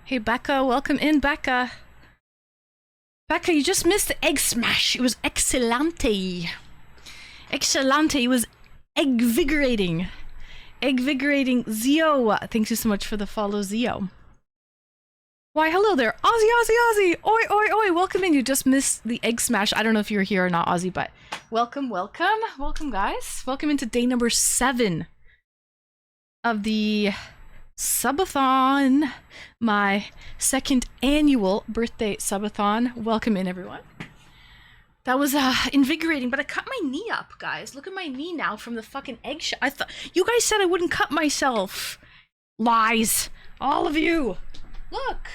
Hey Becca, welcome in, Becca. Becca, you just missed the egg smash. It was excellente. Excellente. It was egg-vigorating. Egg-vigorating. Zio, thank you so much for the follow, Zio. Why, hello there. Ozzy, Ozzy, Ozzy. Oi, oi, oi. Welcome in. You just missed the egg smash. I don't know if you're here or not, Ozzy, but welcome, welcome. Welcome, guys. Welcome into day number 7 of the Sub-A-Thon, my second annual birthday Sub-A-Thon. Welcome in, everyone. That was invigorating, but I cut my knee up, guys. Look at my knee now from the fucking egg shot. I thought you guys said I wouldn't cut myself. Lies, all of you. Look.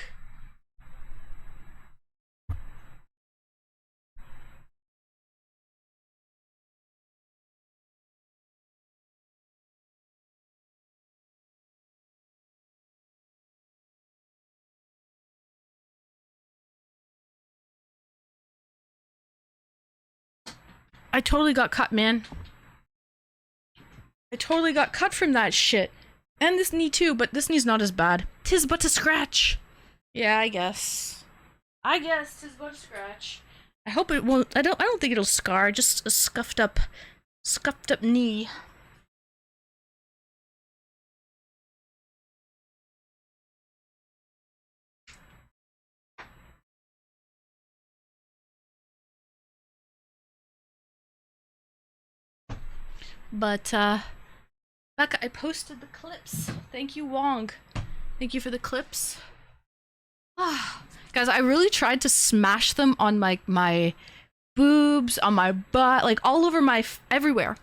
I totally got cut, man. I totally got cut from that shit. And this knee too, but this knee's not as bad. 'Tis but a scratch. Yeah, I guess. I guess 'tis but a scratch. I hope it won't. I don't think it'll scar. Just a scuffed up knee. But Becca, I posted the clips. Thank you, Wong. Thank you for the clips. Guys, I really tried to smash them on my boobs, on my butt, like all over everywhere.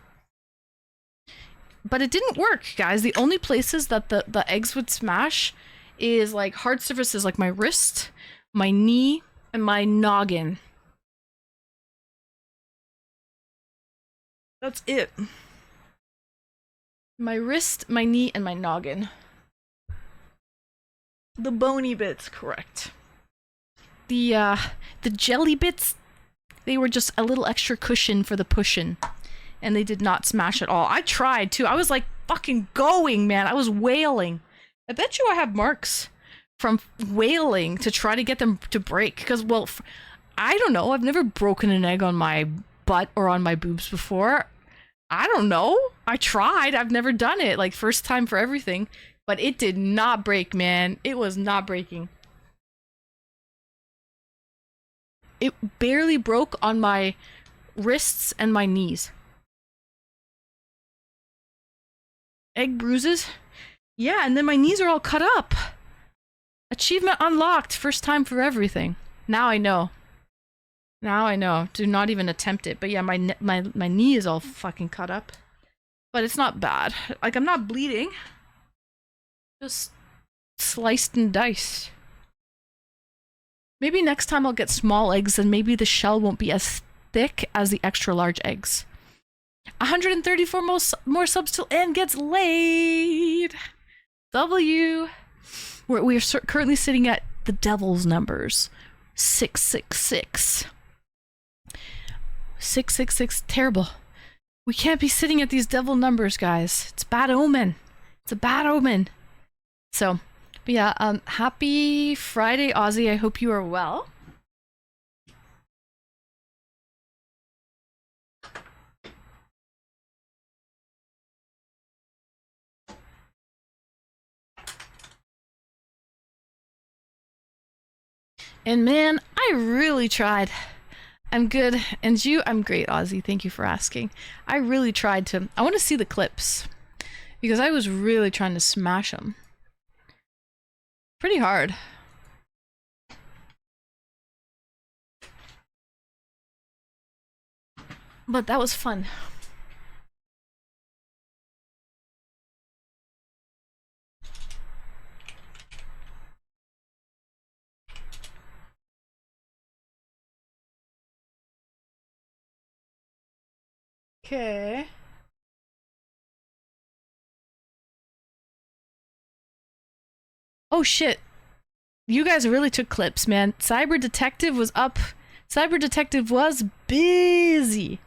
But it didn't work, guys. The only places that the eggs would smash is like hard surfaces like my wrist, my knee, and my noggin. That's it. My wrist, my knee, and my noggin. The bony bits, correct. The jelly bits, they were just a little extra cushion for the pushin'. And they did not smash at all. I tried too. I was like fucking going, man. I was wailing. I bet you I have marks from wailing to try to get them to break. Because, well, I don't know. I've never broken an egg on my butt or on my boobs before. I don't know. I tried. I've never done it. Like, first time for everything. But it did not break, man. It was not breaking. It barely broke on my wrists and my knees. Egg bruises? Yeah, and then my knees are all cut up. Achievement unlocked. First time for everything. Now I know. Now I know. Do not even attempt it. But yeah, my knee is all fucking cut up. But it's not bad. Like, I'm not bleeding. Just sliced and diced. Maybe next time I'll get small eggs and maybe the shell won't be as thick as the extra large eggs. 134 more subs till Anne gets laid. W. We are currently sitting at the devil's numbers. 666. 666. Terrible. We can't be sitting at these devil numbers, guys. It's bad omen. It's a bad omen. So, but yeah, happy Friday, Ozzy. I hope you are well. And man, I really tried. I'm good. And you? I'm great, Ozzy. Thank you for asking. I really tried to... I want to see the clips. Because I was really trying to smash them. Pretty hard. But that was fun. Okay. Oh shit. You guys really took clips, man. Cyber Detective was up. Cyber Detective was busy.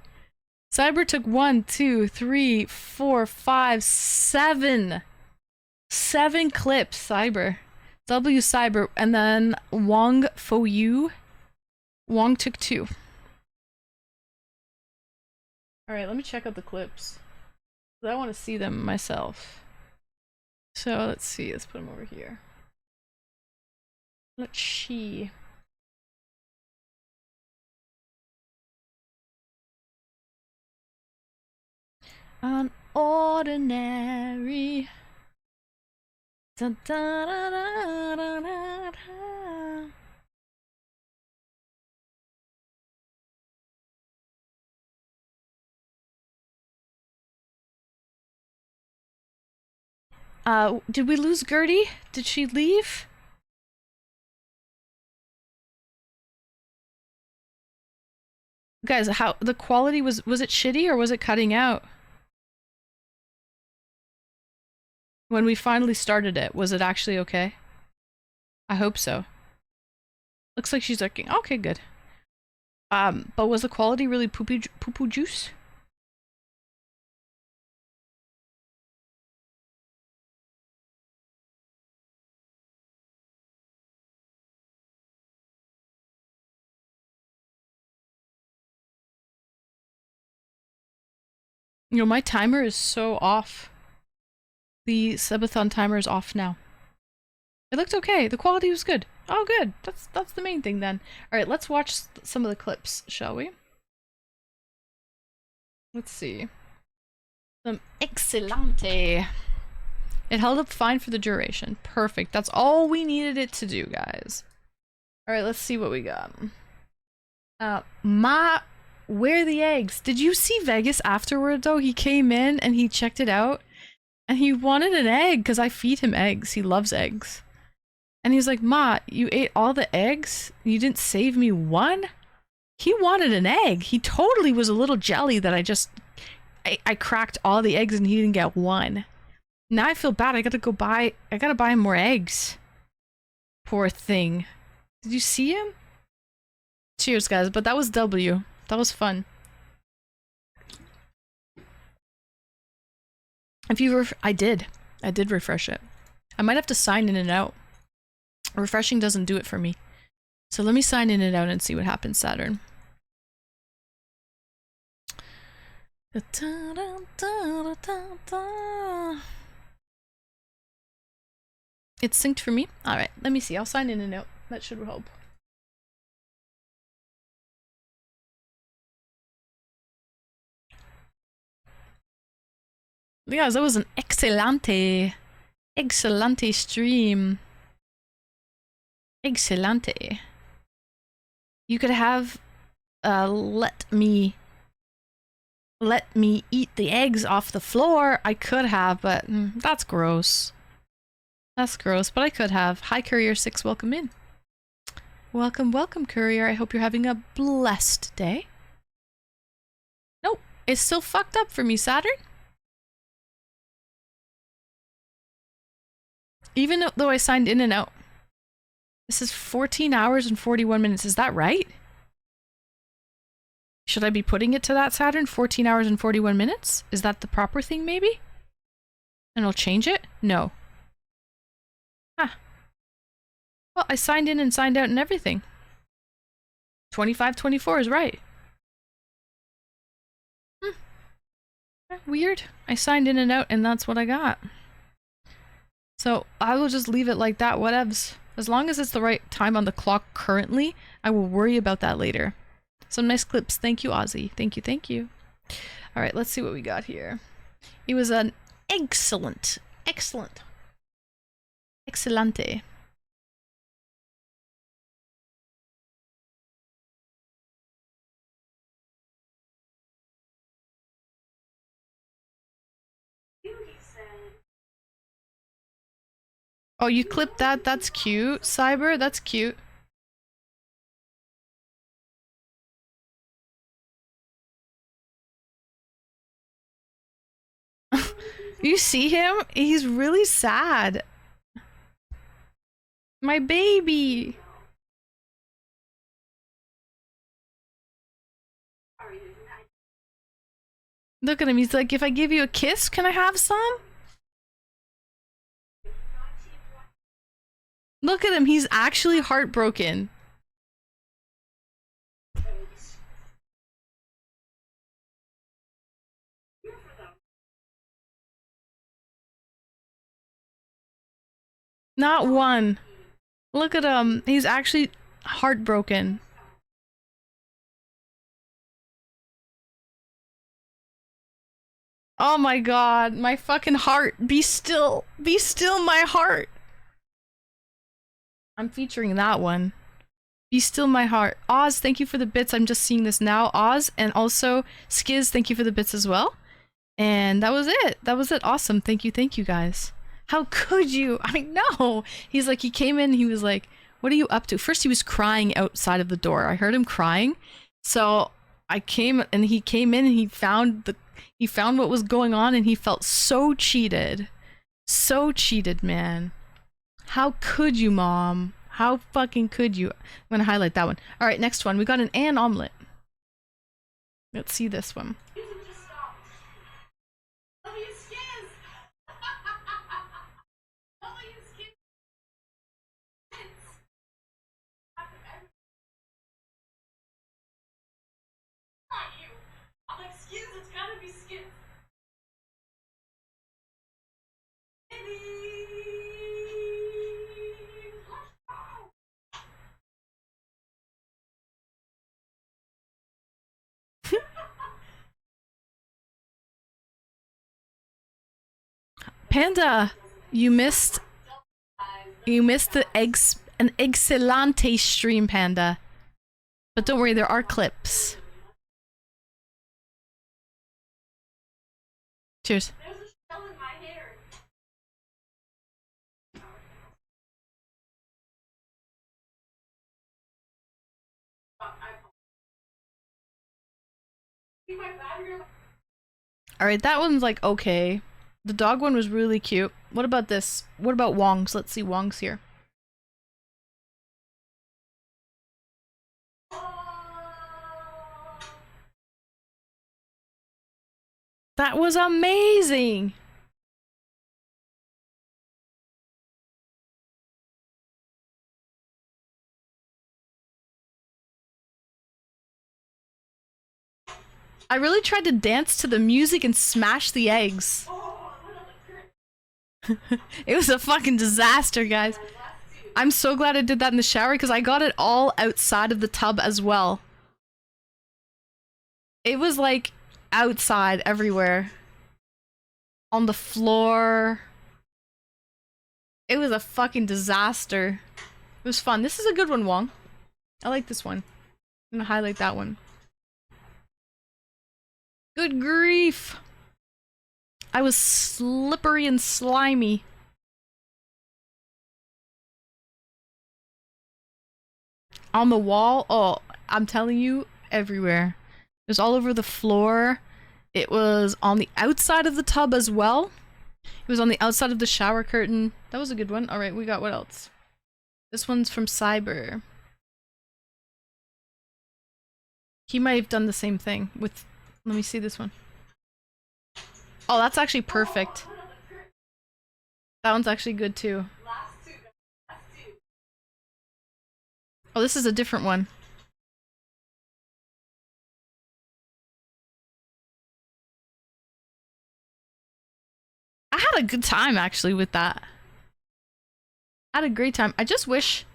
Cyber took 1, 2, 3, 4, 5, 7. 7 clips, Cyber. W Cyber, and then Wong Fo Yu. Wong took 2. Alright, let me check out the clips. I want to see them myself. So let's see, let's put them over here. Let's see. Unordinary. Da, da, da, da, da, da, da. Did we lose Gertie? Did she leave? Guys, how the quality was it shitty or was it cutting out? When we finally started it, was it actually okay? I hope so. Looks like she's looking. Okay, good. But was the quality really poo-poo juice? You know, my timer is so off. The Sub-A-Thon timer is off now. It looked okay. The quality was good. Oh, good. That's the main thing then. All right, let's watch some of the clips, shall we? Let's see. Some excellente. It held up fine for the duration. Perfect. That's all we needed it to do, guys. All right, let's see what we got. Where are the eggs? Did you see Vegas afterward though? He came in and he checked it out and he wanted an egg because I feed him eggs. He loves eggs. And he's like, Ma, you ate all the eggs? You didn't save me one? He wanted an egg. He totally was a little jelly that I cracked all the eggs and he didn't get one. Now I feel bad. I gotta buy him more eggs. Poor thing. Did you see him? Cheers, guys. But that was W. That was fun. If you I did refresh it. I might have to sign in and out. Refreshing doesn't do it for me. So let me sign in and out and see what happens, Saturn. It's synced for me? Alright, let me see. I'll sign in and out. That should help. Guys, that was an excellente stream. Excellente. You could have let me eat the eggs off the floor. I could have, but that's gross. That's gross, but I could have. Hi, Courier 6, welcome in. Welcome, welcome, Courier. I hope you're having a blessed day. Nope, it's still fucked up for me, Saturn. Even though I signed in and out. This is 14 hours and 41 minutes. Is that right? Should I be putting it to that, Saturn? 14 hours and 41 minutes? Is that the proper thing, maybe? And I'll change it? No. Huh. Well, I signed in and signed out and everything. 25:24 is right. Weird. I signed in and out and that's what I got. So I will just leave it like that, whatevs. As long as it's the right time on the clock currently, I will worry about that later. Some nice clips. Thank you, Ozzy. Thank you, thank you. All right, let's see what we got here. It was an excellente. Oh, you clipped that? That's cute. Cyber, that's cute. You see him? He's really sad. My baby. Look at him. He's like, if I give you a kiss, can I have some? Look at him, he's actually heartbroken. Not one. Look at him, he's actually heartbroken. Oh my god, my fucking heart. Be still. Be still, my heart. I'm featuring that one. Be still, my heart. Oz, thank you for the bits. I'm just seeing this now. Oz, and also Skiz, thank you for the bits as well. And that was it. That was it. Awesome. Thank you, guys. How could you? I know. He's like, he came in, he was like, what are you up to? First, he was crying outside of the door. I heard him crying. So I came, and he came in, and he found what was going on, and he felt so cheated. So cheated, man. How could you, Mom? How fucking could you? I'm gonna highlight that one. Alright, next one. We got an Ann omelet. Let's see this one. Panda, you missed the an excelente stream, Panda. But don't worry, there are clips. Cheers. Alright, that one's like okay. The dog one was really cute. What about this? What about Wong's? Let's see Wong's here. That was amazing! I really tried to dance to the music and smash the eggs. It was a fucking disaster, guys. I'm so glad I did that in the shower because I got it all outside of the tub as well. It was like outside everywhere. On the floor. It was a fucking disaster. It was fun. This is a good one, Wong. I like this one. I'm gonna highlight that one. Good grief! I was slippery and slimy. On the wall? Oh, I'm telling you, everywhere. It was all over the floor. It was on the outside of the tub as well. It was on the outside of the shower curtain. That was a good one. Alright, we got what else? This one's from Cyber. He might have done the same thing with... Let me see this one. Oh, that's actually perfect. That one's actually good too. Oh, this is a different one. I had a good time actually with that. I had a great time. I just wish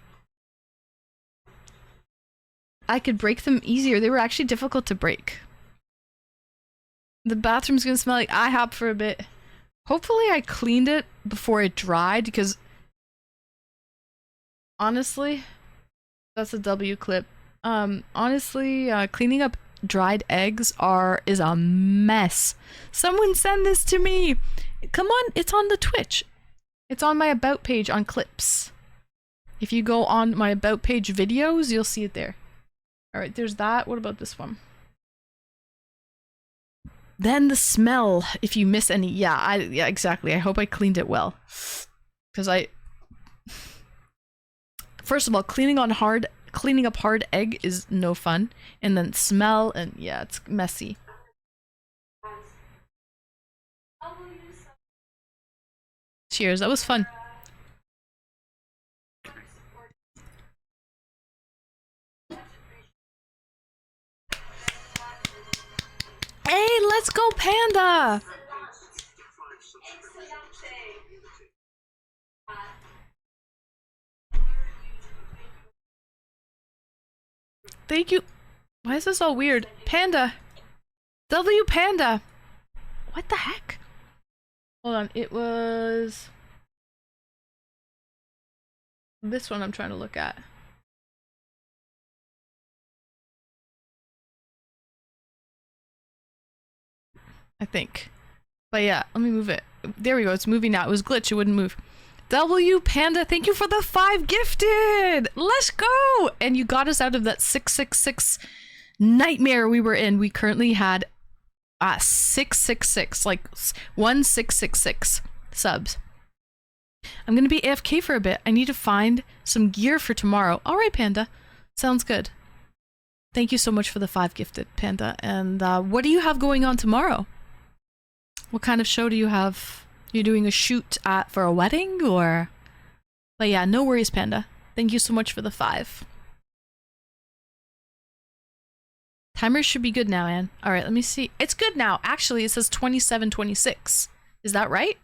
I could break them easier. They were actually difficult to break. The bathroom's gonna smell like IHOP for a bit. Hopefully I cleaned it before it dried because honestly, that's a W clip. Honestly, cleaning up dried eggs is a mess. Someone send this to me. Come on, it's on the Twitch. It's on my about page on clips. If you go on my about page videos, you'll see it there. Alright, there's that. What about this one? Then the smell, if you miss any. Yeah, exactly. I hope I cleaned it well. Because first of all, cleaning up hard egg is no fun. And then smell, and yeah, it's messy. Cheers, that was fun. Let's go, Panda! Thank you. Why is this all weird? Panda! W Panda! What the heck? Hold on, it was... this one I'm trying to look at. I think. But yeah, let me move it. There we go, it's moving now. It was glitch, it wouldn't move. W Panda, thank you for the 5 gifted! Let's go! And you got us out of that 666 nightmare we were in. We currently had 666, like 1666 subs. I'm gonna be AFK for a bit. I need to find some gear for tomorrow. Alright, Panda. Sounds good. Thank you so much for the 5 gifted, Panda. And what do you have going on tomorrow? What kind of show do you have? You're doing a shoot for a wedding, or? But yeah, no worries, Panda. Thank you so much for the 5. Timer should be good now, Anne. Alright, let me see. It's good now. Actually, it says 27:26. Is that right?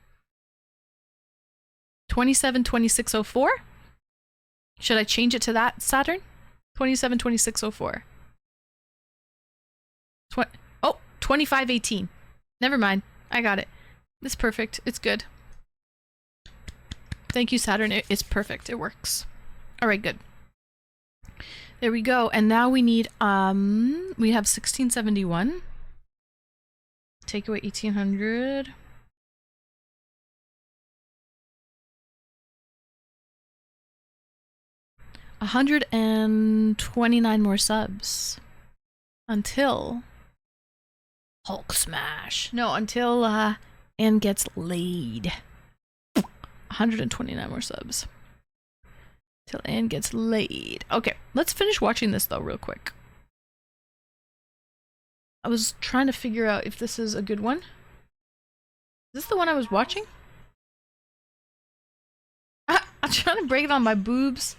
27:26:04? Should I change it to that, Saturn? 27:26:04. Oh, 25:18. Never mind. I got it. It's perfect. It's good. Thank you, Saturn. It's perfect. It works. Alright, good. There we go. And now we need, we have 1671. Take away 1800. $129 more subs. Until Hulk smash. No, until Anne gets laid. 129 more subs. Till Anne gets laid. Okay, let's finish watching this though real quick. I was trying to figure out if this is a good one. Is this the one I was watching? I'm trying to break it on my boobs.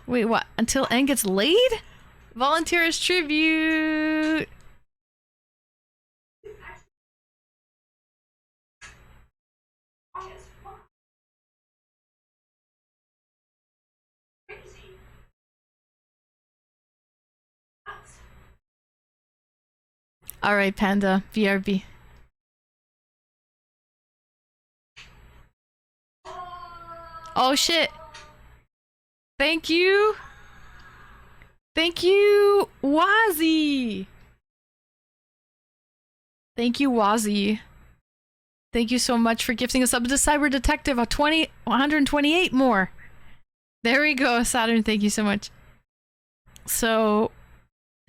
Wait, what? Until Anne gets laid? Volunteer as tribute! Alright, Panda. BRB. Oh shit! Thank you! Thank you, Wazzy! Thank you, Wazzy. Thank you so much for gifting us up to Cyber Detective, 128 more. There we go, Saturn, thank you so much. So,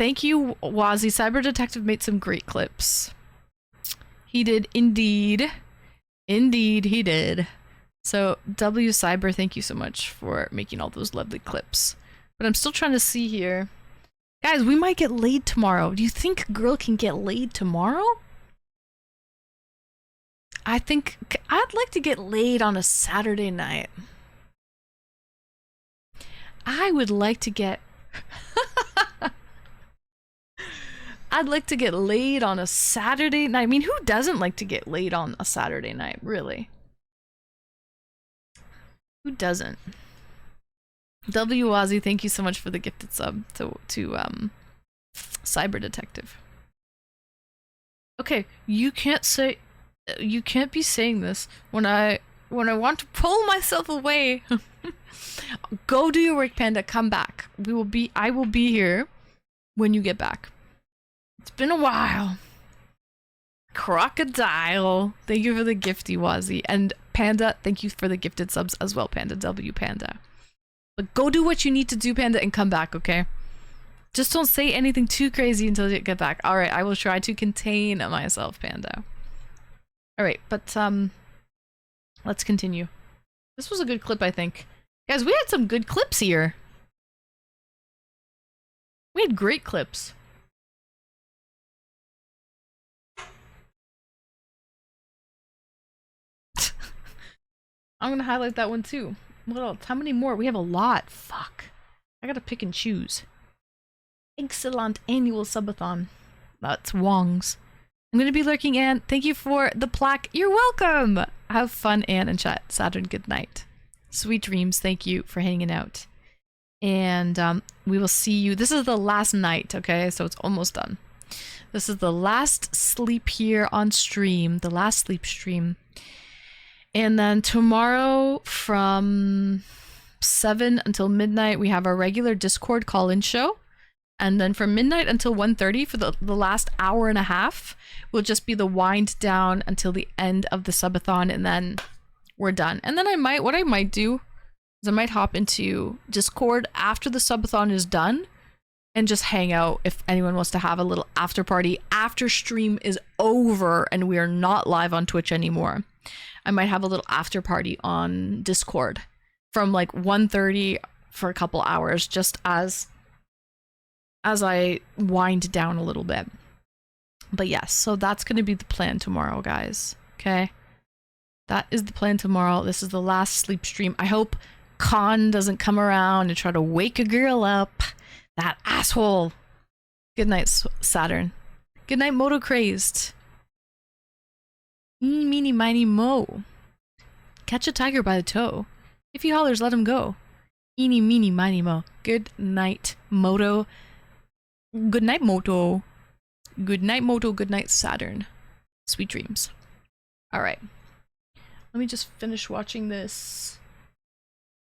thank you, Wazzy. Cyber Detective made some great clips. He did indeed. Indeed, he did. So, W Cyber, thank you so much for making all those lovely clips. But I'm still trying to see here. Guys, we might get laid tomorrow. Do you think a girl can get laid tomorrow? I think I'd like to get laid on a Saturday night. I would like to get... I'd like to get laid on a Saturday night. I mean, who doesn't like to get laid on a Saturday night, really? Who doesn't? W Ozzy, thank you so much for the gifted sub to Cyber Detective. Okay, you can't be saying this when I want to pull myself away. Go do your work, Panda. Come back. I will be here when you get back. It's been a while. Crocodile. Thank you for the gifty, Wazzy. And Panda, thank you for the gifted subs as well, Panda. W Panda. But go do what you need to do, Panda, and come back, okay? Just don't say anything too crazy until you get back. Alright, I will try to contain myself, Panda. Alright, but let's continue. This was a good clip, I think. Guys, we had some good clips here. We had great clips. I'm gonna highlight that one too. What else? How many more? We have a lot. Fuck. I gotta pick and choose. Excellent annual subathon. That's Wong's. I'm gonna be lurking, Anne. Thank you for the plaque. You're welcome! Have fun, Anne, and chat. Saturn, good night. Sweet dreams. Thank you for hanging out. And we will see you. This is the last night, okay? So it's almost done. This is the last sleep here on stream. The last sleep stream. And then tomorrow from 7 until midnight, we have our regular Discord call-in show. And then from midnight until 1:30 for the last hour and a half will just be the wind down until the end of the subathon, and then we're done. And then what I might do is I might hop into Discord after the subathon is done and just hang out if anyone wants to have a little after party after stream is over and we are not live on Twitch anymore. I might have a little after party on Discord from like 1:30 for a couple hours just as I wind down a little bit. But yes, so that's going to be the plan tomorrow, guys. Okay? That is the plan tomorrow. This is the last sleep stream. I hope Khan doesn't come around and try to wake a girl up. That asshole. Good night, Saturn. Good night, Moto Crazed. Eeny, meeny, miny, mo. Catch a tiger by the toe. If he hollers, let him go. Eeny, meeny, miny, mo. Good night, Moto. Good night, Moto. Good night, Moto. Good night, Saturn. Sweet dreams. All right. Let me just finish watching this.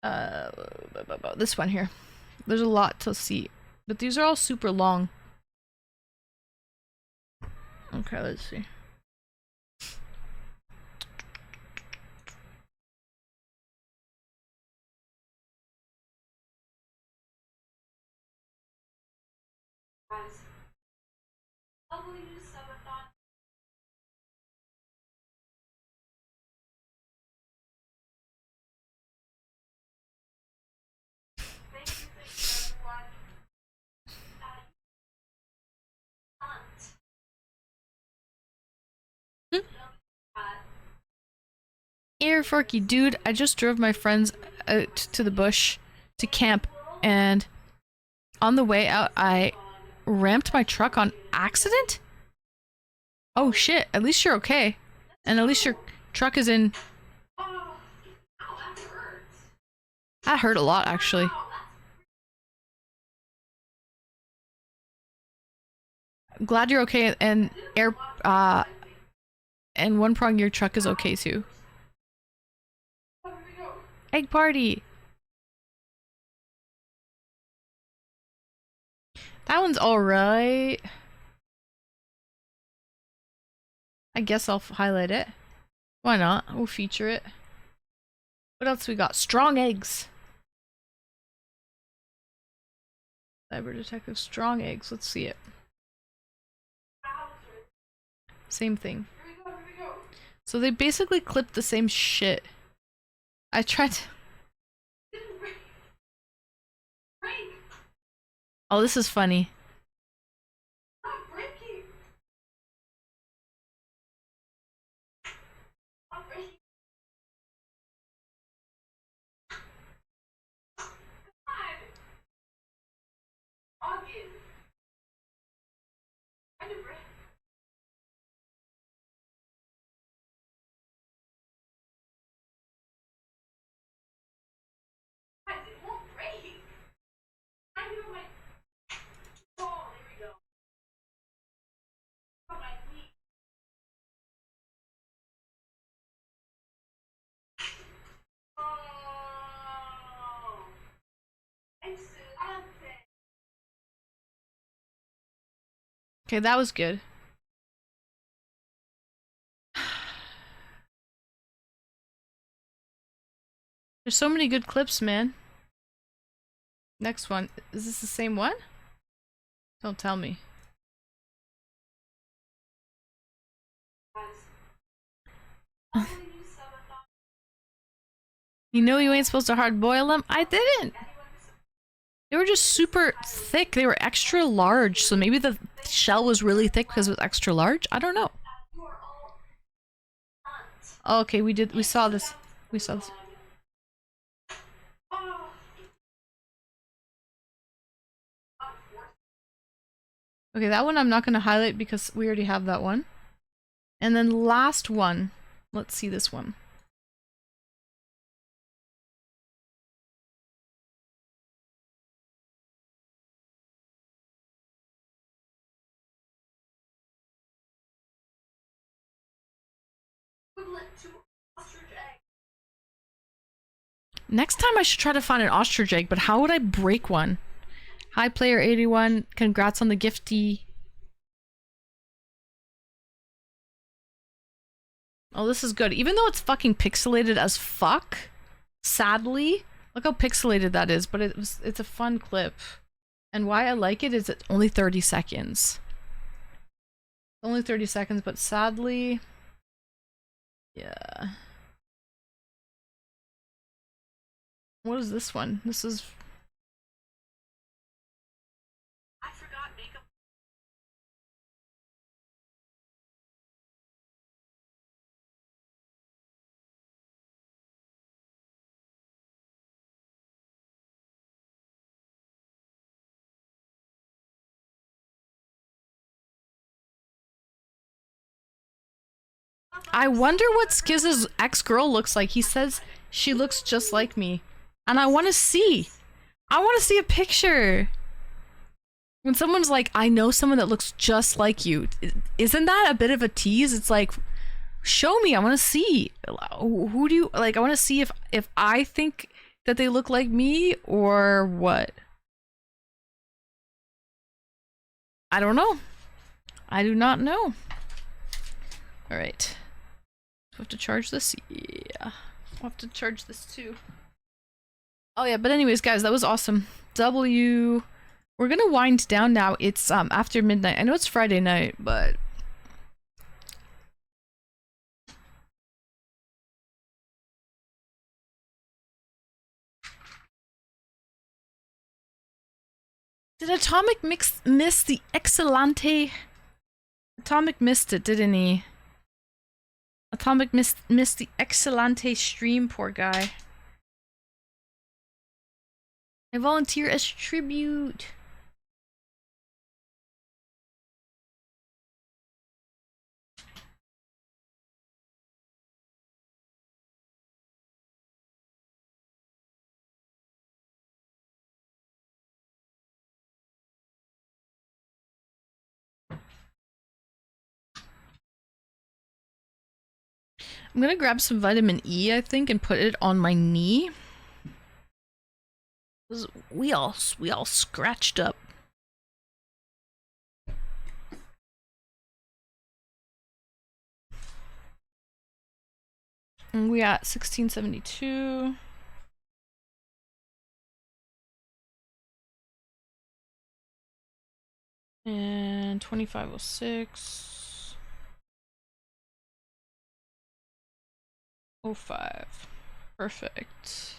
This one here. There's a lot to see, but these are all super long. Okay, let's see. Air Forky, dude, I just drove my friends out to the bush to camp, and on the way out, I ramped my truck on accident? Oh shit, at least you're okay. And at least your truck is in... That hurt a lot, actually. I'm glad you're okay, and and One Prong, your truck is okay too. Egg party! That one's alright. I guess I'll highlight it. Why not? We'll feature it. What else we got? Strong eggs. Cyber Detective Strong Eggs. Let's see it. Same thing. So they basically clipped the same shit. I tried to... Oh, this is funny. Okay, that was good. There's so many good clips, man. Next one. Is this the same one? Don't tell me. You know you ain't supposed to hard boil them? I didn't! They were just super thick. They were extra large, so maybe the shell was really thick because it was extra large? I don't know. Oh, okay, we saw this. We saw this. Okay, that one I'm not going to highlight because we already have that one. And then last one. Let's see this one. Next time I should try to find an ostrich egg, but how would I break one? Hi player 81, congrats on the gifty. Oh, this is good. Even though it's fucking pixelated as fuck, sadly, look how pixelated that is, but it's a fun clip. And why I like it is it's only 30 seconds. Only 30 seconds, but sadly, yeah. What is this one? This is... I forgot makeup. I wonder what Skiz's ex-girl looks like. He says she looks just like me. And I want to see. I want to see a picture. When someone's like, I know someone that looks just like you, isn't that a bit of a tease? It's like, show me. I want to see. Who do you like? I want to see if I think that they look like me or what. I don't know. I do not know. All right. Do I have to charge this? Yeah. I'll have to charge this too. Oh yeah, but anyways, guys, that was awesome. W. We're gonna wind down now. It's after midnight. I know it's Friday night, but did Atomic miss the Excellente? Atomic missed it, didn't he? Atomic missed the Excellente stream, poor guy. I volunteer as tribute. I'm gonna grab some vitamin E, I think, and put it on my knee. We all scratched up. And we at 1672. And 2506. 05. Perfect.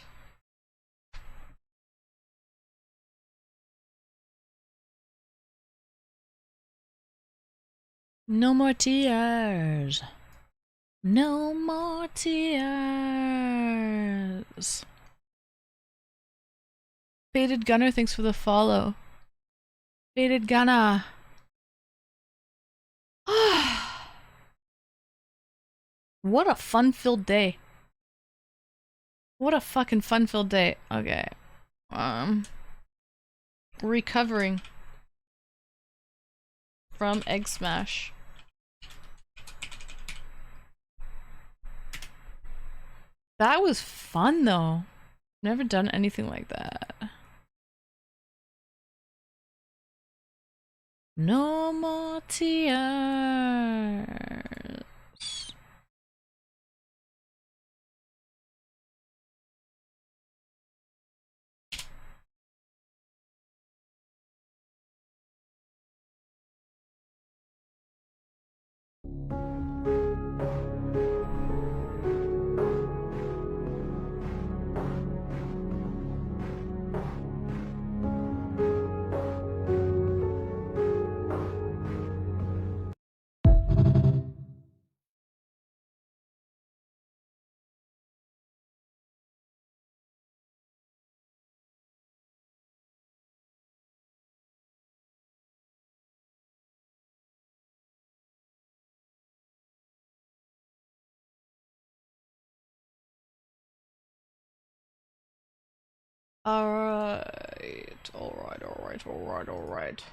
No more tears. No more tears. Faded Gunner, thanks for the follow. Faded Gunner. What a fun-filled day. What a fucking fun-filled day. Okay. Recovering from Egg Smash. That was fun though. Never done anything like that. No more tears. Alright, alright, alright, alright, alright.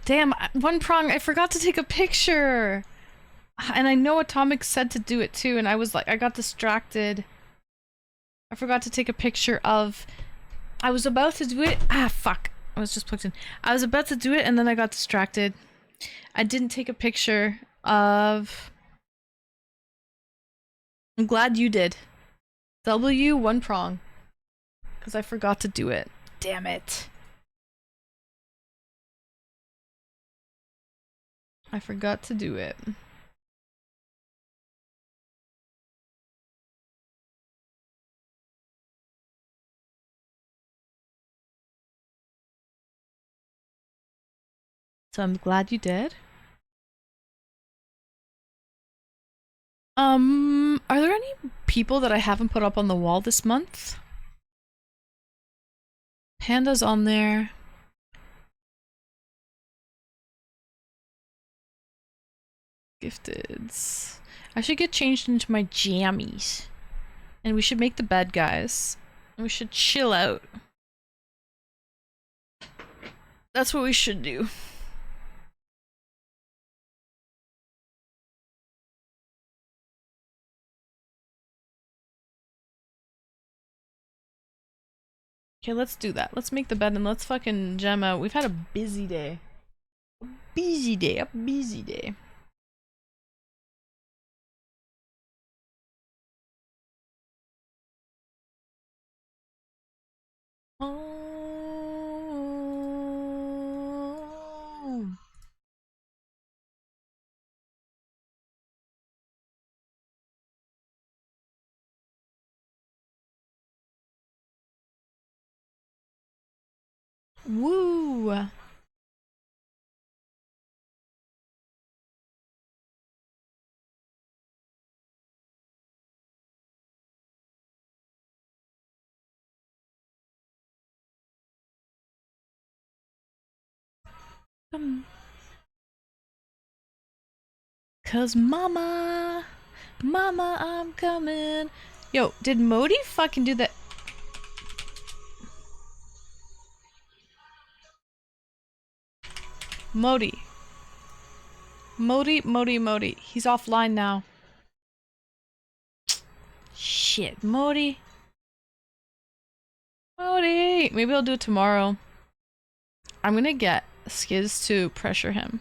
Damn, one prong, I forgot to take a picture! And I know Atomic said to do it too, and I was like, I got distracted. I forgot to take a picture of... I was about to do it. Ah, fuck. I was just plugged in. I was about to do it, and then I got distracted. I didn't take a picture of... I'm glad you did. W, one prong. Because I forgot to do it. Damn it. I forgot to do it. So I'm glad you did. Are there any people that I haven't put up on the wall this month? Panda's on there. Gifteds. I should get changed into my jammies. And we should make the bed, guys. And we should chill out. That's what we should do. Okay, let's do that. Let's make the bed and let's fucking jam out. We've had a busy day. A busy day. Oh. Woo. Cause mama, I'm coming. Yo, did Modi fucking do that? Modi. He's offline now. Shit, Modi. Maybe I'll do it tomorrow. I'm gonna get Skiz to pressure him.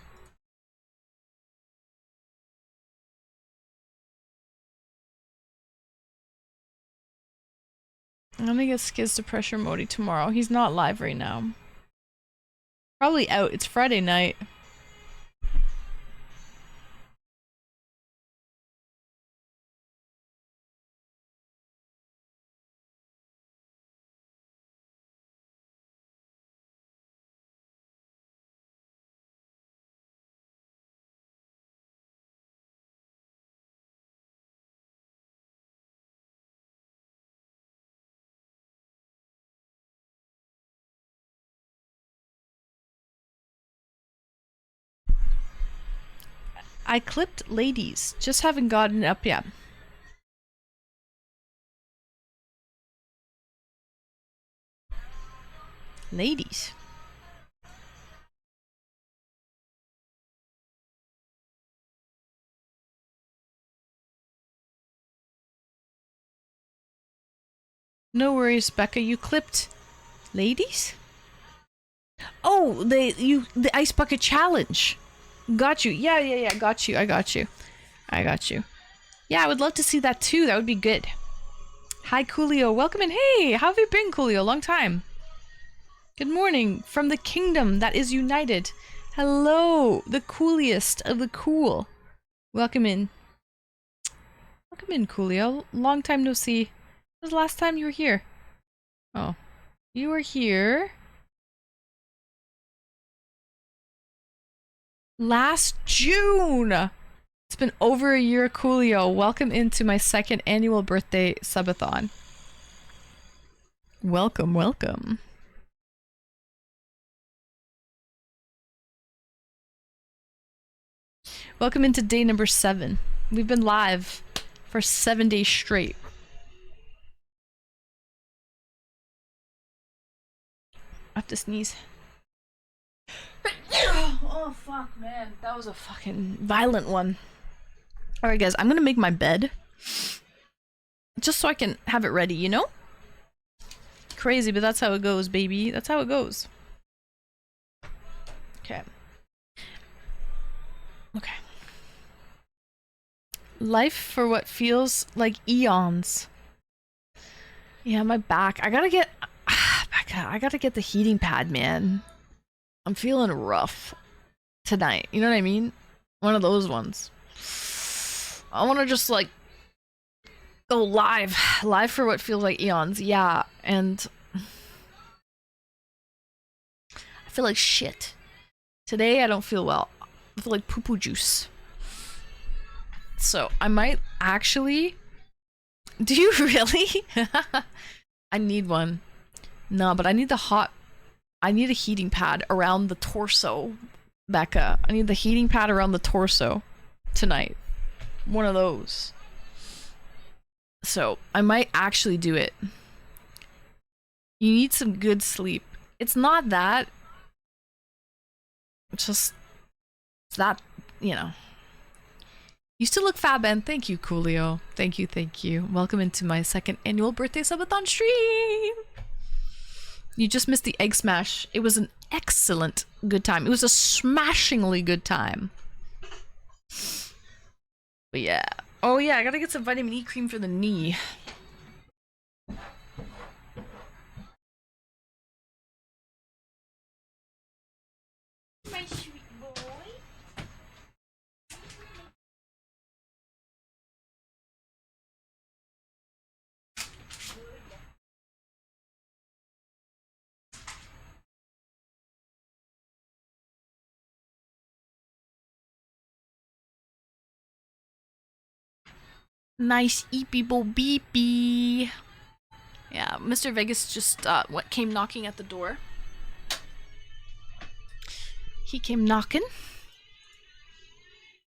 I'm gonna get Skiz to pressure Modi tomorrow. He's not live right now. Probably out. It's Friday night. I clipped ladies. Just haven't gotten it up yet. Ladies. No worries, Becca. You clipped ladies? Oh, the ice bucket challenge. Got you. Yeah. Got you. I got you. Yeah, I would love to see that too. That would be good. Hi, Coolio. Welcome in. Hey, how have you been, Coolio? Long time. Good morning from the kingdom that is united. Hello, the coolest of the cool. Welcome in. Welcome in, Coolio. Long time no see. When was the last time you were here? Oh, you were here last June. It's been over a year, Coolio. Welcome into my second annual birthday subathon. Welcome, welcome. Welcome into day number 7. We've been live for 7 days straight. I have to sneeze. Oh fuck, man. That was a fucking violent one. Alright guys, I'm gonna make my bed. Just so I can have it ready, you know? Crazy, but that's how it goes, baby. That's how it goes. Okay. Okay. Life for what feels like eons. Yeah, my back. I gotta get... I gotta get the heating pad, man. I'm feeling rough tonight. You know what I mean? One of those ones. I want to just like go live for what feels like eons. Yeah, and I feel like shit. Today I don't feel well. I feel like poo-poo juice. So I might actually... Do you really? I need one. No, but I need the hot... I need a heating pad around the torso, Becca. I need the heating pad around the torso tonight. One of those. So I might actually do it. You need some good sleep. It's not that. It's just that, you know. You still look fab, and thank you, Coolio. Thank you. Welcome into my second annual birthday subathon stream. You just missed the egg smash. It was an excellent good time. It was a smashingly good time. But yeah. Oh yeah, I gotta get some vitamin E cream for the knee. My sweet boy. Nice eepy bo beepy. Yeah, Mr. Vegas just came knocking at the door. He came knocking.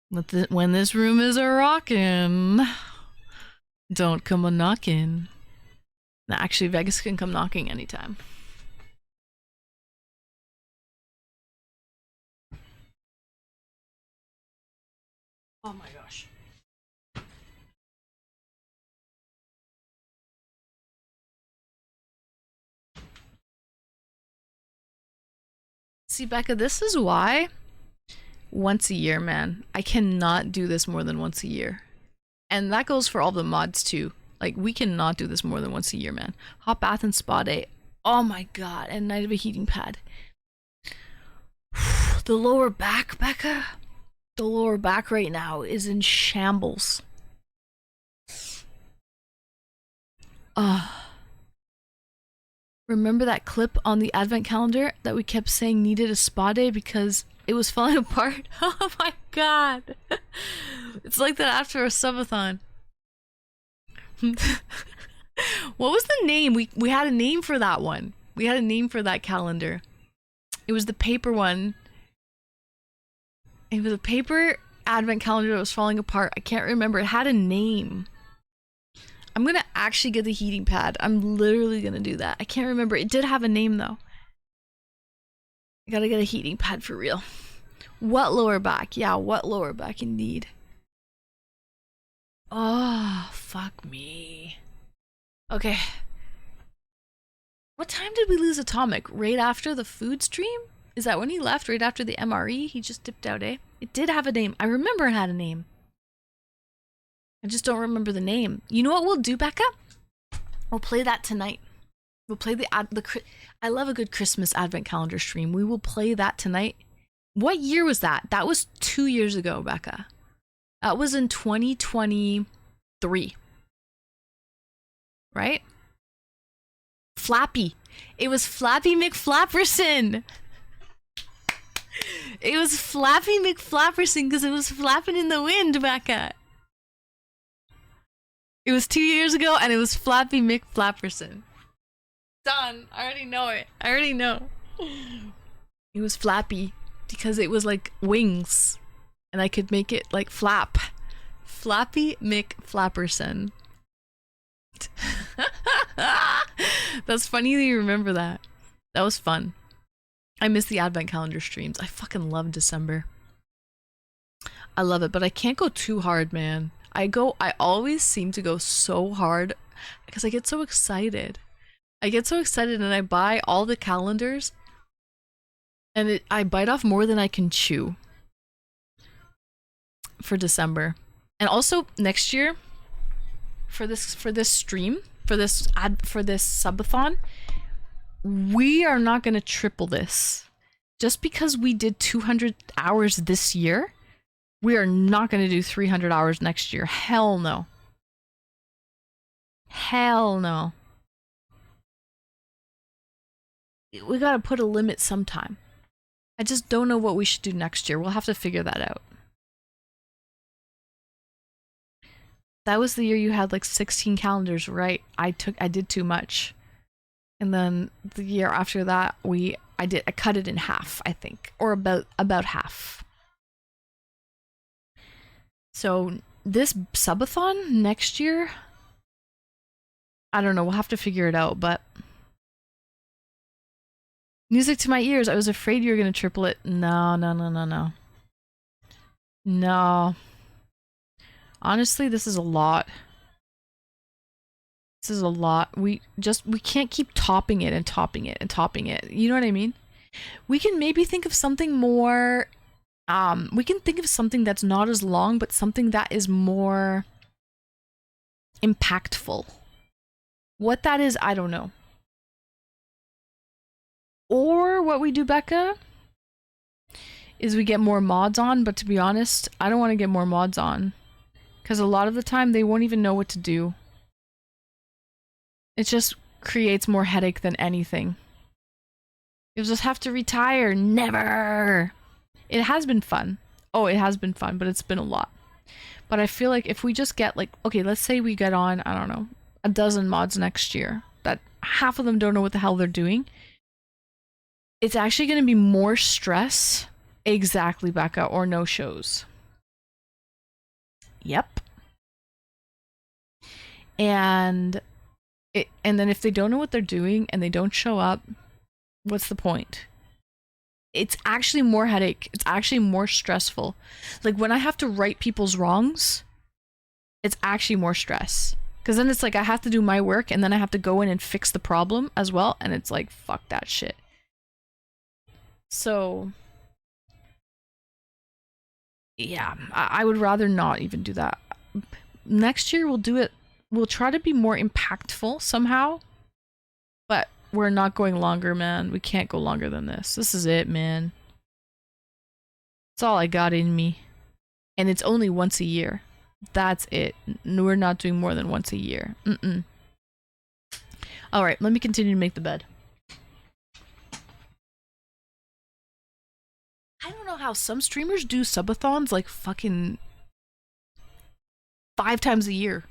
When this room is a rockin', don't come a knockin'. Nah, actually, Vegas can come knocking anytime. Oh my gosh. See, Becca, this is why once a year, man. I cannot do this more than once a year. And that goes for all the mods too. Like, we cannot do this more than once a year, man. Hot bath and spa day. Oh my god. And night of a heating pad. The lower back, Becca. The lower back right now is in shambles. Remember that clip on the advent calendar that we kept saying needed a spa day because it was falling apart? Oh my god. It's like that after a Sub-A-Thon. What was the name? We had a name for that one. We had a name for that calendar. It was the paper one. It was a paper advent calendar that was falling apart. I can't remember. It had a name. I'm gonna actually get the heating pad. I'm literally gonna do that. I can't remember. It did have a name though. I gotta get a heating pad for real. What lower back? Yeah, what lower back indeed. Oh, fuck me. Okay. What time did we lose Atomic? Right after the food stream? Is that when he left? Right after the MRE? He just dipped out, eh? It did have a name. I remember it had a name. I just don't remember the name. You know what we'll do, Becca? We'll play that tonight. We'll play I love a good Christmas advent calendar stream. We will play that tonight. What year was that? That was 2 years ago, Becca. That was in 2023. Right? Flappy. It was Flappy McFlapperson. It was Flappy McFlapperson because it was flapping in the wind, Becca. It was 2 years ago and it was Flappy McFlapperson. Done. I already know it. I already know. It was Flappy because it was like wings and I could make it like flap. Flappy McFlapperson. That's funny that you remember that. That was fun. I miss the advent calendar streams. I fucking love December. I love it, but I can't go too hard, man. I always seem to go so hard because I get so excited. I get so excited and I buy all the calendars and I bite off more than I can chew for December. And also next year for this stream, for this Sub-A-Thon, we are not going to triple this. Just because we did 200 hours this year, we are not going to do 300 hours next year. Hell no. Hell no. We got to put a limit sometime. I just don't know what we should do next year. We'll have to figure that out. That was the year you had like 16 calendars, right? I did too much. And then the year after that, I cut it in half, I think, or about half. So this Sub-A-Thon next year, I don't know, we'll have to figure it out, but music to my ears. I was afraid you were going to triple it. No. No. Honestly, this is a lot. This is a lot. We can't keep topping it and topping it and topping it. You know what I mean? We can maybe think of something more, we can think of something that's not as long, but something that is more impactful. What that is, I don't know. Or what we do, Becca, is we get more mods on, but to be honest, I don't want to get more mods on. Because a lot of the time, they won't even know what to do. It just creates more headache than anything. You'll just have to retire. Never! It has been fun. Oh, it has been fun, but it's been a lot. But I feel like if we just get like, okay, let's say we get on, I don't know, 12 mods next year, that half of them don't know what the hell they're doing. It's actually going to be more stress. Exactly, Becca, or no shows. Yep. And then if they don't know what they're doing and they don't show up, what's the point? It's actually more headache. It's actually more stressful. Like when I have to right people's wrongs, it's actually more stress. Because then it's like I have to do my work and then I have to go in and fix the problem as well. And it's like, fuck that shit. So yeah, I would rather not even do that. Next year we'll do it. We'll try to be more impactful somehow, but we're not going longer, man. We can't go longer than this. This is it, man. It's all I got in me. And it's only once a year. That's it. We're not doing more than once a year. Alright, let me continue to make the bed. I don't know how some streamers do subathons like fucking 5 times a year.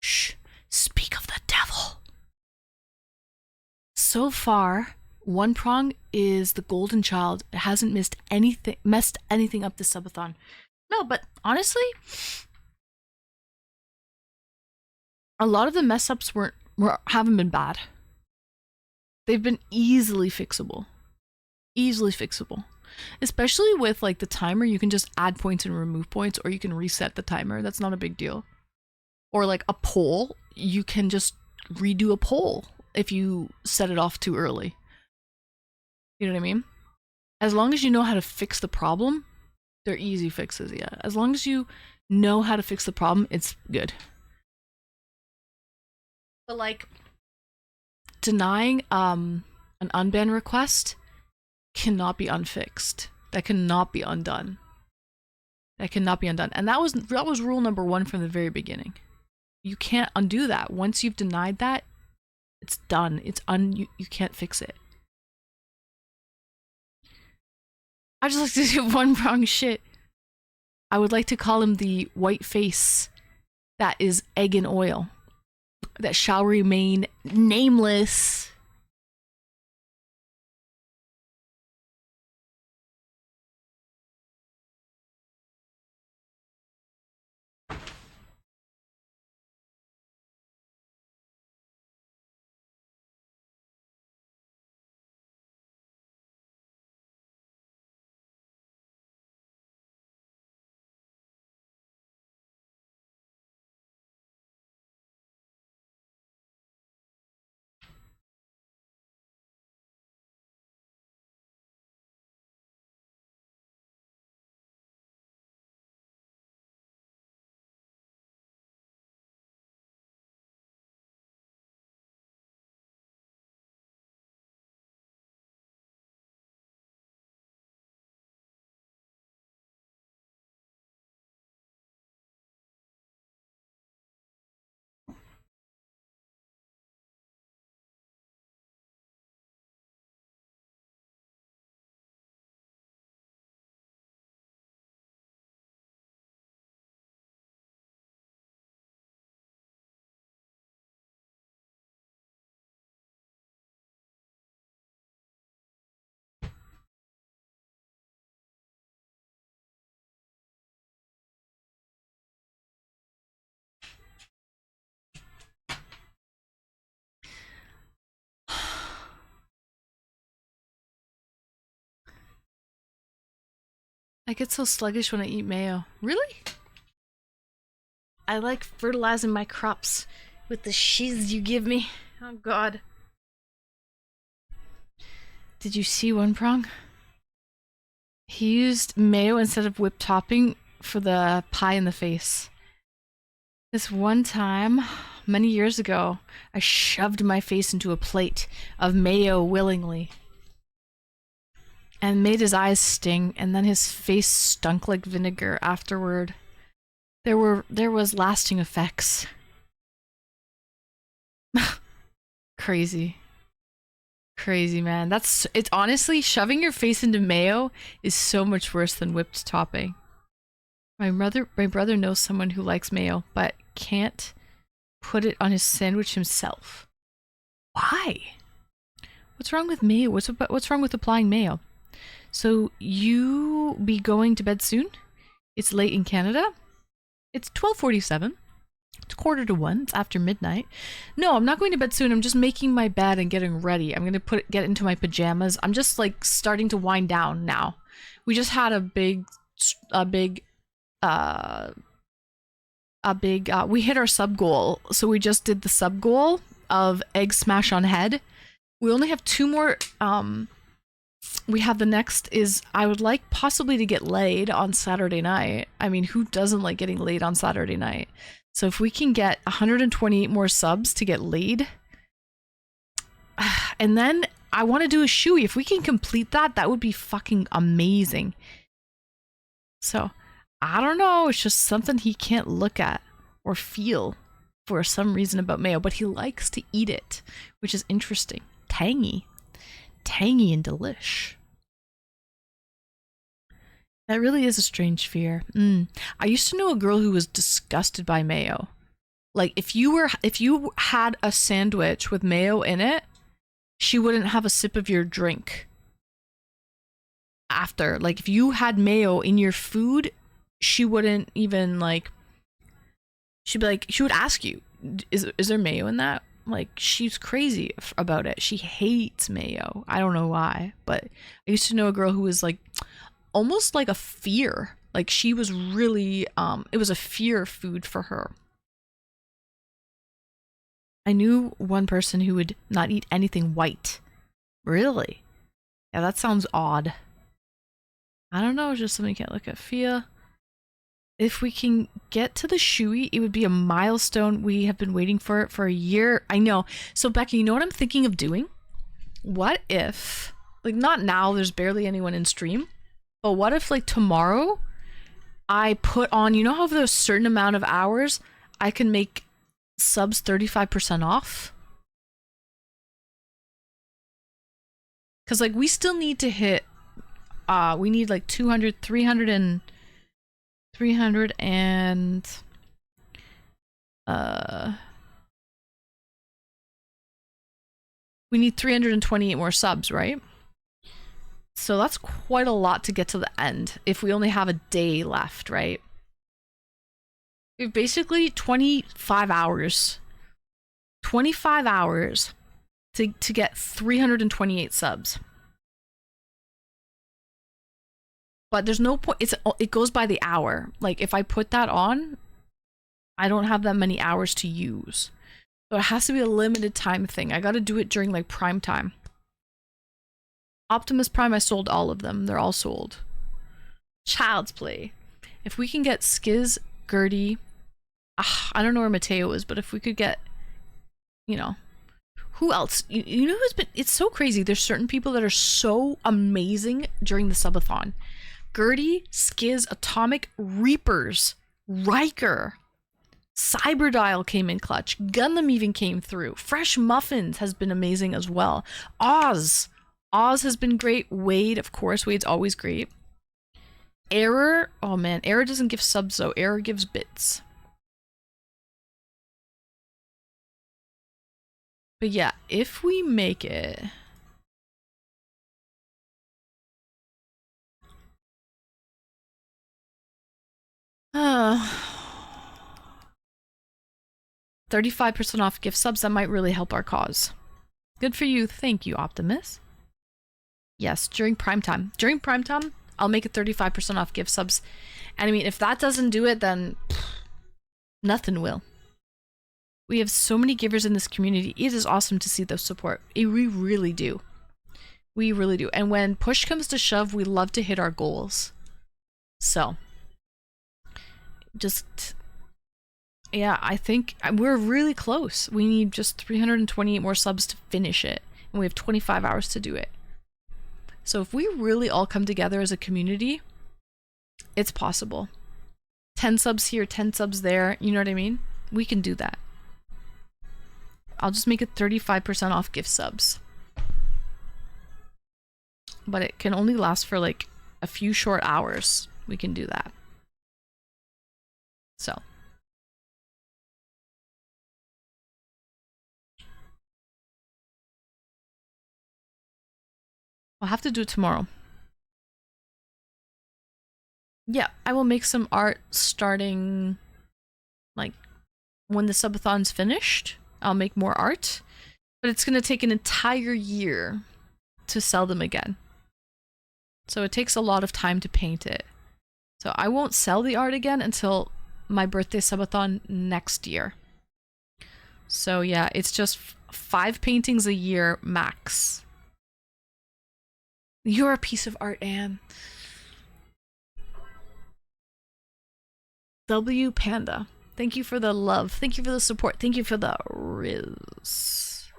Shh. Speak of the devil. So far, One Prong is the golden child. It hasn't messed anything up this subathon. No, but honestly, a lot of the mess ups haven't been bad. They've been easily fixable. Easily fixable. Especially with like the timer, you can just add points and remove points, or you can reset the timer. That's not a big deal. Or like a poll, you can just redo a poll if you set it off too early. You know what I mean? As long as you know how to fix the problem, they're easy fixes, yeah. As long as you know how to fix the problem, it's good. But like, denying an unban request cannot be unfixed. That cannot be undone. That cannot be undone. And that was rule number 1 from the very beginning. You can't undo that. Once you've denied that, it's done. You can't fix it. I just like to do One Prong shit. I would like to call him the white face that is egg and oil, that shall remain nameless. I get so sluggish when I eat mayo. Really? I like fertilizing my crops with the shiz you give me. Oh god. Did you see One Prong? He used mayo instead of whipped topping for the pie in the face. This one time, many years ago, I shoved my face into a plate of mayo willingly and made his eyes sting, and then his face stunk like vinegar afterward. There was lasting effects. Crazy. Crazy, man. It's honestly, shoving your face into mayo is so much worse than whipped topping. My brother knows someone who likes mayo, but can't put it on his sandwich himself. Why? What's wrong with mayo? What's wrong with applying mayo? So you be going to bed soon? It's late in Canada. It's 12:47. It's 12:45. It's after midnight. No, I'm not going to bed soon. I'm just making my bed and getting ready. I'm gonna get into my pajamas. I'm just like starting to wind down now. We just had we hit our sub goal. So we just did the sub goal of egg smash on head. We only have 2 more. We have the next is I would like possibly to get laid on Saturday night. I mean, who doesn't like getting laid on Saturday night? So if we can get 128 more subs to get laid, and then I want to do a shoey. If we can complete that, that would be fucking amazing. So I don't know. It's just something he can't look at or feel for some reason about mayo, but he likes to eat it, which is interesting. Tangy and delish. That really is a strange fear. I used to know a girl who was disgusted by mayo. Like if you had a sandwich with mayo in it, she wouldn't have a sip of your drink after. Like if you had mayo in your food, she wouldn't even like, she'd be like, she would ask you, is there mayo in that? Like she's crazy about it. She hates mayo. I don't know why, but I used to know a girl who was like almost like a fear. Like she was really it was a fear food for her. I knew one person who would not eat anything white. Really? Yeah, that sounds odd. I don't know, it's just something you can't look at. Fear. If we can get to the shoey, it would be a milestone. We have been waiting for it for a year. I know. So Becky, you know what I'm thinking of doing? What if, like not now, there's barely anyone in stream, but what if like tomorrow I put on, you know how there's a certain amount of hours I can make subs 35% off? Because like we still need to hit, we need like 200, 300 and we need 328 more subs, right? So that's quite a lot to get to the end if we only have a day left, right? We have basically 25 hours. 25 hours to get 328 subs. But there's no point. It goes by the hour. Like if I put that on, I don't have that many hours to use. So it has to be a limited time thing. I got to do it during like prime time. Optimus Prime, I sold all of them. They're all sold. Child's Play. If we can get Skiz, Gertie, I don't know where Mateo is, but if we could get, you know, who else? You know who's been, it's so crazy. There's certain people that are so amazing during the subathon. Gertie, Skiz, Atomic, Reapers, Riker, Cyberdial came in clutch. Gundam even came through. Fresh Muffins has been amazing as well. Oz has been great. Wade, of course. Wade's always great. Error. Oh man, Error doesn't give subs though. Error gives bits. But yeah, if we make it... 35% off gift subs, that might really help our cause. Good for you. Thank you, Optimus. Yes, during prime time. During prime time, I'll make it 35% off gift subs. And I mean, if that doesn't do it, then nothing will. We have so many givers in this community. It is awesome to see the support. We really do. We really do. And when push comes to shove, we love to hit our goals. So, just... yeah, I think we're really close. We need just 328 more subs to finish it. And we have 25 hours to do it. So if we really all come together as a community, it's possible. 10 subs here, 10 subs there. You know what I mean? We can do that. I'll just make it 35% off gift subs. But it can only last for like a few short hours. We can do that. So... I'll have to do it tomorrow. Yeah, I will make some art starting like when the subathon's finished. I'll make more art, but it's gonna take an entire year to sell them again. So it takes a lot of time to paint it. So I won't sell the art again until my birthday subathon next year. So yeah, it's just 5 paintings a year max. You're a piece of art, Anne. W Panda. Thank you for the love. Thank you for the support. Thank you for the Riz.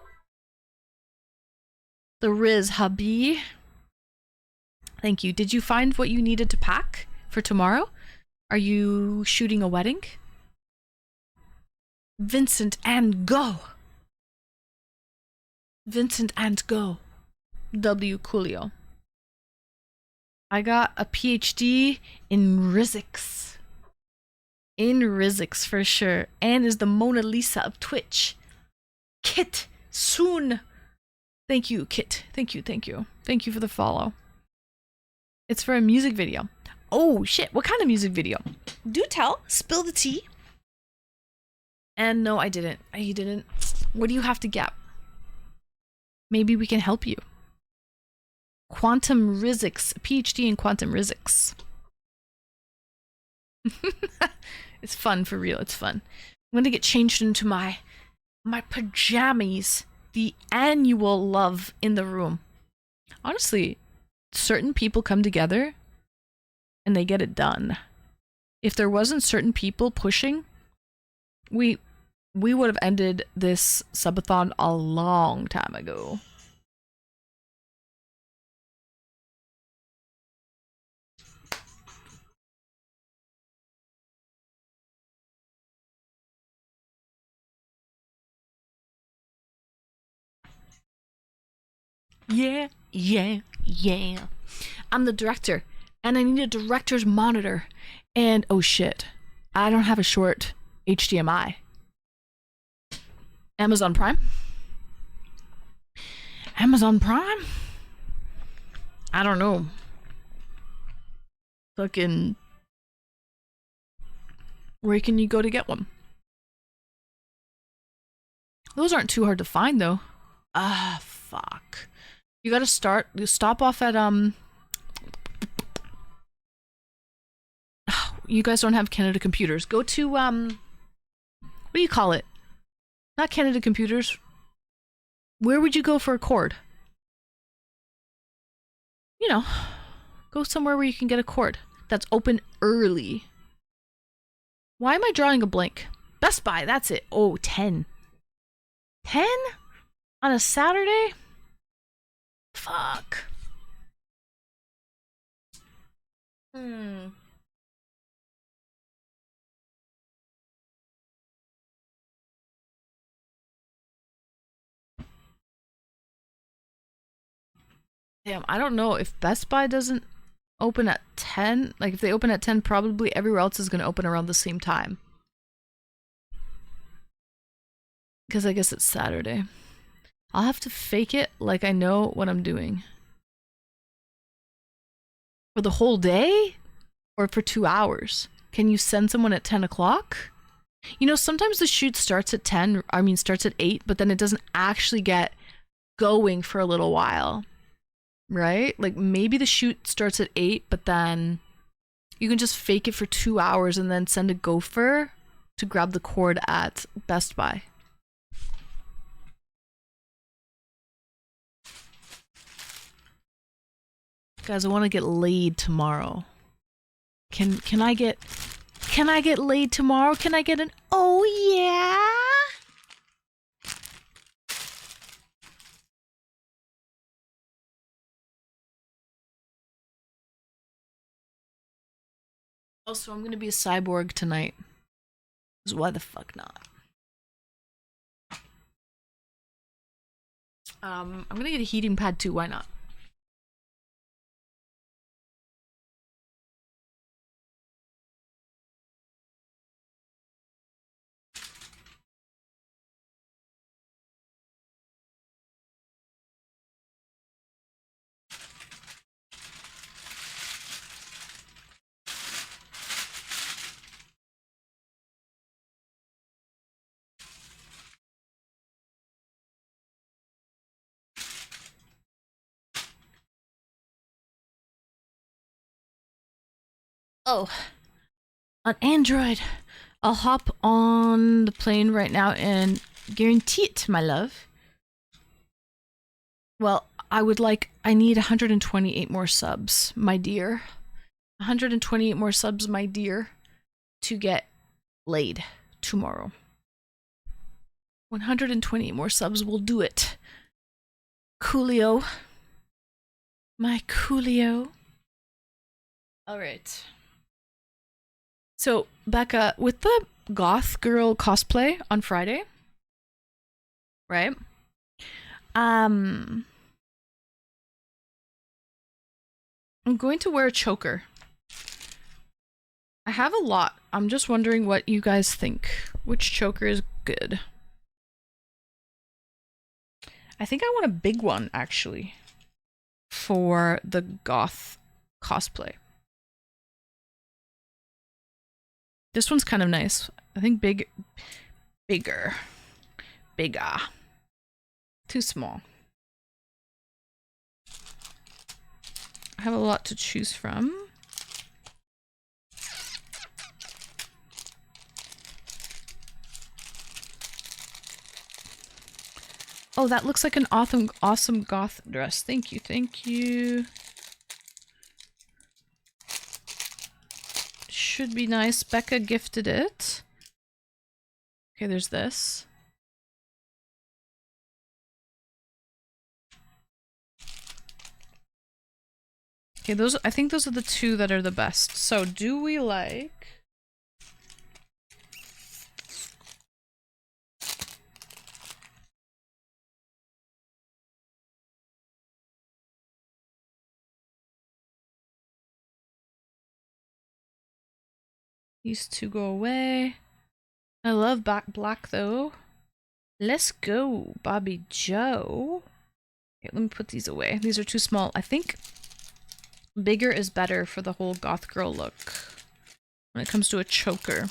The Riz hubby. Thank you. Did you find what you needed to pack for tomorrow? Are you shooting a wedding? Vincent and go. Vincent and go. W Coolio. I got a PhD in Rizics. In Rizics for sure. Anne is the Mona Lisa of Twitch. Kit, soon. Thank you, Kit. Thank you, thank you. Thank you for the follow. It's for a music video. Oh shit, what kind of music video? Do tell. Spill the tea. And no, I didn't. You didn't. What do you have to get? Maybe we can help you. Quantum Rizics. PhD in quantum Rizics. It's fun, for real. It's fun. I'm gonna get changed into my pajamas. The annual love in the room. Honestly, certain people come together and they get it done. If there wasn't certain people pushing, we would have ended this subathon a long time ago. Yeah, yeah, yeah. I'm the director, and I need a director's monitor. And oh shit, I don't have a short HDMI. Amazon Prime? Amazon Prime? I don't know. Fucking... Where can you go to get one? Those aren't too hard to find, though. Ah, fuck. You gotta stop off at, you guys don't have Canada Computers. Go to, what do you call it? Not Canada Computers. Where would you go for a cord? You know, go somewhere where you can get a cord that's open early. Why am I drawing a blank? Best Buy, that's it. Oh, 10. 10? On a Saturday? Fuck. Damn, I don't know if Best Buy doesn't open at 10. Like, if they open at 10, probably everywhere else is going to open around the same time. Because I guess it's Saturday. I'll have to fake it like I know what I'm doing. For the whole day? Or for 2 hours? Can you send someone at 10 o'clock? You know, sometimes the shoot starts at 10, I mean starts at 8, but then it doesn't actually get going for a little while. Right? Like maybe the shoot starts at 8, but then you can just fake it for 2 hours and then send a gopher to grab the cord at Best Buy. Guys, I want to get laid tomorrow. Can I get laid tomorrow? Can I get an oh yeah? Also, I'm gonna be a cyborg tonight. So why the fuck not? I'm gonna get a heating pad too, why not? Oh, on Android. I'll hop on the plane right now and guarantee it, my love. Well, I need 128 more subs, my dear. 128 more subs, my dear, to get laid tomorrow. 128 more subs will do it. Coolio. My coolio. Alright. So, Becca, with the goth girl cosplay on Friday, right? I'm going to wear a choker. I have a lot. I'm just wondering what you guys think. Which choker is good? I think I want a big one, actually, for the goth cosplay. This one's kind of nice. I think bigger. Too small. I have a lot to choose from. Oh, that looks like an awesome goth dress. Thank you, thank you. Should be nice. Becca gifted it. Okay, there's this. Okay, I think those are the two that are the best. So, do we like... These two go away. I love black though. Let's go, Bobby Joe. Okay, let me put these away. These are too small. I think bigger is better for the whole goth girl look when it comes to a choker.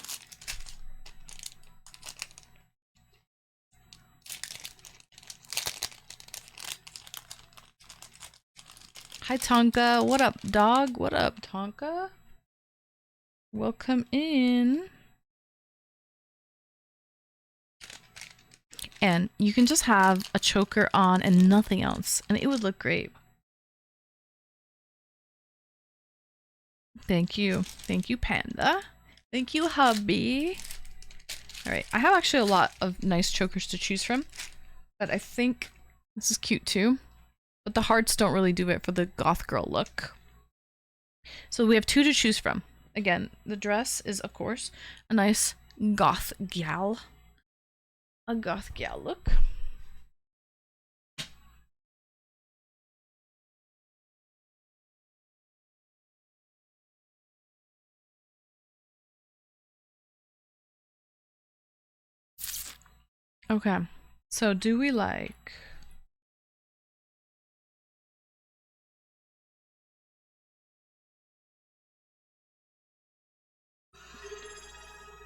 Hi Tonka, what up dog? What up Tonka? Welcome in. And you can just have a choker on and nothing else, and it would look great. Thank you. Thank you, Panda. Thank you, hubby. Alright, I have actually a lot of nice chokers to choose from, but I think this is cute too. But the hearts don't really do it for the goth girl look. So we have two to choose from. Again, the dress is, of course, a nice goth gal. A goth gal look. Okay, so do we like...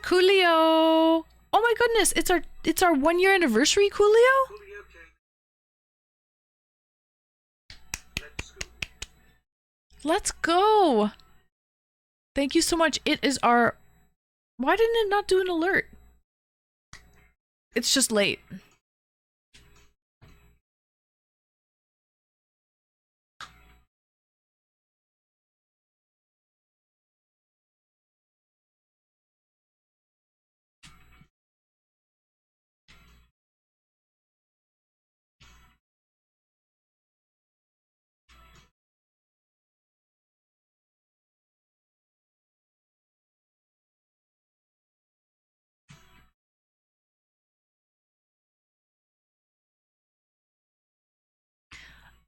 Coolio! Oh my goodness, it's our 1 year anniversary, Coolio? Let's go! Thank you so much. It is our... Why didn't it not do an alert? It's just late.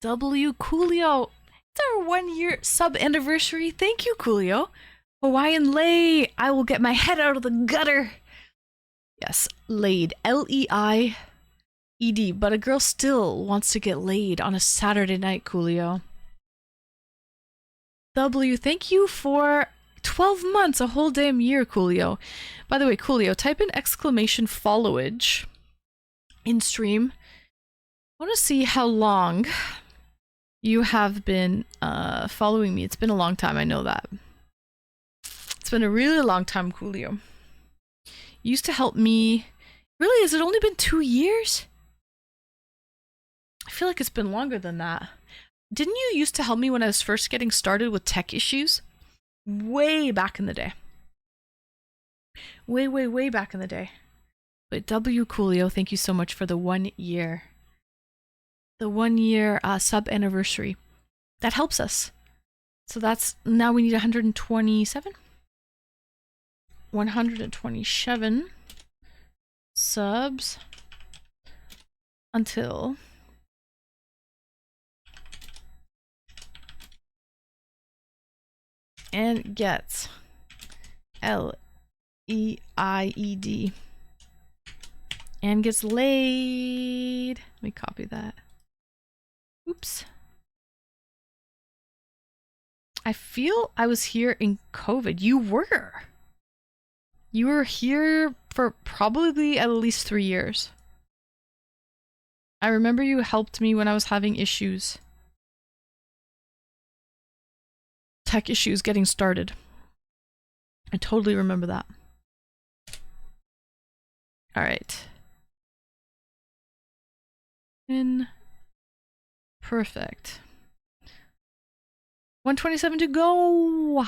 W Coolio. It's our 1 year sub anniversary. Thank you, Coolio. Hawaiian lay. I will get my head out of the gutter. Yes, laid. L-E-I-E-D. But a girl still wants to get laid on a Saturday night, Coolio. W, thank you for 12 months, a whole damn year, Coolio. By the way, Coolio, type in exclamation followage in stream. I want to see how long you have been following me. It's been a long time, I know that. It's been a really long time, Coolio. You used to help me. Really, has it only been 2 years? I feel like it's been longer than that. Didn't you used to help me when I was first getting started with tech issues? Way back in the day. Way back in the day. But W Coolio, thank you so much for the 1 year. The 1 year sub anniversary. That helps us. So that's, now we need 127? 127 subs until and gets L-E-I-E-D and gets laid. Let me copy that. Oops. I feel I was here in COVID. You were. You were here for probably at least 3 years. I remember you helped me when I was having issues. Tech issues getting started. I totally remember that. Alright. Perfect. 127 to go!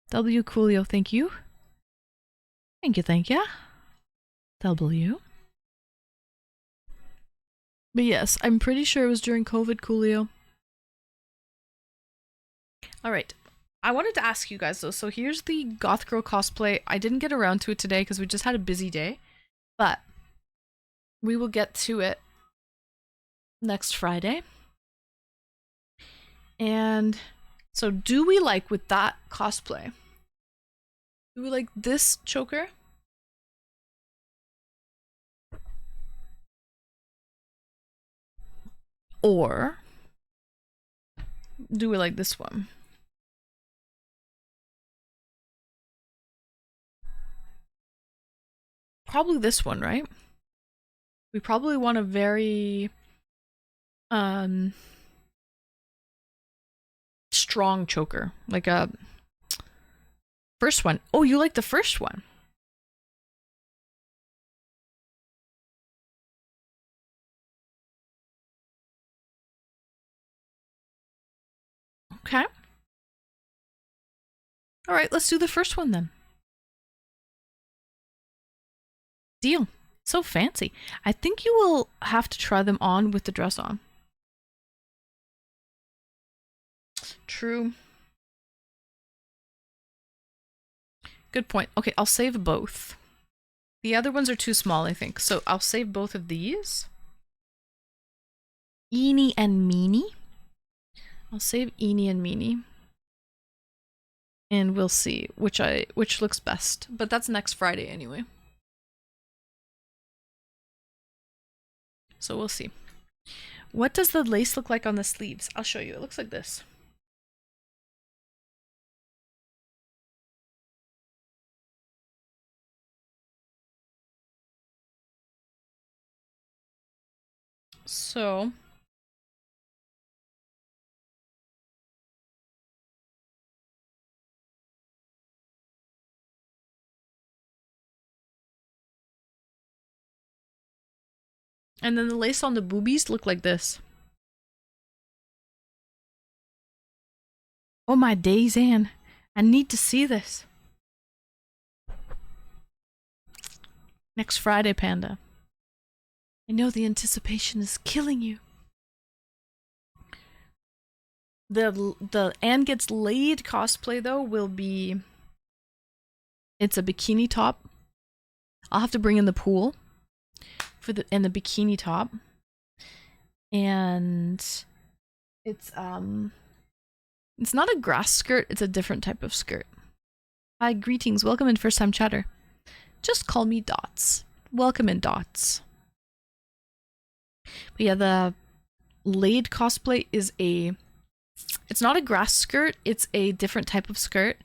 W Coolio, thank you. Thank you. W. But yes, I'm pretty sure it was during COVID, Coolio. Alright. I wanted to ask you guys though, so here's the Goth Girl cosplay. I didn't get around to it today because we just had a busy day, but we will get to it next Friday. And so do we like, with that cosplay, do we like this choker? Or do we like this one? Probably this one, right? We probably want a very strong choker, like a first one. Oh, you like the first one? Okay. All right, let's do the first one then. Deal. So fancy. I think you will have to try them on with the dress on. True. Good point. Okay, I'll save both. The other ones are too small, I think. So I'll save both of these. Eenie and Meenie. I'll save Eenie and Meenie. And we'll see which looks best. But that's next Friday anyway. So we'll see. What does the lace look like on the sleeves? I'll show you. It looks like this. So and then the lace on the boobies look like this. Oh my days, Anne. I need to see this. Next Friday, Panda. I know the anticipation is killing you. The Anne Gets Laid cosplay though will be, it's a bikini top. I'll have to bring in the pool for the bikini top. And it's not a grass skirt, it's a different type of skirt. Hi, greetings, welcome in first time chatter. Just call me Dots. Welcome in, Dots. But yeah, the Laid cosplay is it's not a grass skirt, it's a different type of skirt,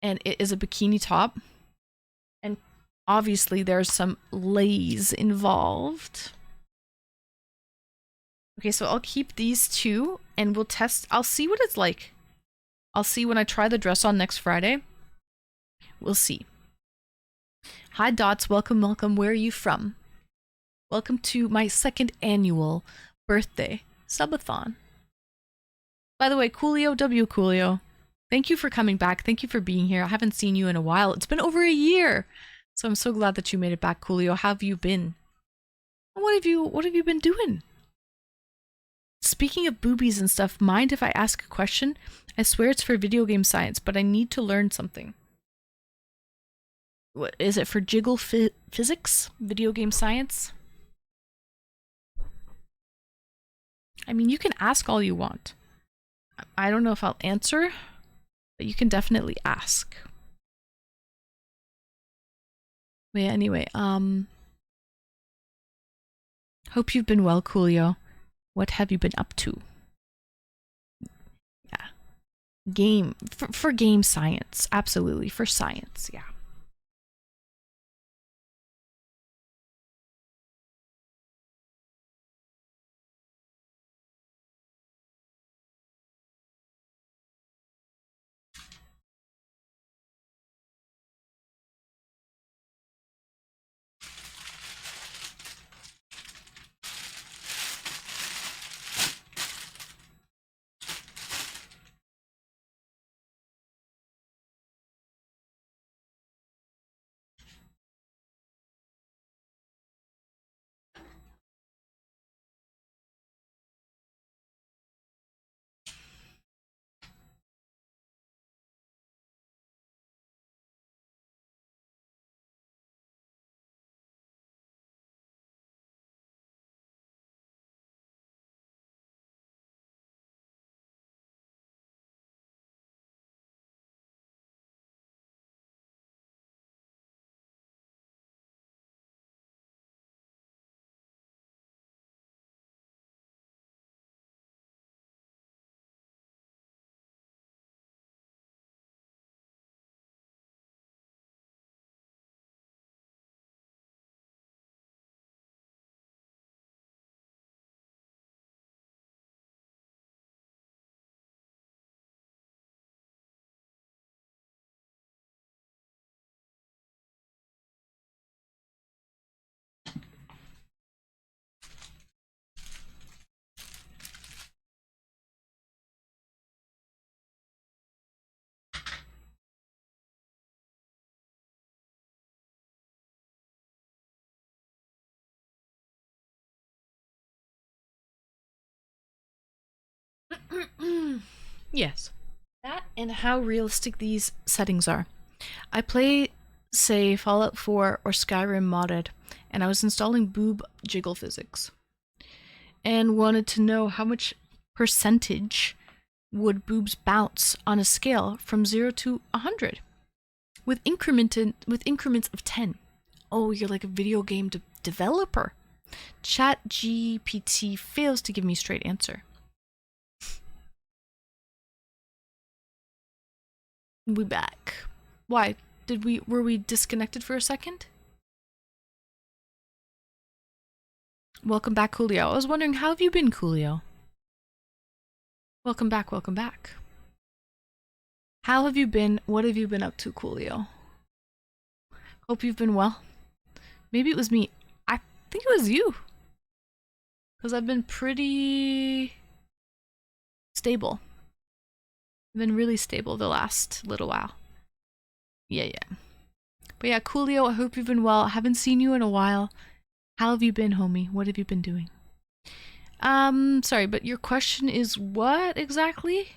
and it is a bikini top. And obviously there's some lays involved. Okay, so I'll keep these two and we'll test. I'll see what it's like. I'll see when I try the dress on next Friday. We'll see. Hi Dots, welcome, welcome. Where are you from? Welcome to my second annual birthday subathon. By the way, Coolio W Coolio, thank you for coming back. Thank you for being here. I haven't seen you in a while. It's been over a year. So I'm so glad that you made it back, Coolio. How have you been? What have you been doing? Speaking of boobies and stuff, mind if I ask a question? I swear it's for video game science, but I need to learn something. What is it, for jiggle physics? Video game science? I mean, you can ask all you want. I don't know if I'll answer, but you can definitely ask. But yeah, anyway, hope you've been well, Coolio. What have you been up to? Yeah. Game, for game science. Absolutely, for science, yeah. Yes. That and how realistic these settings are. I play, say, Fallout 4 or Skyrim modded, and I was installing boob jiggle physics and wanted to know how much percentage would boobs bounce on a scale from 0 to 100 with increments of 10. Oh, you're like a video game developer. Chat GPT fails to give me a straight answer. We back. Why? Were we disconnected for a second? Welcome back, Coolio. I was wondering, how have you been, Coolio? Welcome back, welcome back. How have you been? What have you been up to, Coolio? Hope you've been well. Maybe it was me. I think it was you. Because I've been pretty stable. I've been really stable the last little while. Yeah. But yeah, Coolio, I hope you've been well. I haven't seen you in a while. How have you been, homie? What have you been doing? Sorry, but your question is what exactly?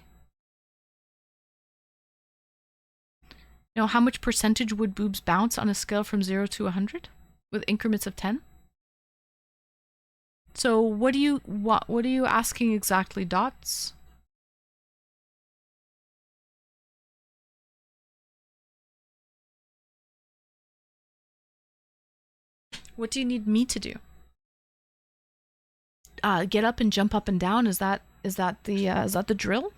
You know, how much percentage would boobs bounce on a scale from 0 to 100? With increments of 10? So what are you asking exactly, Dots? What do you need me to do? Get up and jump up and down? Is that the drill?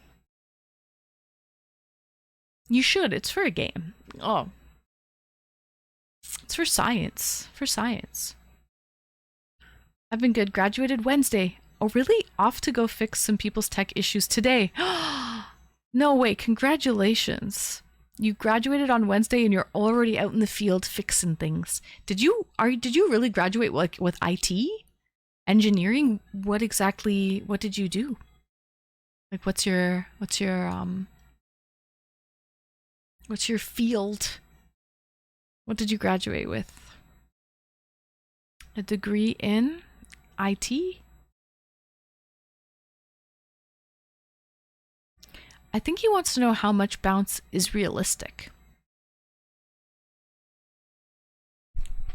You should. It's for a game. Oh. It's for science. For science. I've been good. Graduated Wednesday. Oh, really? Off to go fix some people's tech issues today. No way. Congratulations. You graduated on Wednesday and you're already out in the field fixing things. Did you really graduate like with IT? Engineering? What did you do? Like what's your field? What did you graduate with? A degree in IT? I think he wants to know how much bounce is realistic.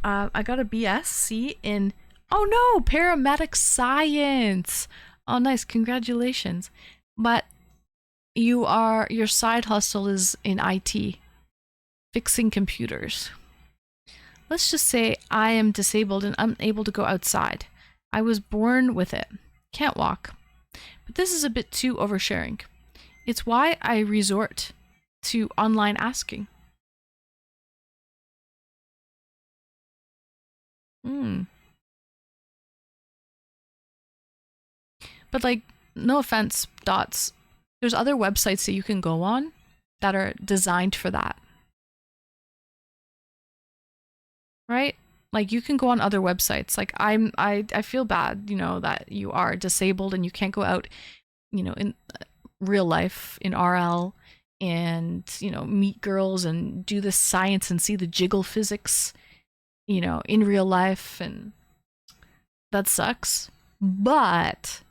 I got a BSc in, oh no, paramedic science. Oh nice, congratulations. But your side hustle is in IT, fixing computers. Let's just say I am disabled and unable to go outside. I was born with it. Can't walk. But this is a bit too oversharing. It's why I resort to online asking. But like, no offense, Dots. There's other websites that you can go on that are designed for that. Right? Like you can go on other websites. Like I feel bad, you know, that you are disabled and you can't go out, you know, in real life in RL and, you know, meet girls and do this science and see the jiggle physics, you know, in real life, and that sucks. But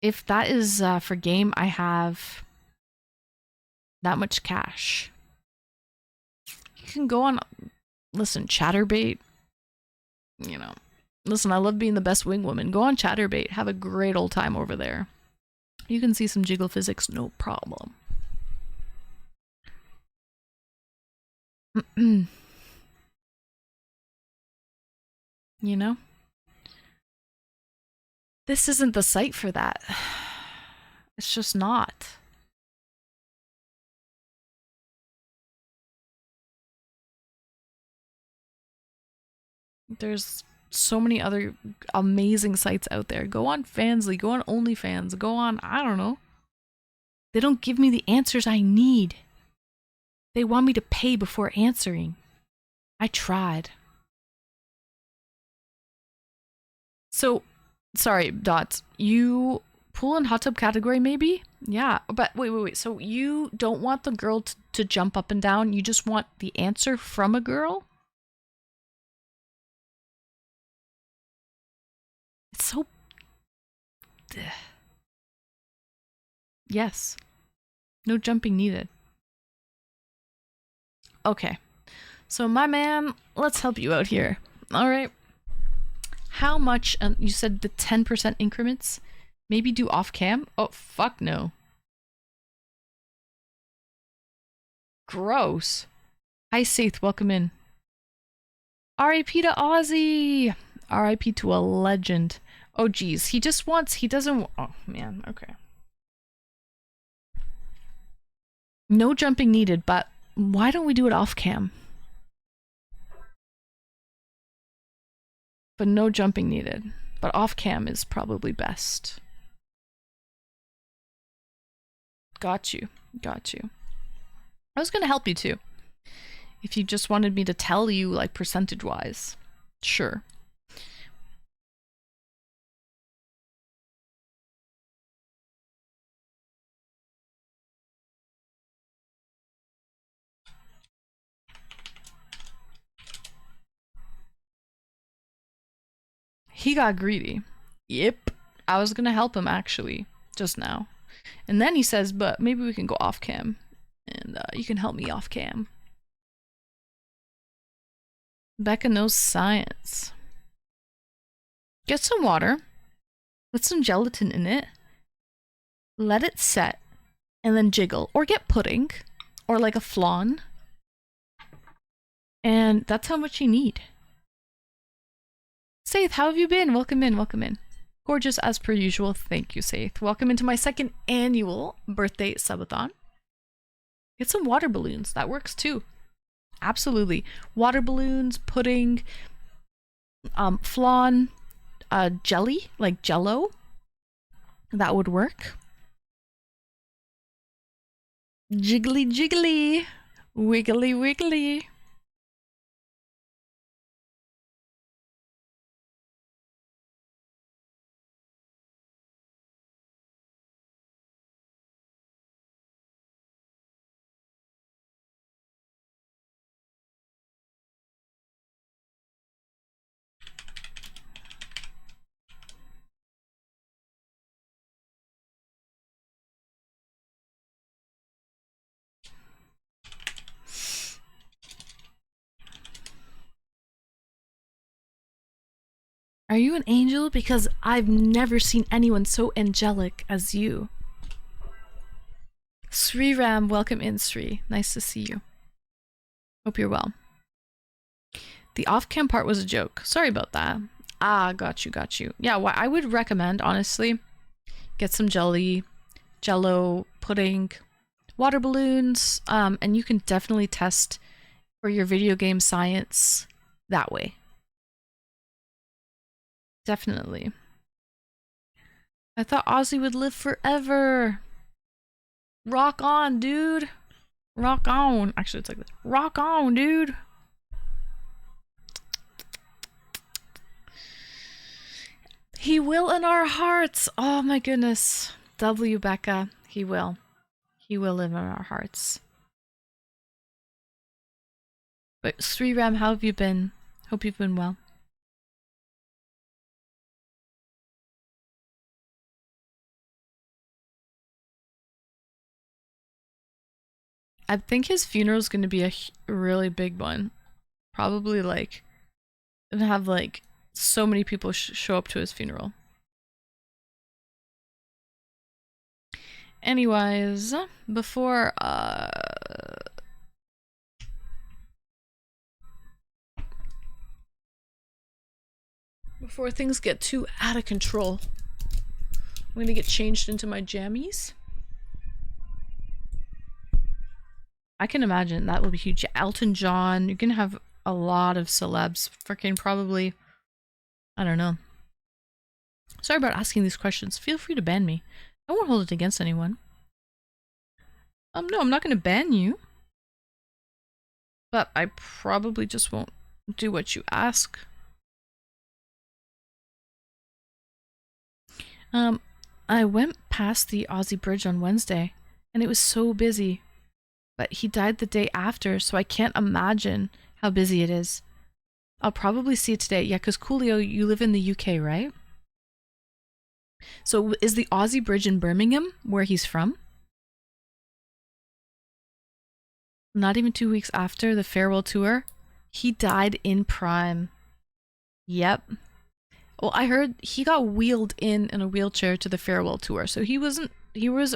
if that is for game, I have that much cash. You can go on, listen, Chatterbait, you know, listen, I love being the best wing woman. Go on Chatterbait, have a great old time over there. You can see some jiggle physics, no problem. You know? This isn't the site for that. It's just not. There's so many other amazing sites out there. Go on Fansly, go on OnlyFans, go on, I don't know. They don't give me the answers I need. They want me to pay before answering. I tried. So, sorry, Dots, you pool and hot tub category maybe? Yeah, but wait. So you don't want the girl to jump up and down, you just want the answer from a girl? It's so... Yes. No jumping needed. Okay. So my man, let's help you out here. Alright. How much, you said the 10% increments? Maybe do off cam? Oh, fuck no. Gross. Hi Saith, welcome in. R.I.P. to Ozzy! R.I.P. to a legend. Oh geez, he doesn't, oh man, okay. No jumping needed, but why don't we do it off cam? But no jumping needed. But off cam is probably best. Got you. I was gonna help you too. If you just wanted me to tell you, like, percentage-wise. Sure. He got greedy. Yep. I was gonna help him, actually, just now. And then he says, but maybe we can go off cam. And you can help me off cam. Becca knows science. Get some water. Put some gelatin in it. Let it set. And then jiggle. Or get pudding. Or like a flan. And that's how much you need. Saith, how have you been? Welcome in. Gorgeous as per usual. Thank you, Saith. Welcome into my second annual birthday subathon. Get some water balloons. That works too. Absolutely. Water balloons, pudding, flan, jelly, like jello. That would work. Jiggly jiggly. Wiggly wiggly. Are you an angel? Because I've never seen anyone so angelic as you. Sriram, welcome in, Sri. Nice to see you. Hope you're well. The off-cam part was a joke. Sorry about that. Ah, got you. Yeah, well, I would recommend, honestly, get some jello, pudding, water balloons, and you can definitely test for your video game science that way. Definitely. I thought Ozzy would live forever. Rock on, dude. Rock on. Actually, it's like this. Rock on, dude. He will in our hearts. Oh my goodness. W. Becca. He will. He will live in our hearts. But Sriram, how have you been? Hope you've been well. I think his funeral is going to be a really big one. Probably like, gonna have like so many people show up to his funeral. Anyways, before things get too out of control, I'm gonna get changed into my jammies. I can imagine that will be huge. Elton John, you're gonna have a lot of celebs. Freaking probably, I don't know. Sorry about asking these questions. Feel free to ban me. I won't hold it against anyone. No, I'm not gonna ban you. But I probably just won't do what you ask. I went past the Aussie Bridge on Wednesday, and it was so busy. But he died the day after, so I can't imagine how busy it is. I'll probably see it today. Yeah, because Coolio, you live in the UK, right? So is the Aussie Bridge in Birmingham, where he's from? Not even 2 weeks after the farewell tour? He died in prime. Yep. Well, I heard he got wheeled in a wheelchair to the farewell tour, so he was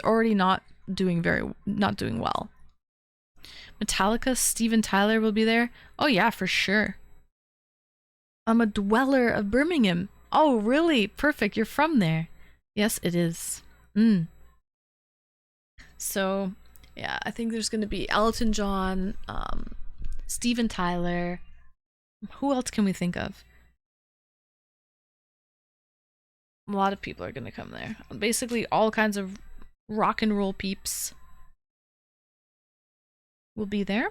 already not doing well. Metallica, Steven Tyler will be there. Oh yeah, for sure. I'm a dweller of Birmingham. Oh, really? Perfect. You're from there. Yes, it is. So, yeah, I think there's going to be Elton John, Steven Tyler. Who else can we think of? A lot of people are going to come there. Basically, all kinds of rock and roll peeps will be there.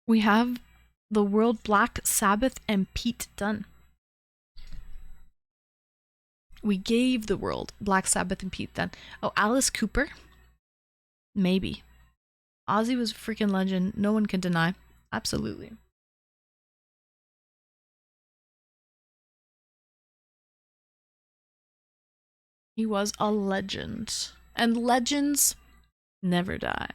We have the world Black Sabbath and Pete Dunne. We gave the world Black Sabbath and Pete Dunne. Oh, Alice Cooper? Maybe. Ozzy was a freaking legend. No one can deny. Absolutely. He was a legend. And legends never die.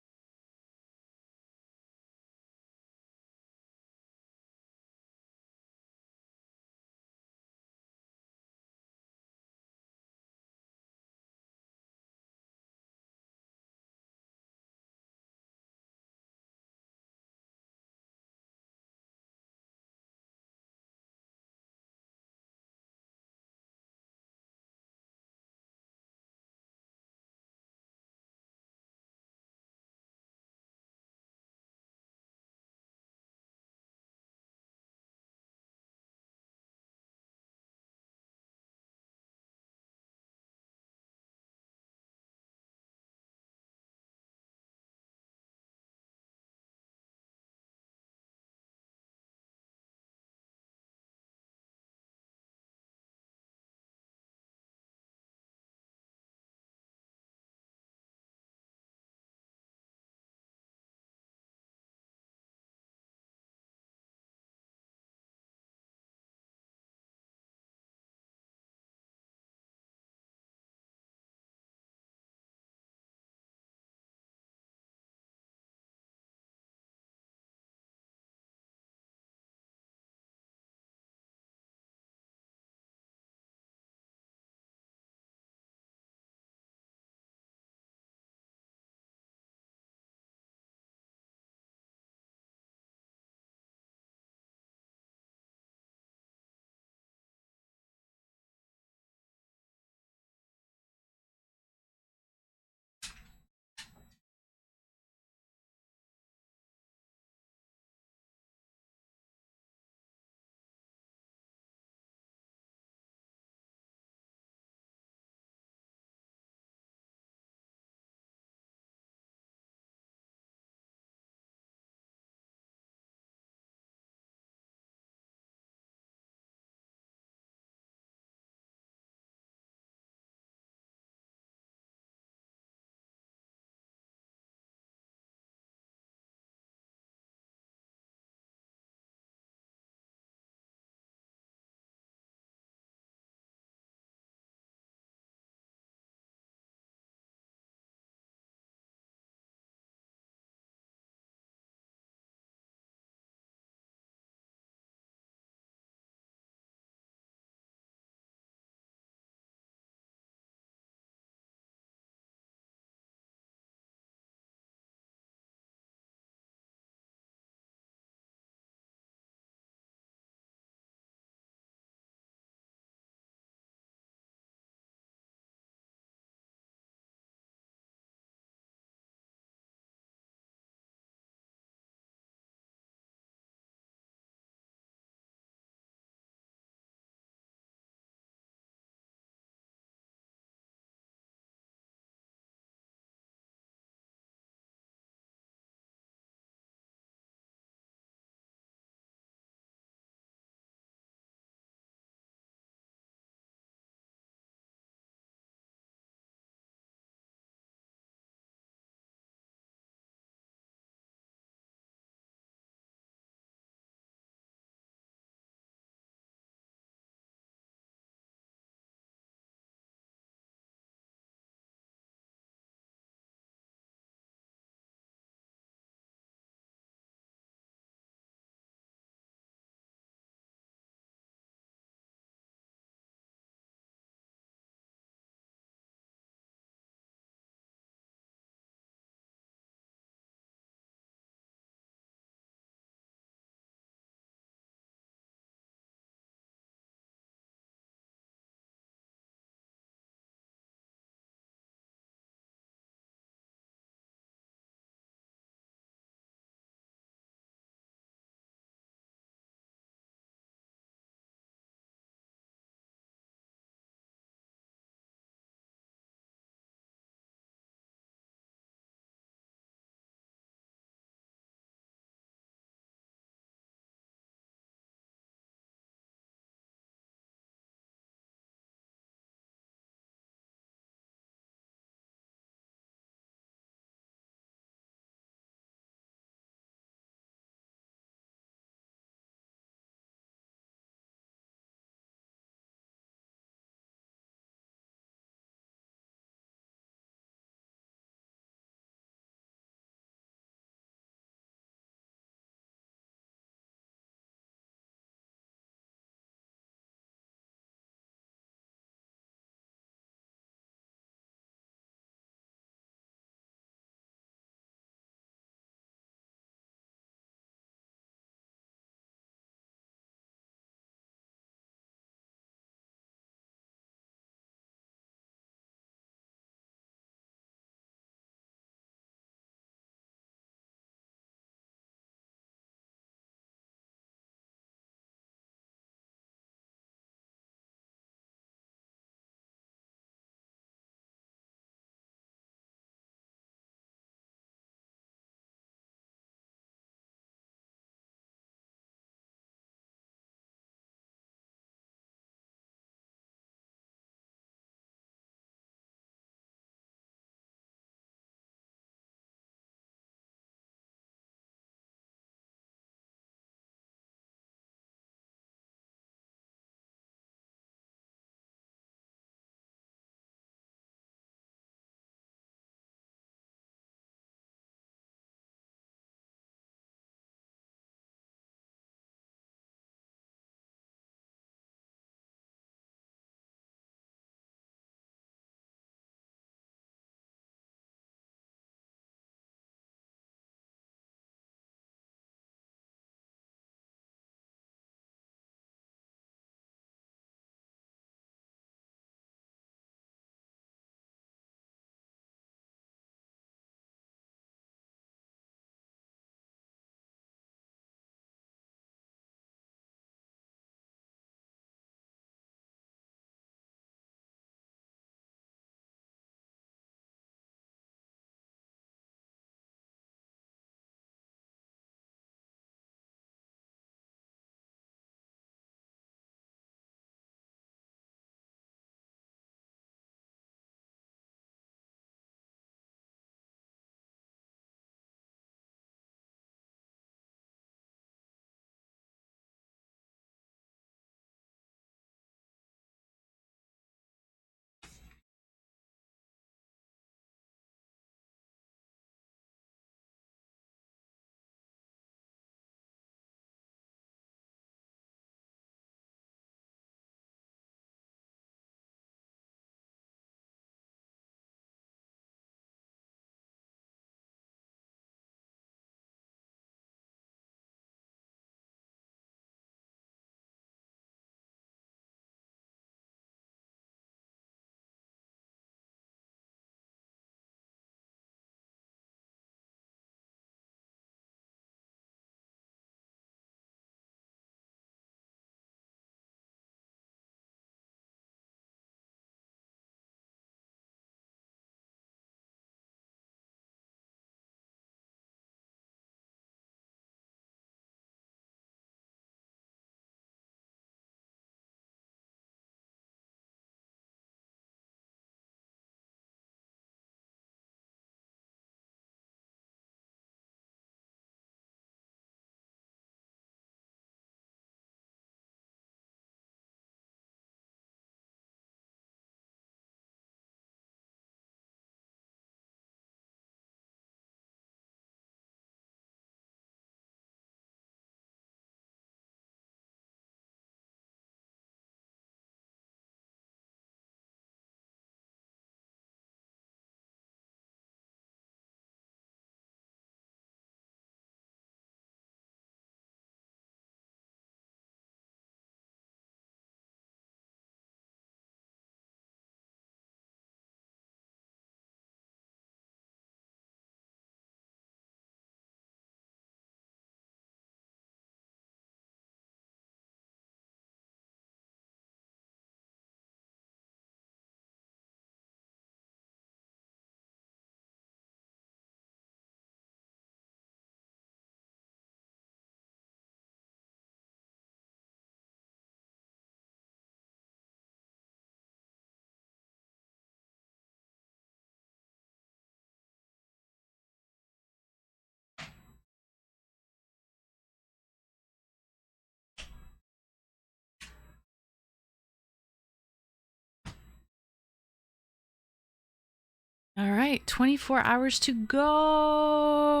All right, 24 hours to go.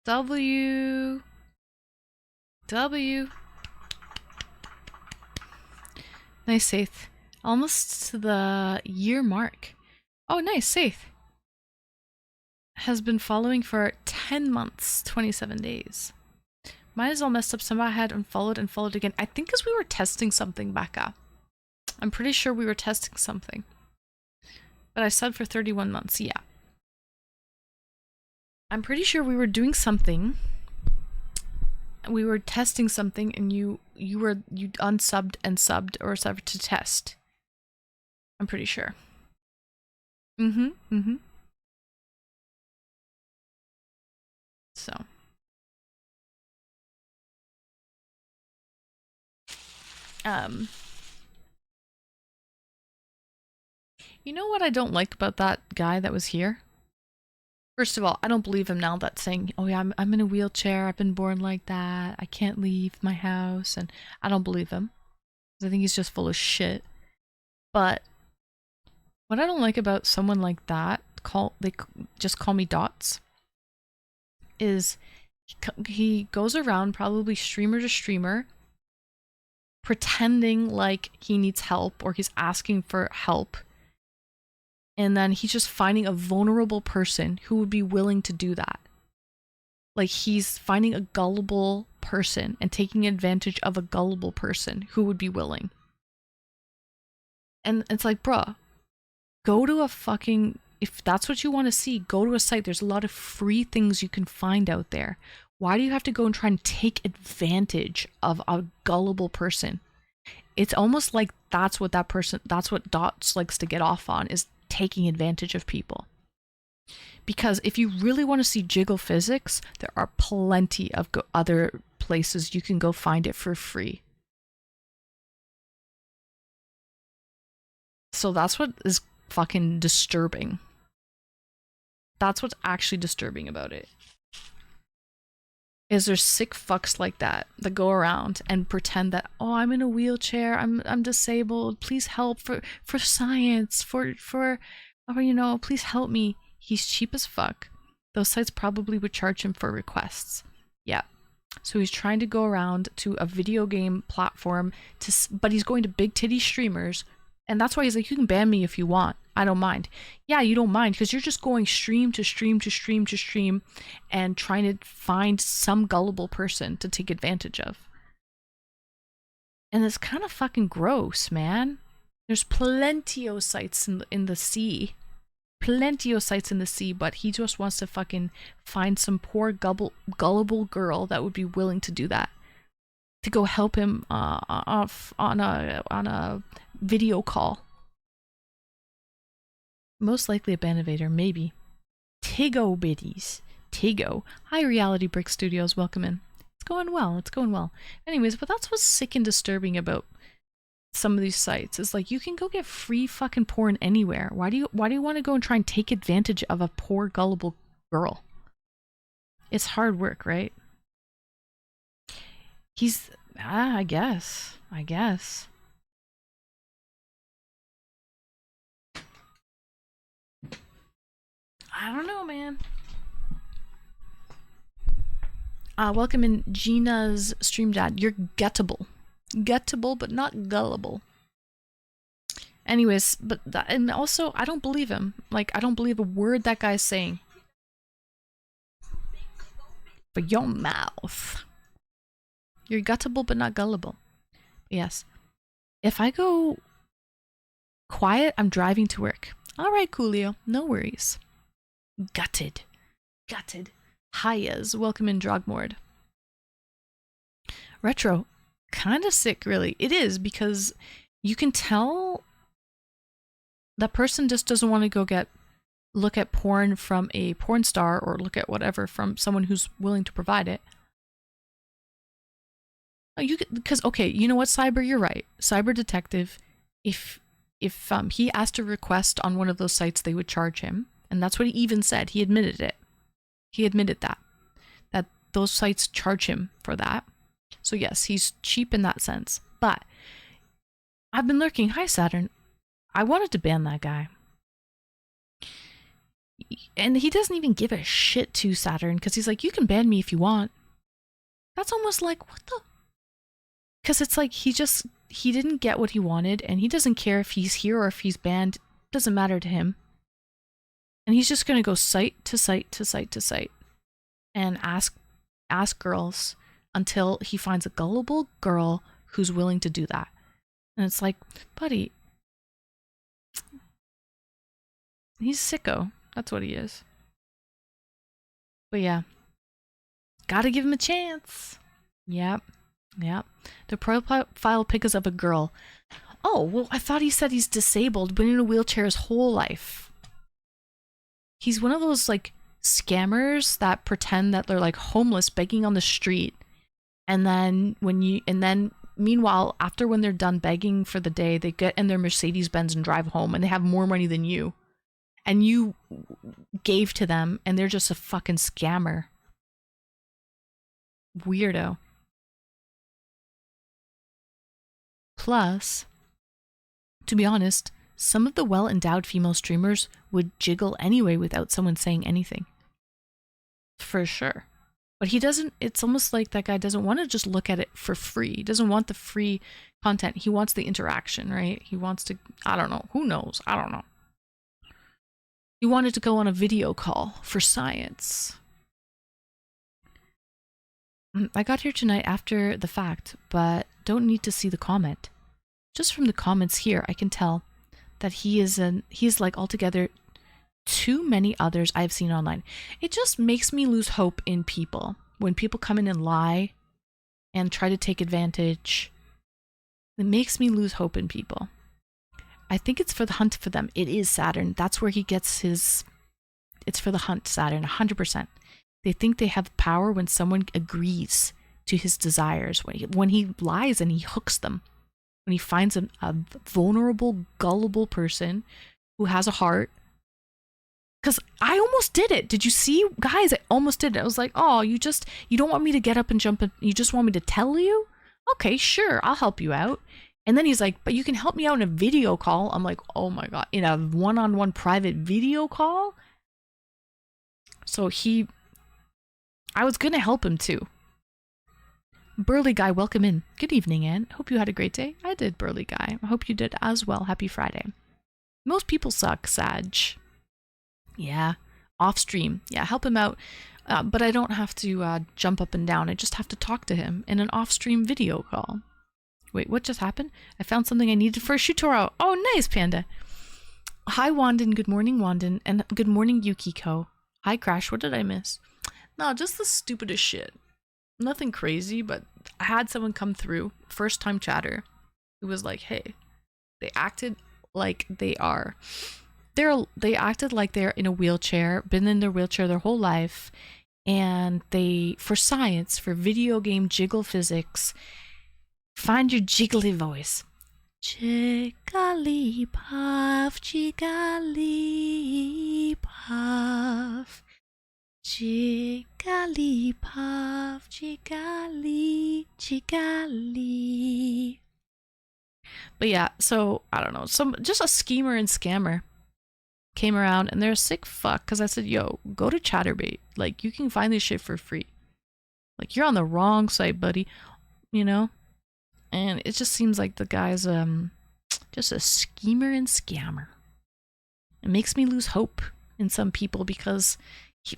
W. Nice, Saith. Almost to the year mark. Oh, nice, Saith. Has been following for 10 months, 27 days. Mine is all messed up. Somehow I had unfollowed and followed again. I think because we were testing something, Becca. I'm pretty sure we were testing something. But I subbed for 31 months, yeah. I'm pretty sure we were doing something. We were testing something and you unsubbed and subbed or subbed to test. I'm pretty sure. So. You know what I don't like about that guy that was here? First of all, I don't believe him now that's saying, oh yeah, I'm in a wheelchair, I've been born like that, I can't leave my house, and I don't believe him. I think he's just full of shit. But what I don't like about someone like that, they just call me Dots, is he goes around probably streamer to streamer pretending like he needs help or he's asking for help. And then he's just finding a vulnerable person who would be willing to do that. Like he's finding a gullible person and taking advantage of a gullible person who would be willing. And it's like, bruh, go to a fucking, if that's what you want to see, go to a site. There's a lot of free things you can find out there. Why do you have to go and try and take advantage of a gullible person? It's almost like that's what Dots likes to get off on, is taking advantage of people. Because if you really want to see jiggle physics, there are plenty of other places you can go find it for free. So that's what is fucking disturbing. That's what's actually disturbing about it. Is there's sick fucks like that go around and pretend that, oh, I'm in a wheelchair, I'm disabled, please help for science, for you know, please help me. He's cheap as fuck. Those sites probably would charge him for requests. Yeah. So he's trying to go around to a video game platform but he's going to big titty streamers, and that's why he's like, you can ban me if you want. I don't mind. Yeah, you don't mind because you're just going stream to stream to stream to stream and trying to find some gullible person to take advantage of. And it's kind of fucking gross, man. There's plenty of sites in the sea. Plenty of sites in the sea, but he just wants to fucking find some poor gullible girl that would be willing to do that. To go help him off on a video call. Most likely a Banivator, maybe. Tigo biddies. Tigo. Hi, Reality Brick Studios. Welcome in. It's going well. It's going well. Anyways, but that's what's sick and disturbing about some of these sites. Is like, you can go get free fucking porn anywhere. Why do you want to go and try and take advantage of a poor gullible girl? It's hard work, right? He's I guess. I don't know, man. Welcome in Gina's stream chat. You're gettable. Gettable, but not gullible. Anyways, and also, I don't believe him. Like, I don't believe a word that guy's saying. For your mouth. You're gettable, but not gullible. Yes. If I go quiet, I'm driving to work. Alright, Coolio. No worries. Gutted. Hias. Welcome in, Drogmord. Retro. Kind of sick, really. It is, because you can tell that person just doesn't want to go look at porn from a porn star or look at whatever from someone who's willing to provide it. Because, okay, you know what, Cyber, you're right. Cyber Detective, if he asked a request on one of those sites, they would charge him. And that's what he even said. He admitted it. He admitted that those sites charge him for that. So yes, he's cheap in that sense. But I've been lurking. Hi, Saturn. I wanted to ban that guy. And he doesn't even give a shit to Saturn because he's like, you can ban me if you want. That's almost like, what the? Because it's like he didn't get what he wanted, and he doesn't care if he's here or if he's banned. It doesn't matter to him. And he's just gonna go site to site to site to site and ask girls until he finds a gullible girl who's willing to do that. And it's like, buddy, he's sicko. That's what he is. But yeah, gotta give him a chance. Yep. The profile pic is of a girl. Oh, well, I thought he said he's disabled, been in a wheelchair his whole life. He's one of those, like, scammers that pretend that they're, like, homeless begging on the street. And then meanwhile, after when they're done begging for the day, they get in their Mercedes-Benz and drive home, and they have more money than you. And you gave to them, and they're just a fucking scammer. Weirdo. Plus, to be honest, some of the well-endowed female streamers would jiggle anyway without someone saying anything. For sure. But he doesn't, it's almost like that guy doesn't want to just look at it for free. He doesn't want the free content. He wants the interaction, right? He wants to, I don't know, who knows? I don't know. He wanted to go on a video call for science. I got here tonight after the fact, but don't need to see the comment. Just from the comments here, I can tell that he's like altogether too many others I've seen online. It just makes me lose hope in people. When people come in and lie and try to take advantage, it makes me lose hope in people. I think it's for the hunt for them. It is Saturn. That's where he gets his... It's for the hunt, Saturn, 100%. They think they have power when someone agrees to his desires. When he lies and he hooks them. When he finds a vulnerable, gullible person who has a heart. Because I almost did it. Did you see? Guys, I almost did it. I was like, oh, you don't want me to get up and jump. You just want me to tell you? Okay, sure, I'll help you out. And then he's like, but you can help me out in a video call. I'm like, oh my God, in a one-on-one private video call? So I was gonna help him too. Burly Guy, welcome in. Good evening, Anne. Hope you had a great day. I did, Burly Guy. I hope you did as well. Happy Friday. Most people suck, Sag. Yeah, off stream. Yeah, help him out. But I don't have to jump up and down. I just have to talk to him in an off-stream video call. Wait, what just happened? I found something I needed for a tutorial. Oh, nice, Panda. Hi, Wanden. Good morning, Wanden. And good morning, Yukiko. Hi, Crash. What did I miss? No, just the stupidest shit. Nothing crazy, but I had someone come through, first-time chatter. It was like, hey, they acted like they acted like they're in a wheelchair, been in their wheelchair their whole life, and they, for science, for video game jiggle physics, find your jiggly voice. Jiggly puff, jiggly puff, jiggly puff, jiggly, jiggly. But yeah, so I don't know, just a schemer and scammer came around, and they're a sick fuck because I said, yo, go to Chatterbait. Like, you can find this shit for free. Like, you're on the wrong site, buddy. You know? And it just seems like the guy's just a schemer and scammer. It makes me lose hope in some people because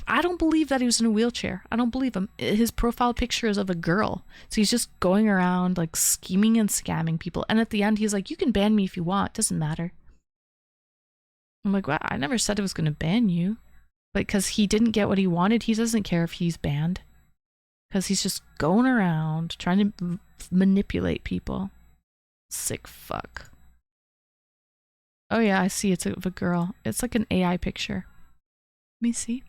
I don't believe that he was in a wheelchair. I don't believe him. His profile picture is of a girl. So he's just going around like scheming and scamming people. And at the end, he's like, you can ban me if you want. It doesn't matter. I'm like, wow, I never said I was going to ban you. But because he didn't get what he wanted, he doesn't care if he's banned. Because he's just going around trying to manipulate people. Sick fuck. Oh yeah, I see it's of a girl. It's like an AI picture. Let me see.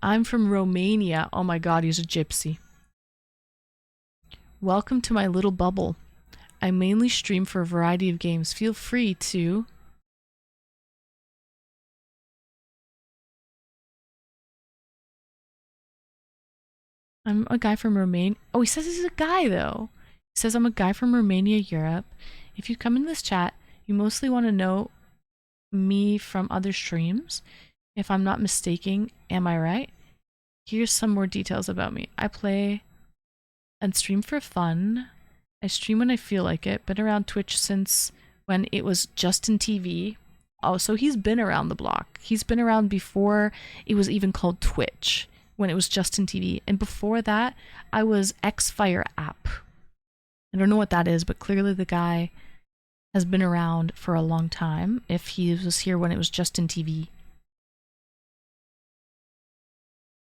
I'm from Romania. Oh my god, he's a gypsy. Welcome to my little bubble. I mainly stream for a variety of games. Feel free to... I'm a guy from Romania. Oh, he says he's a guy, though. He says I'm a guy from Romania, Europe. If you come in this chat, You mostly want to know me from other streams. If I'm not mistaken, am I right? Here's some more details about me. I play and stream for fun. I stream when I feel like it. Been around Twitch since when it was Justin TV. Oh, so he's been around the block. He's been around before it was even called Twitch, when it was Justin TV. And before that, I was Xfire App. I don't know what that is, but clearly the guy has been around for a long time if he was here when it was Justin TV.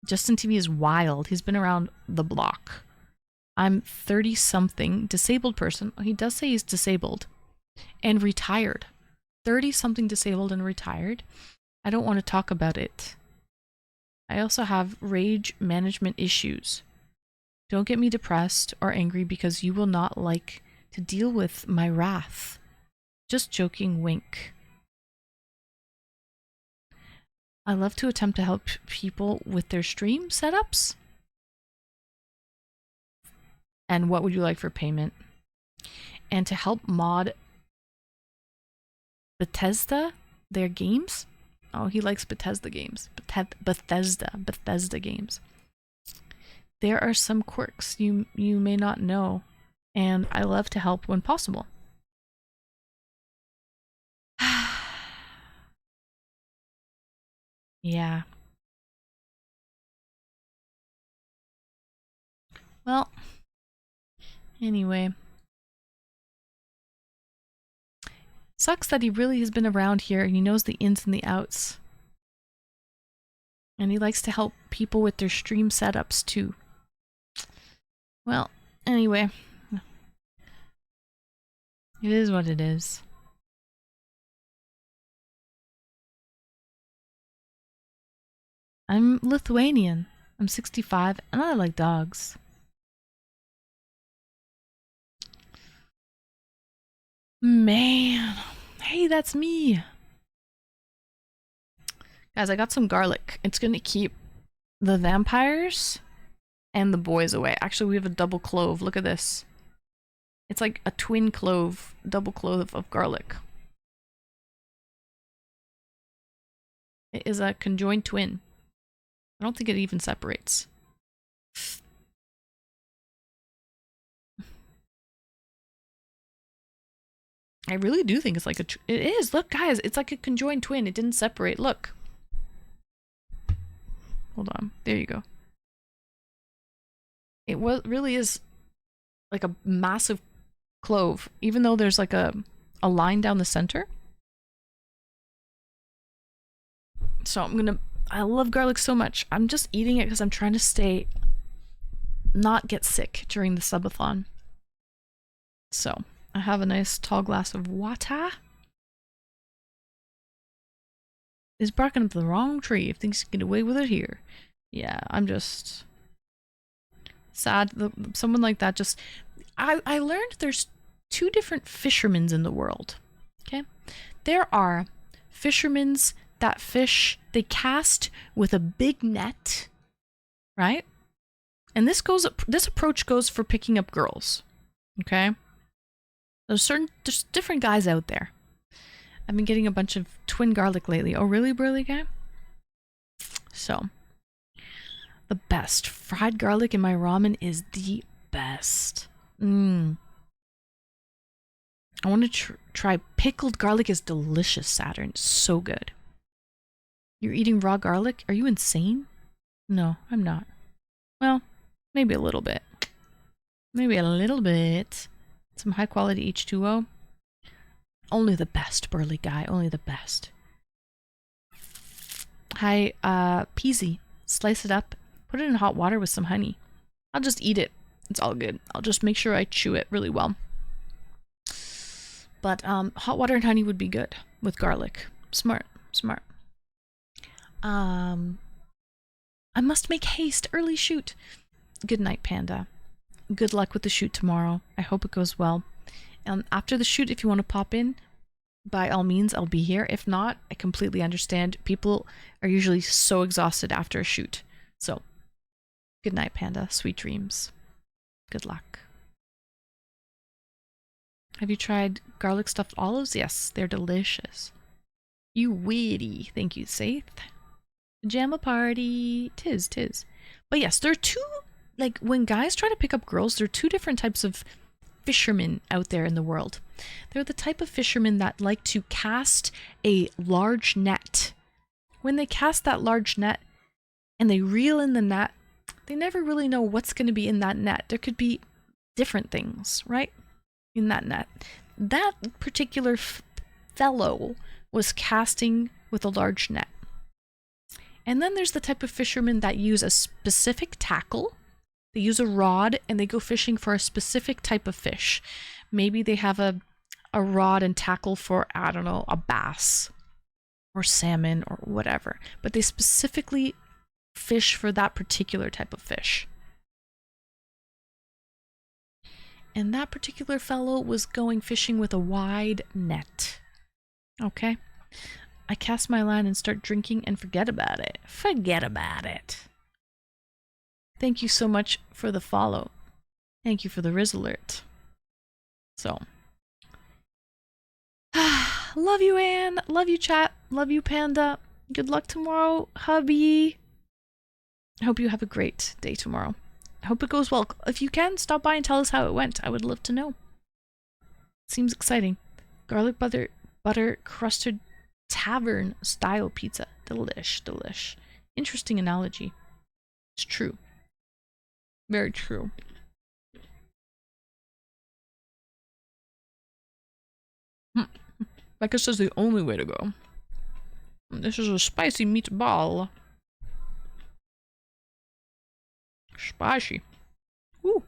Justin TV is wild. He's been around the block. I'm 30-something, disabled person. He does say he's disabled and retired. 30-something disabled and retired. I don't want to talk about it. I also have rage management issues. Don't get me depressed or angry because you will not like to deal with my wrath. Just joking, wink. I love to attempt to help people with their stream setups. And what would you like for payment? And to help mod Bethesda, their games. Oh, he likes Bethesda games. Bethesda games. There are some quirks you may not know, and I love to help when possible. Yeah. Well, anyway. Sucks that he really has been around here and he knows the ins and the outs. And he likes to help people with their stream setups too. Well, anyway. It is what it is. I'm Lithuanian. I'm 65 and I like dogs. Man. Hey, that's me. Guys, I got some garlic. It's gonna keep the vampires and the boys away. Actually, we have a double clove. Look at this. It's like a twin clove, double clove of garlic. It is a conjoined twin. I don't think it even separates. I really do think it's like it is. Look, guys, it's like a conjoined twin. It didn't separate. Look. Hold on. There you go. It really is like a massive clove, even though there's like a line down the center. So I love garlic so much. I'm just eating it because I'm trying to not get sick during the subathon. So I have a nice tall glass of water. He's barking up the wrong tree if things get away with it here. Yeah, I'm just sad. Someone like that just... I learned there's two different fishermen in the world. Okay? There are fishermen that fish, they cast with a big net, right? And this approach goes for picking up girls. Okay? There's different guys out there. I've been getting a bunch of twin garlic lately. Oh, really, burly guy? So, the best. Fried garlic in my ramen is the best. I want to try pickled garlic. Is delicious, Saturn. It's so good. You're eating raw garlic? Are you insane? No, I'm not. Well, maybe a little bit. Maybe a little bit. Some high quality H2O. Only the best, burly guy. Only the best. Hi, peasy. Slice it up. Put it in hot water with some honey. I'll just eat it. It's all good. I'll just make sure I chew it really well. But hot water and honey would be good with garlic. Smart. Smart. I must make haste. Early shoot. Good night, Panda. Good luck with the shoot tomorrow. I hope it goes well. After the shoot, if you want to pop in, by all means, I'll be here. If not, I completely understand. People are usually so exhausted after a shoot. So, good night, Panda. Sweet dreams. Good luck. Have you tried garlic stuffed olives? Yes, they're delicious. You witty. Thank you, Saith. Pajama party. Tis. But yes, there are two, like, when guys try to pick up girls, there are two different types of fishermen out there in the world. They're the type of fishermen that like to cast a large net. When they cast that large net and they reel in the net, they never really know what's going to be in that net. There could be different things, right? In that net. That particular fellow was casting with a large net. And then there's the type of fishermen that use a specific tackle. They use a rod and they go fishing for a specific type of fish. Maybe they have a rod and tackle for, I don't know, a bass or salmon or whatever. But they specifically fish for that particular type of fish. And that particular fellow was going fishing with a wide net. Okay? I cast my line and start drinking and forget about it. Forget about it. Thank you so much for the follow. Thank you for the Riz alert. So. Love you, Anne. Love you, chat. Love you, Panda. Good luck tomorrow, hubby. I hope you have a great day tomorrow. I hope it goes well. If you can, stop by and tell us how it went. I would love to know. Seems exciting. Garlic butter crusted tavern style pizza. Delish. Interesting analogy. It's true. Very true. Becca says the only way to go. This is a spicy meatball. Spicy. Ooh.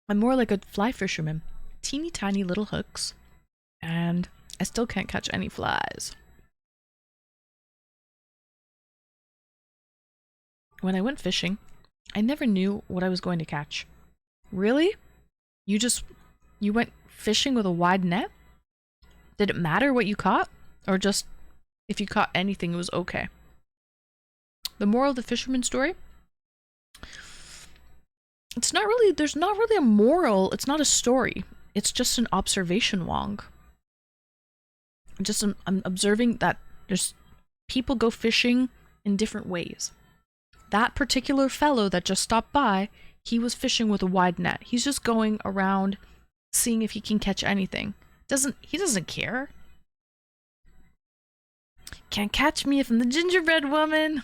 I'm more like a fly fisherman. Teeny tiny little hooks. And I still can't catch any flies. When I went fishing, I never knew what I was going to catch. Really? You went fishing with a wide net? Did it matter what you caught? Or just, if you caught anything, it was okay? The moral of the fisherman story? There's not really a moral. It's not a story. It's just an observation, Wong. I'm observing that there's people go fishing in different ways. That particular fellow that just stopped by, he was fishing with a wide net. He's just going around seeing if he can catch anything. He doesn't care. Can't catch me if I'm the gingerbread woman.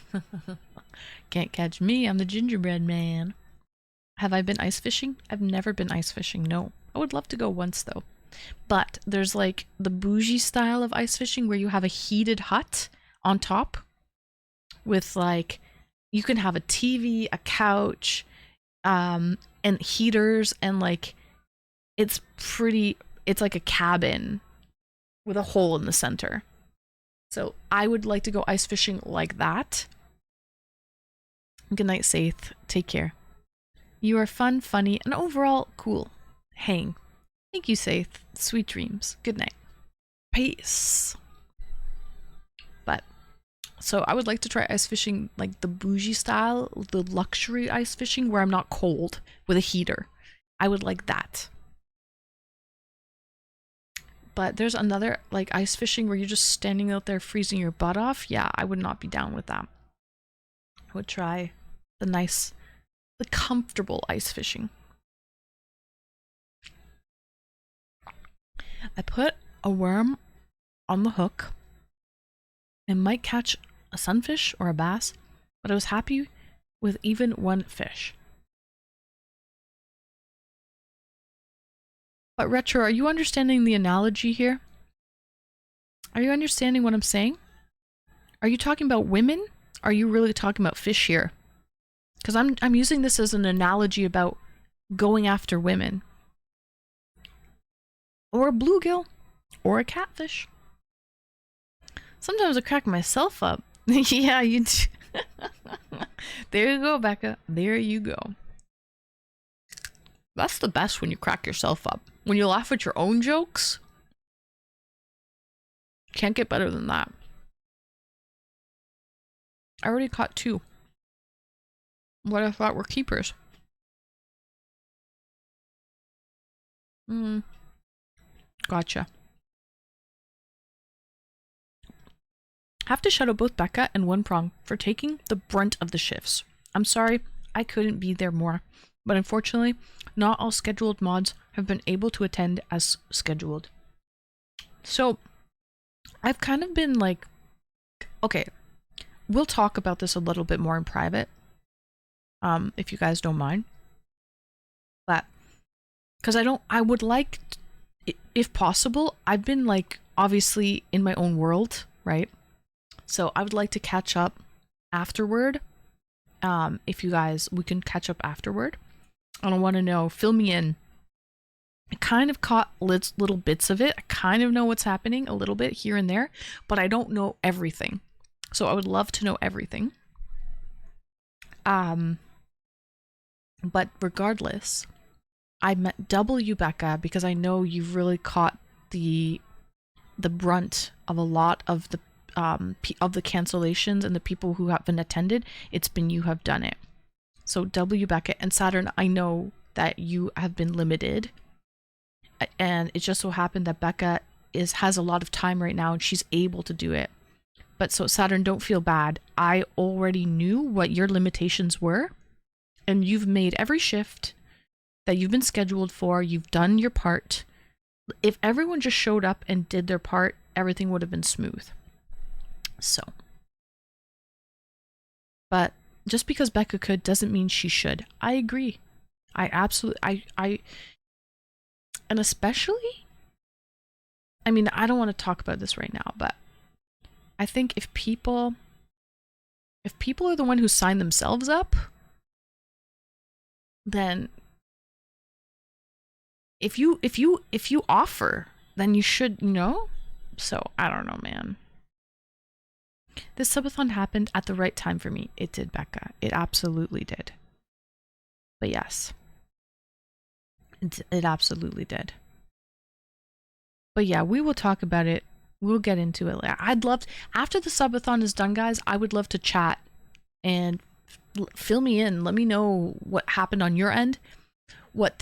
Can't catch me, I'm the gingerbread man. Have I been ice fishing? I've never been ice fishing, no. I would love to go once though. But there's like the bougie style of ice fishing where you have a heated hut on top with like, you can have a TV, a couch, and heaters, and like, it's like a cabin with a hole in the center. So I would like to go ice fishing like that. Good night, Saith. Take care. You are fun, funny, and overall cool. Hang. Thank you, Saith. Sweet dreams. Good night. Peace. But, so I would like to try ice fishing like the bougie style, the luxury ice fishing where I'm not cold with a heater. I would like that. But there's another like ice fishing where you're just standing out there freezing your butt off. Yeah, I would not be down with that. I would try the comfortable ice fishing. I put a worm on the hook. I might catch a sunfish or a bass, but I was happy with even one fish. But Retro, are you understanding the analogy here? Are you understanding what I'm saying? Are you talking about women? Are you really talking about fish here? Because I'm using this as an analogy about going after women. Or a bluegill. Or a catfish. Sometimes I crack myself up. Yeah, you do. There you go, Becca. There you go. That's the best when you crack yourself up. When you laugh at your own jokes. Can't get better than that. I already caught 2. what I thought were keepers. Gotcha. Have to shout out both Becca and One Prong for taking the brunt of the shifts. I'm sorry, I couldn't be there more, but unfortunately, not all scheduled mods have been able to attend as scheduled. So, I've kind of been like, okay, we'll talk about this a little bit more in private, if you guys don't mind. But, because I would like, if possible, I've been like, obviously in my own world, right? So I would like to catch up afterward. If you guys, we can catch up afterward. And I want to know, fill me in. I kind of caught little bits of it. I kind of know what's happening a little bit here and there, but I don't know everything. So I would love to know everything. But regardless, I met W Becca because I know you've really caught the brunt of a lot of the cancellations and the people who haven't attended. It's been you have done it. So W Becca and Saturn, I know that you have been limited, and it just so happened that Becca has a lot of time right now and she's able to do it. But so Saturn, don't feel bad. I already knew what your limitations were, and you've made every shift that you've been scheduled for. You've done your part. If everyone just showed up and did their part, everything would have been smooth. So, but just because Becca could doesn't mean she should. I agree. I absolutely, and especially, I mean, I don't want to talk about this right now, but I think if people are the one who signed themselves up, then if you offer, then you should, So I don't know, man. This subathon happened at the right time for me. It did, Becca. It absolutely did. But yes. It absolutely did. But yeah, we will talk about it. We'll get into it later. I'd love to, after the subathon is done, guys, I would love to chat and fill me in. Let me know what happened on your end. What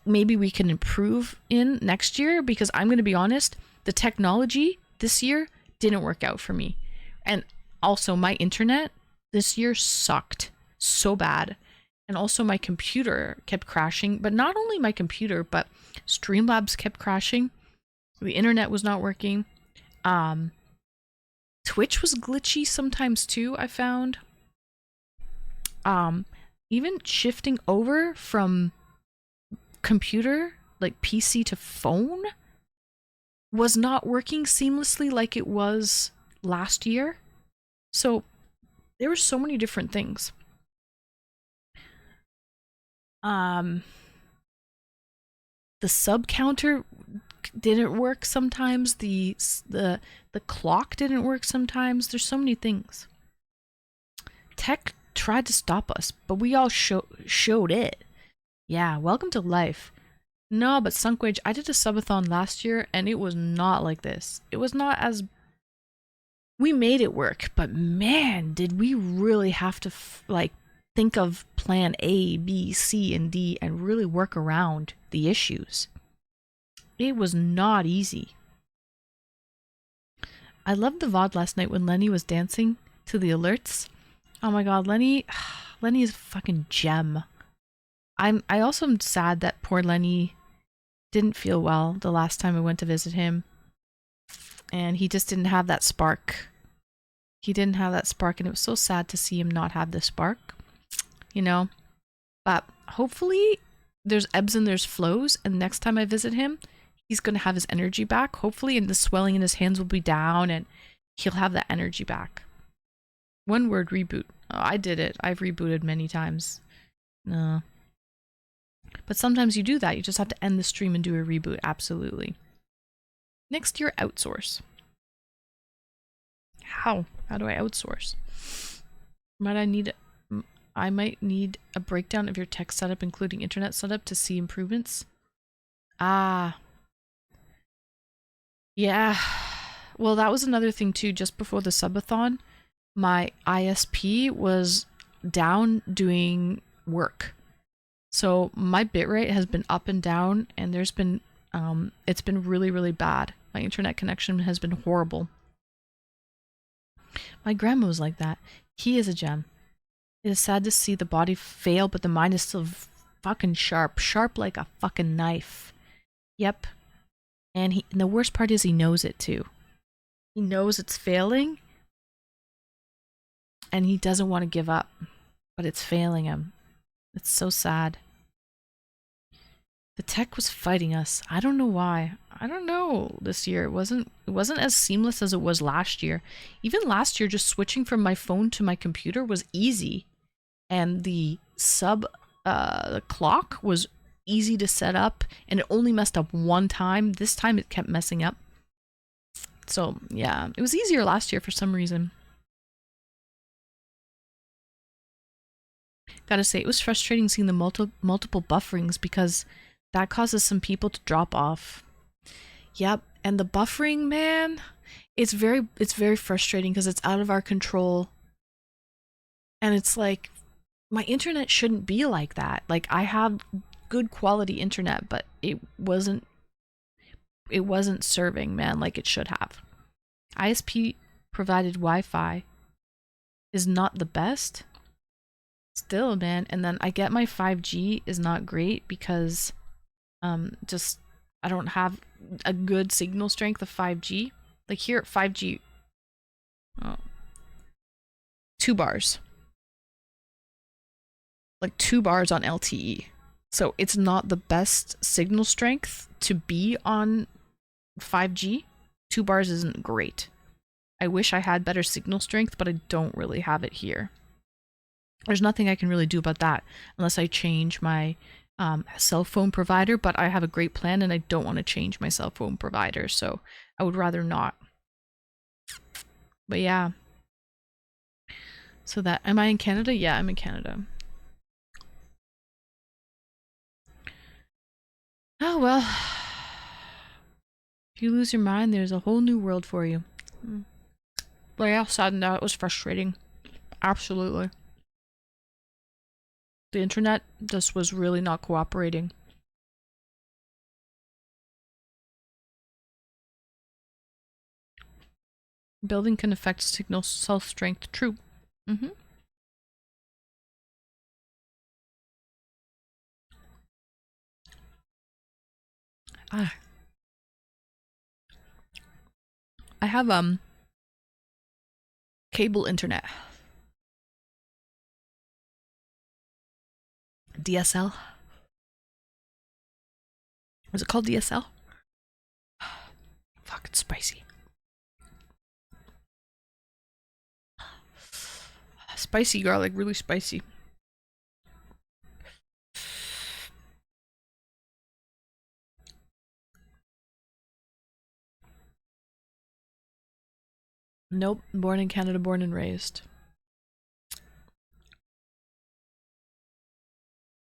maybe we can improve in next year, because I'm going to be honest, the technology this year didn't work out for me. And also my internet this year sucked so bad. And also my computer kept crashing, but not only my computer, but Streamlabs kept crashing. The internet was not working. Twitch was glitchy sometimes too, I found. Even shifting over from computer, like PC to phone, was not working seamlessly like it was last year. So there were so many different things. The sub counter didn't work sometimes. The clock didn't work sometimes. There's so many things. Tech tried to stop us, but we all showed it. Yeah, welcome to life. No, but Sunkwage, I did a subathon last year and it was not like this. It was not as... We made it work, but man, did we really have to think of plan A, B, C, and D and really work around the issues. It was not easy. I loved the VOD last night when Lenny was dancing to the alerts. Oh my god, Lenny is a fucking gem. I also am sad that poor Lenny didn't feel well the last time I went to visit him. And he just didn't have that spark. He didn't have that spark, and it was so sad to see him not have the spark. But hopefully there's ebbs and there's flows, and next time I visit him, he's going to have his energy back, hopefully, and the swelling in his hands will be down, and he'll have that energy back. One word, reboot. Oh, I did it. I've rebooted many times. No. But sometimes you do that. You just have to end the stream and do a reboot. Absolutely. Next year, outsource. How? How do I outsource? I might need a breakdown of your tech setup, including internet setup, to see improvements. Ah. Yeah. Well, that was another thing too. Just before the subathon, my ISP was down doing work. So my bitrate has been up and down, and there's been it's been really, really bad. My internet connection has been horrible. My grandma was like that. He is a gem. It is sad to see the body fail, but the mind is still fucking sharp. Sharp like a fucking knife. Yep. And the worst part is he knows it too. He knows it's failing. And he doesn't want to give up. But it's failing him. It's so sad. The tech was fighting us. I don't know why. I don't know this year. It wasn't as seamless as it was last year. Even last year, just switching from my phone to my computer was easy. And the the clock was easy to set up, and it only messed up one time. This time it kept messing up. So yeah, it was easier last year for some reason. Gotta say, it was frustrating seeing the multiple bufferings, because that causes some people to drop off. Yep, and the buffering, man, it's very frustrating because it's out of our control. And it's like, my internet shouldn't be like that. Like, I have good quality internet, but it wasn't serving, man, like it should have. ISP provided Wi-Fi is not the best. Still, man. And then I get my 5G is not great because just I don't have a good signal strength of 5G. Like here at 5G, 2 bars. Like 2 bars on LTE. So it's not the best signal strength to be on 5G. 2 bars isn't great. I wish I had better signal strength, but I don't really have it here. There's nothing I can really do about that unless I change my cell phone provider, but I have a great plan and I don't want to change my cell phone provider, so I would rather not. But yeah. So that, am I in Canada? Yeah, I'm in Canada. Oh well. If you lose your mind, there's a whole new world for you. But yeah, saddened out. It was frustrating. Absolutely. The internet just was really not cooperating. Building can affect signal self-strength. True. I have cable internet. DSL. Is it called DSL? Fuck, it's spicy. Spicy garlic, really spicy. Nope, born in Canada, born and raised.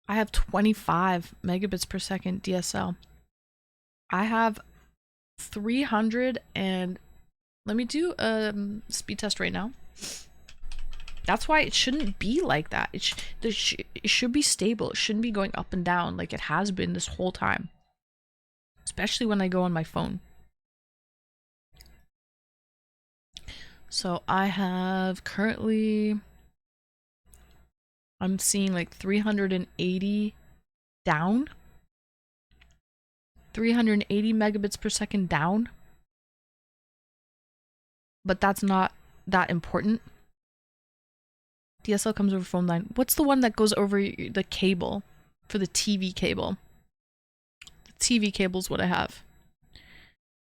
I have 25 megabits per second DSL. I have 300 and let me do a speed test right now. That's why it shouldn't be like that. It should be stable. It shouldn't be going up and down like it has been this whole time. Especially when I go on my phone. So I have currently, I'm seeing like 380 down. 380 megabits per second down. But that's not that important. DSL comes over phone line. What's the one that goes over the cable for the TV cable? The TV cable is what I have.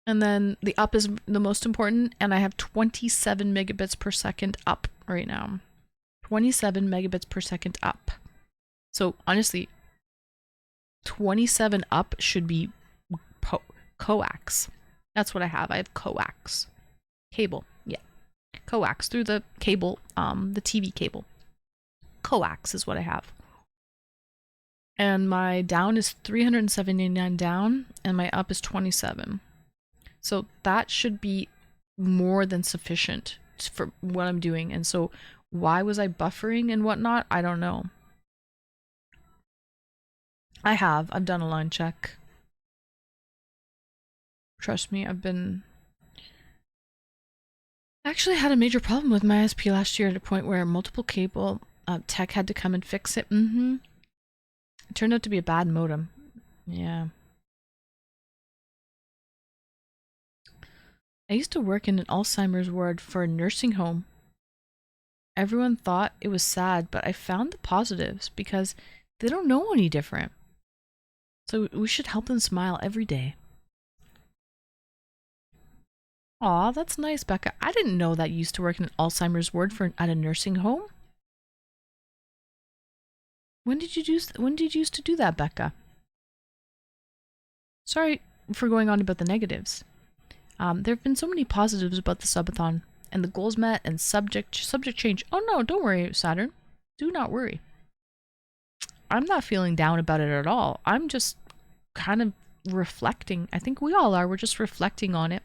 And then the up is the most important, and I have 27 megabits per second up right now. 27 megabits per second up. So honestly, 27 up should be coax. That's what I have. I have coax. Cable, yeah. Coax through the cable, the TV cable. Coax is what I have. And my down is 379 down, and my up is 27. So that should be more than sufficient for what I'm doing. And so why was I buffering and whatnot? I don't know. I've done a line check. Trust me, I actually had a major problem with my SP last year at a point where multiple cable tech had to come and fix it. It turned out to be a bad modem. Yeah. I used to work in an Alzheimer's ward for a nursing home. Everyone thought it was sad, but I found the positives because they don't know any different. So we should help them smile every day. Aw, that's nice, Becca. I didn't know that you used to work in an Alzheimer's ward at a nursing home. When did you used to do that, Becca? Sorry for going on about the negatives. There have been so many positives about the Sub-A-Thon, and the goals met and subject change. Oh no, don't worry, Saturn. Do not worry. I'm not feeling down about it at all. I'm just kind of reflecting. I think we all are. We're just reflecting on it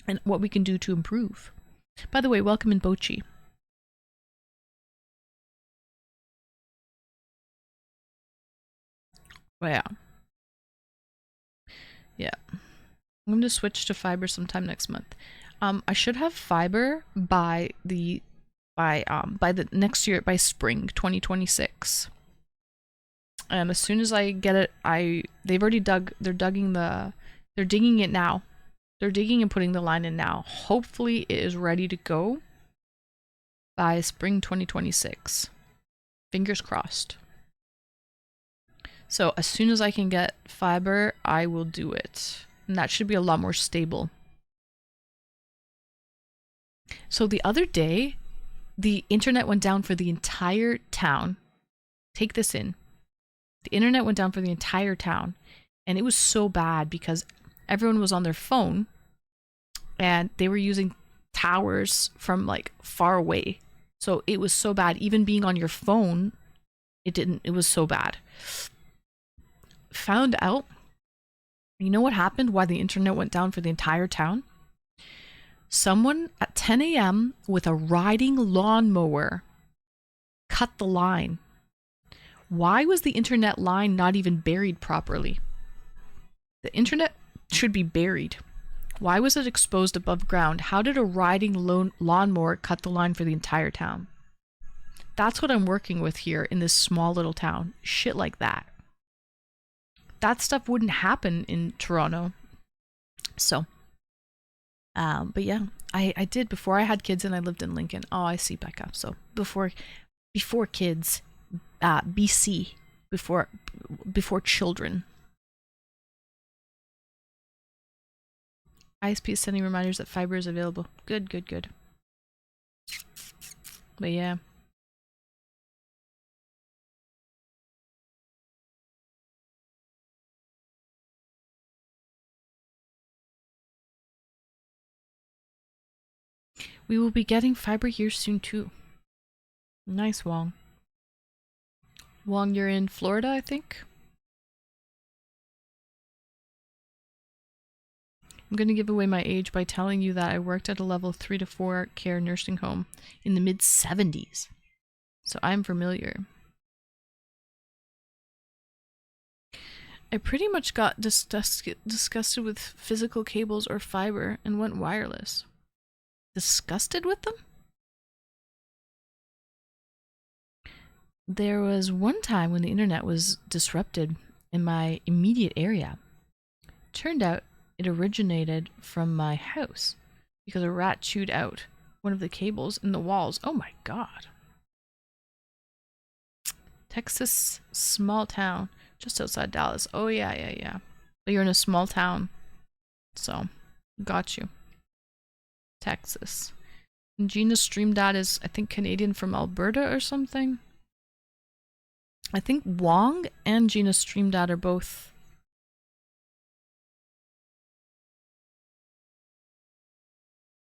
and what we can do to improve. By the way, welcome in Bochi. Oh, yeah. Yeah. I'm going to switch to fiber sometime next month. I should have fiber by the next year, by spring 2026. And as soon as I get it, they've already they're digging it now. They're digging and putting the line in now. Hopefully it is ready to go by spring 2026. Fingers crossed. So as soon as I can get fiber, I will do it. And that should be a lot more stable. So the other day, the internet went down for the entire town. Take this in. The internet went down for the entire town. And it was so bad because everyone was on their phone and they were using towers from like far away. So it was so bad. Even being on your phone, it was so bad. Found out, you know what happened? Why the internet went down for the entire town? Someone at 10 a.m. with a riding lawnmower cut the line. Why was the internet line not even buried properly? The internet should be buried. Why was it exposed above ground? How did a riding lawnmower cut the line for the entire town? That's what I'm working with here in this small little town. Shit like that. That stuff wouldn't happen in Toronto. So, but yeah, I did before I had kids and I lived in Lincoln. Oh, I see, Becca. So before kids, BC, before children. ISP is sending reminders that fiber is available. Good. But yeah. We will be getting fiber here soon too. Nice, Wong. Wong, you're in Florida, I think? I'm going to give away my age by telling you that I worked at a level 3 to 4 care nursing home in the mid-70s. So I'm familiar. I pretty much got disgusted with physical cables or fiber and went wireless. Disgusted with them? There was one time when the internet was disrupted in my immediate area. Turned out it originated from my house because a rat chewed out one of the cables in the walls. Oh my god. Texas, small town, just outside Dallas. Oh yeah. But you're in a small town. So, got you. Texas. And Gina's stream dad is, I think, Canadian from Alberta or something. I think Wong and Gina's stream dad are both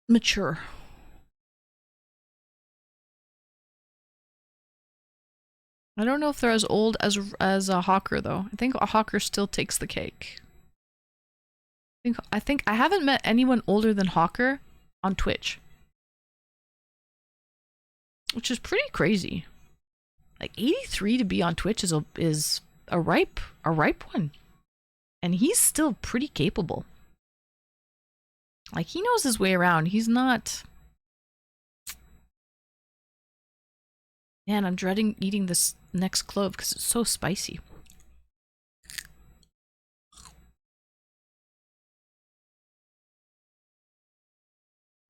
mature. I don't know if they're as old as a Hawker though. I think a Hawker still takes the cake. I think I haven't met anyone older than Hawker on Twitch. which is pretty crazy. Like 83 to be on Twitch is a ripe one. And he's still pretty capable. Like, he knows his way around. He's not... Man, I'm dreading eating this next clove because it's so spicy.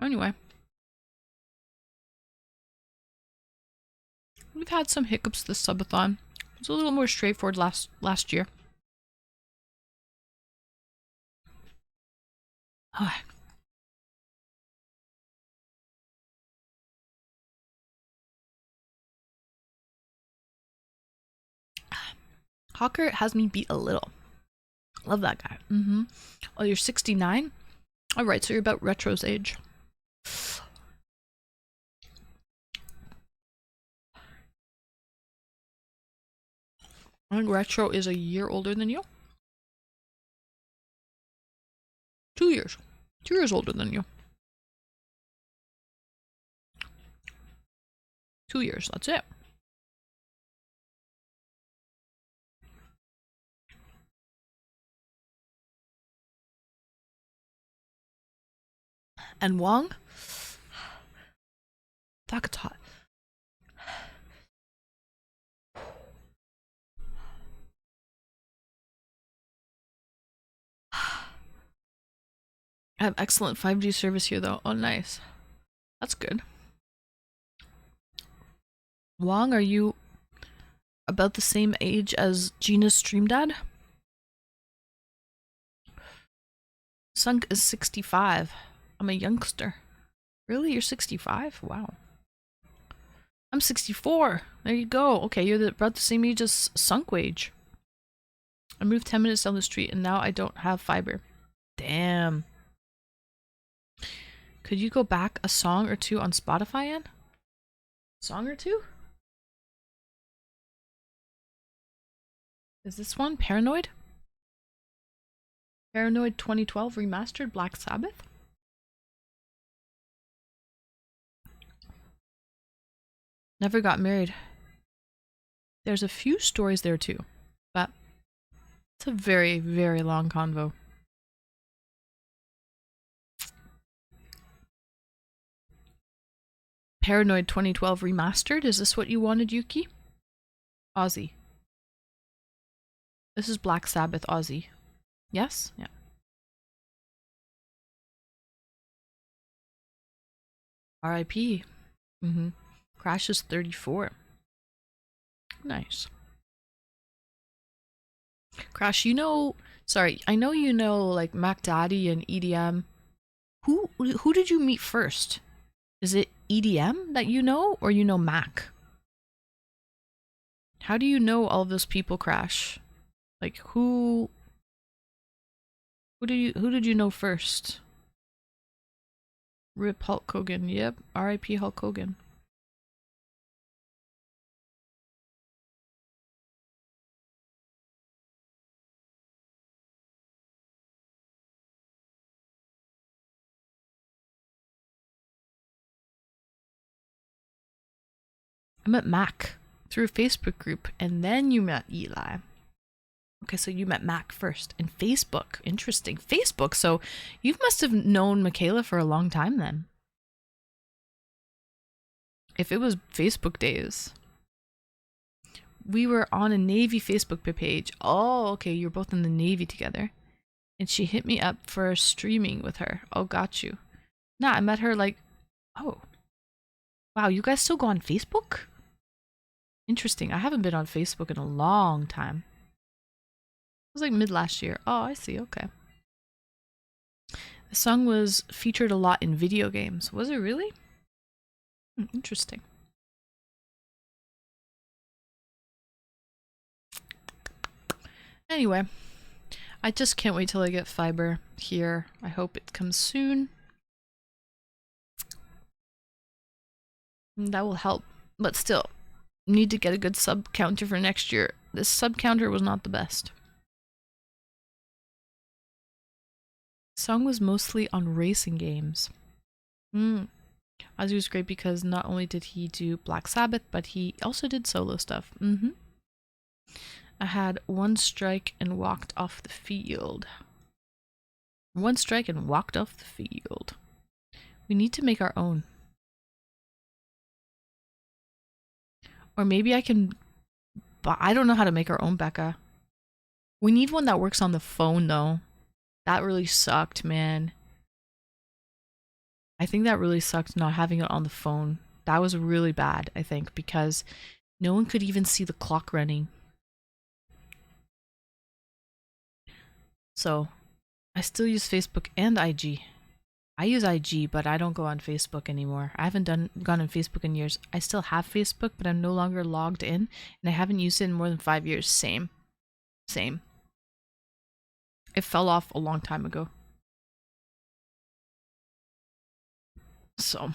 Anyway. We've had some hiccups this subathon. It was a little more straightforward last year. Oh. Hawker has me beat a little. Love that guy. Oh, you're 69? Alright, so you're about Retro's age. I think Retro is a year older than you. 2 years. 2 years older than you. 2 years, that's it. And Wong? Fuck, it's hot. I have excellent 5G service here though. Oh, nice. That's good. Wong, are you about the same age as Gina's stream dad? Sunk is 65. I'm a youngster. Really? You're 65? Wow. I'm 64. There you go. Okay, you're about the same age as Sunk Wage. I moved 10 minutes down the street and now I don't have fiber. Damn. Could you go back a song or two on Spotify, Ann? Song or two? Is this one? Paranoid? Paranoid 2012 remastered Black Sabbath? Never got married. There's a few stories there too, but it's a very, very long convo. Paranoid 2012 remastered? Is this what you wanted, Yuki? Ozzy. This is Black Sabbath Ozzy. Yes? Yeah. R.I.P. Crash is 34. Nice. Crash, you know... Sorry, I know you know, like, Mac Daddy and EDM. Who did you meet first? Is it EDM that you know, or you know Mac? How do you know all of those people, Crash? Like, who did you know first? Rip Hulk Hogan. Yep, R.I.P. Hulk Hogan. I met Mac through a Facebook group, and then you met Eli. Okay, so you met Mac first, and Facebook. Interesting. Facebook, so you must have known Michaela for a long time then. If it was Facebook days. We were on a Navy Facebook page. Oh, okay, you're both in the Navy together. And she hit me up for streaming with her. Oh, got you. Nah, I met her like... Oh. Wow, you guys still go on Facebook? Interesting. I haven't been on Facebook in a long time. It was like mid last year. Oh, I see. Okay. The song was featured a lot in video games. Was it really? Interesting. Anyway, I just can't wait till I get fiber here. I hope it comes soon. That will help. But still, need to get a good sub counter for next year. This sub counter was not the best. The song was mostly on racing games. Ozzy was great because not only did he do Black Sabbath, but he also did solo stuff. I had one strike and walked off the field. One strike and walked off the field. We need to make our own. Or maybe I can... But I don't know how to make our own, Becca. We need one that works on the phone, though. That really sucked, man. I think that really sucked not having it on the phone. That was really bad, I think, because no one could even see the clock running. So, I still use Facebook and IG. I use IG, but I don't go on Facebook anymore. I haven't gone on Facebook in years. I still have Facebook, but I'm no longer logged in, and I haven't used it in more than 5 years. Same. It fell off a long time ago. So.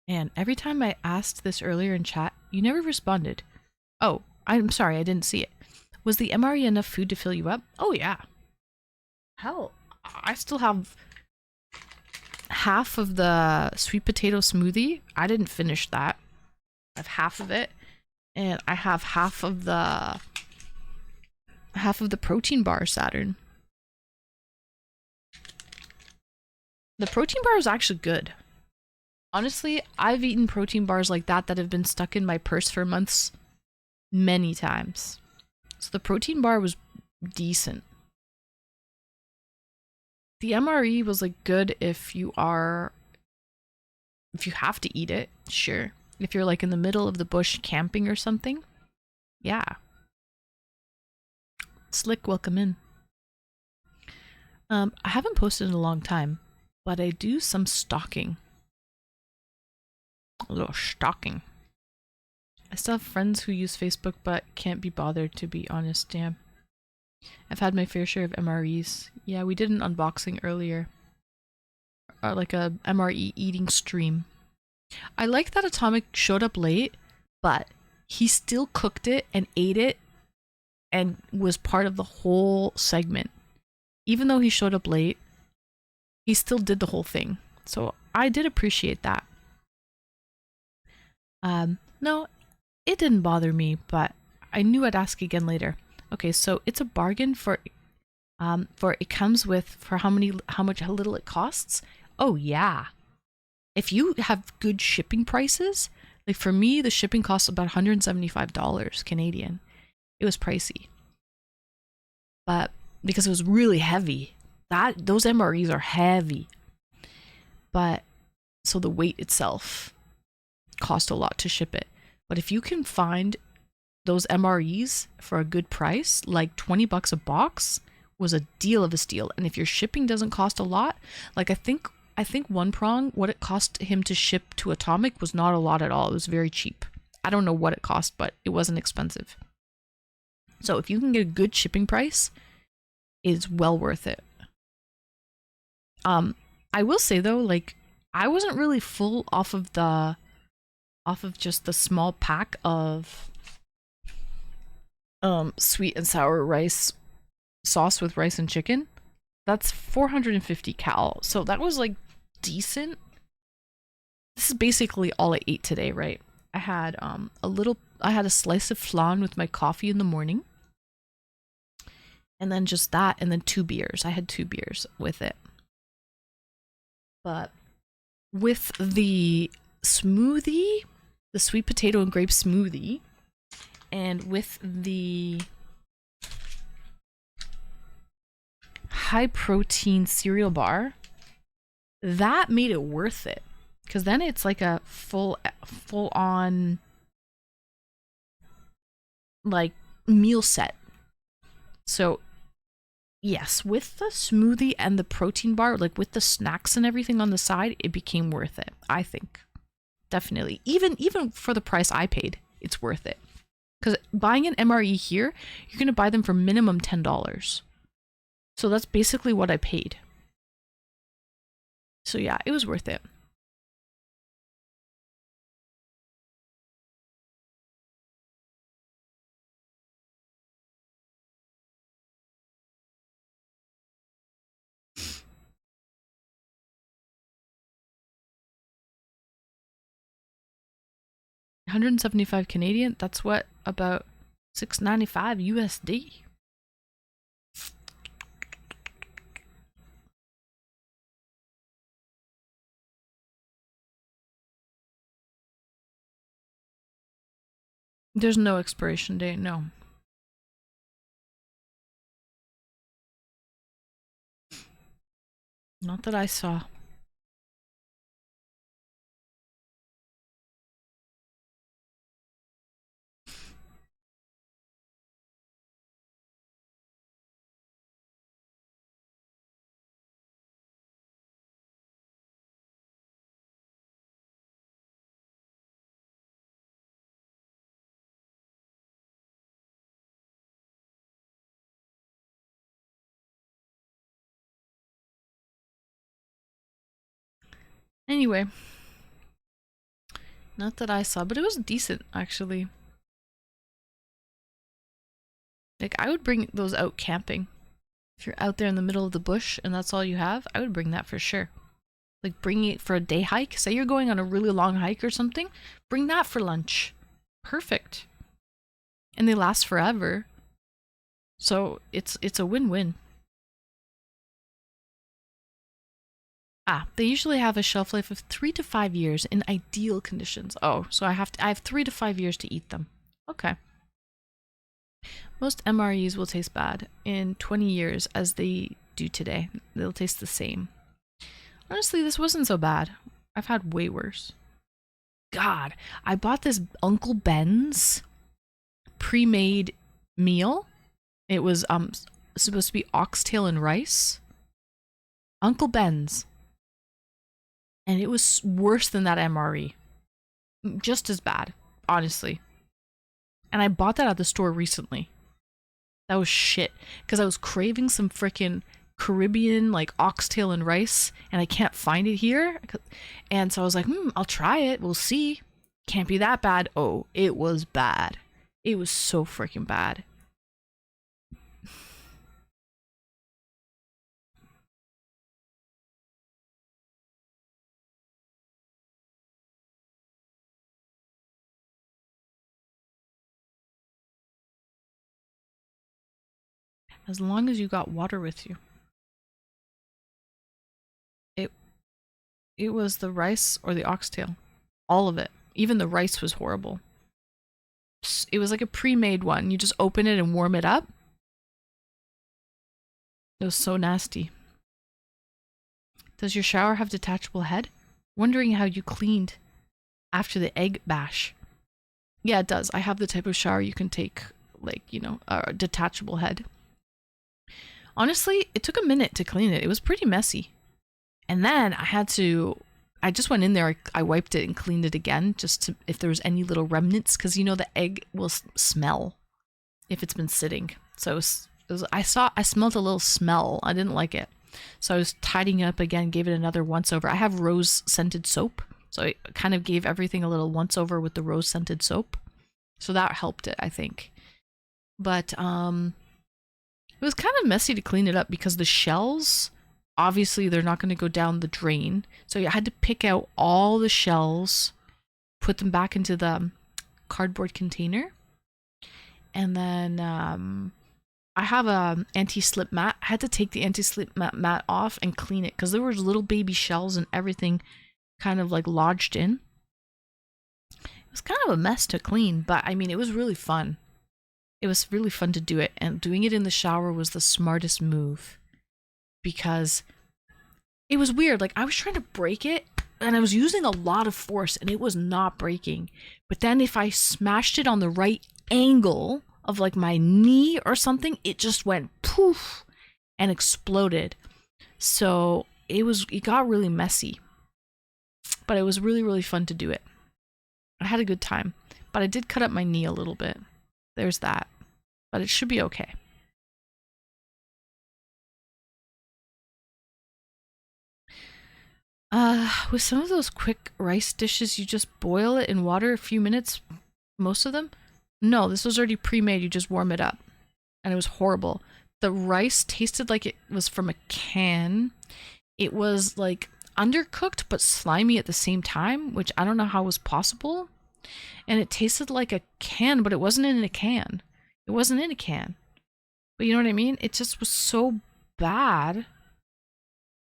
And every time I asked this earlier in chat, you never responded. Oh, I'm sorry, I didn't see it. Was the MRE enough food to fill you up? Oh yeah. Hell, I still have half of the sweet potato smoothie. I didn't finish that. I have half of it. And I have half of the protein bar, Saturn. The protein bar is actually good. Honestly, I've eaten protein bars like that have been stuck in my purse for months many times. So the protein bar was decent. The MRE was like good if you have to eat it, sure. If you're like in the middle of the bush camping or something, yeah. Slick, welcome in. I haven't posted in a long time, but I do some stalking. A little stalking. I still have friends who use Facebook, but can't be bothered, to be honest. Damn. I've had my fair share of MREs. Yeah, we did an unboxing earlier. Like a MRE eating stream. I like that Atomic showed up late, but he still cooked it and ate it and was part of the whole segment. Even though he showed up late, he still did the whole thing. So I did appreciate that. No, it didn't bother me, but I knew I'd ask again later. Okay, so it's a bargain for it comes with for how little it costs. Oh yeah. If you have good shipping prices, like for me, the shipping costs about $175 Canadian. It was pricey. But because it was really heavy. Those MREs are heavy. But so the weight itself cost a lot to ship it. But if you can find those MREs for a good price, like $20 a box was a deal of a steal. And if your shipping doesn't cost a lot, like I think one prong, what it cost him to ship to Atomic was not a lot at all. It was very cheap. I don't know what it cost, but it wasn't expensive. So if you can get a good shipping price, it's well worth it. I will say though, like I wasn't really full off of just the small pack of sweet and sour rice sauce with rice and chicken. That's 450 cal. So that was like decent. This is basically all I ate today, right? I had a slice of flan with my coffee in the morning. And then just that, and then 2 beers. I had 2 beers with it. But with the smoothie, the sweet potato and grape smoothie, and with the high protein cereal bar, that made it worth it. Because then it's like a full on like meal set. So yes, with the smoothie and the protein bar, like with the snacks and everything on the side, it became worth it, I think. Definitely. Even for the price I paid, it's worth it. Because buying an MRE here, you're going to buy them for minimum $10. So that's basically what I paid. So yeah, it was worth it. 175 Canadian. That's what, about 695 USD. There's no expiration date, no. Not that I saw. Anyway. Not that I saw, but it was decent, actually. Like, I would bring those out camping. If you're out there in the middle of the bush and that's all you have, I would bring that for sure. Like, bringing it for a day hike. Say you're going on a really long hike or something, bring that for lunch. Perfect. And they last forever. So it's a win-win. They usually have a shelf life of 3 to 5 years in ideal conditions. Oh, so I have 3 to 5 years to eat them. Okay. Most MREs will taste bad in 20 years as they do today. They'll taste the same. Honestly, this wasn't so bad. I've had way worse. God, I bought this Uncle Ben's pre-made meal. It was supposed to be oxtail and rice. Uncle Ben's. And it was worse than that MRE. Just as bad, honestly. And I bought that at the store recently. That was shit. Because I was craving some frickin' Caribbean, like, oxtail and rice. And I can't find it here. And so I was like, I'll try it. We'll see. Can't be that bad. Oh, it was bad. It was so frickin' bad. As long as you got water with you. It was the rice or the oxtail. All of it. Even the rice was horrible. It was like a pre-made one. You just open it and warm it up. It was so nasty. Does your shower have detachable head? Wondering how you cleaned after the egg bash. Yeah, it does. I have the type of shower you can take, like, you know, a detachable head. Honestly, it took a minute to clean it. It was pretty messy. And then I just went in there, I wiped it and cleaned it again, just to, if there was any little remnants, because you know the egg will smell if it's been sitting. So I smelled a little smell. I didn't like it. So I was tidying it up again, gave it another once over. I have rose scented soap, so I kind of gave everything a little once over with the rose scented soap. So that helped it, I think. But it was kind of messy to clean it up because the shells, obviously they're not going to go down the drain. So I had to pick out all the shells, put them back into the cardboard container. And then I have a anti-slip mat. I had to take the anti-slip mat off and clean it because there were little baby shells and everything kind of like lodged in. It was kind of a mess to clean, but I mean, it was really fun. It was really fun to do it, and doing it in the shower was the smartest move because it was weird. Like, I was trying to break it and I was using a lot of force and it was not breaking. But then if I smashed it on the right angle of like my knee or something, it just went poof and exploded. So it got really messy, but it was really, really fun to do it. I had a good time, but I did cut up my knee a little bit. There's that, but it should be okay. With some of those quick rice dishes, you just boil it in water a few minutes, most of them. No, this was already pre-made. You just warm it up, and it was horrible. The rice tasted like it was from a can. It was like undercooked but slimy at the same time, which I don't know how was possible. And it tasted like a can, but it wasn't in a can. It wasn't in a can. But you know what I mean? It just was so bad.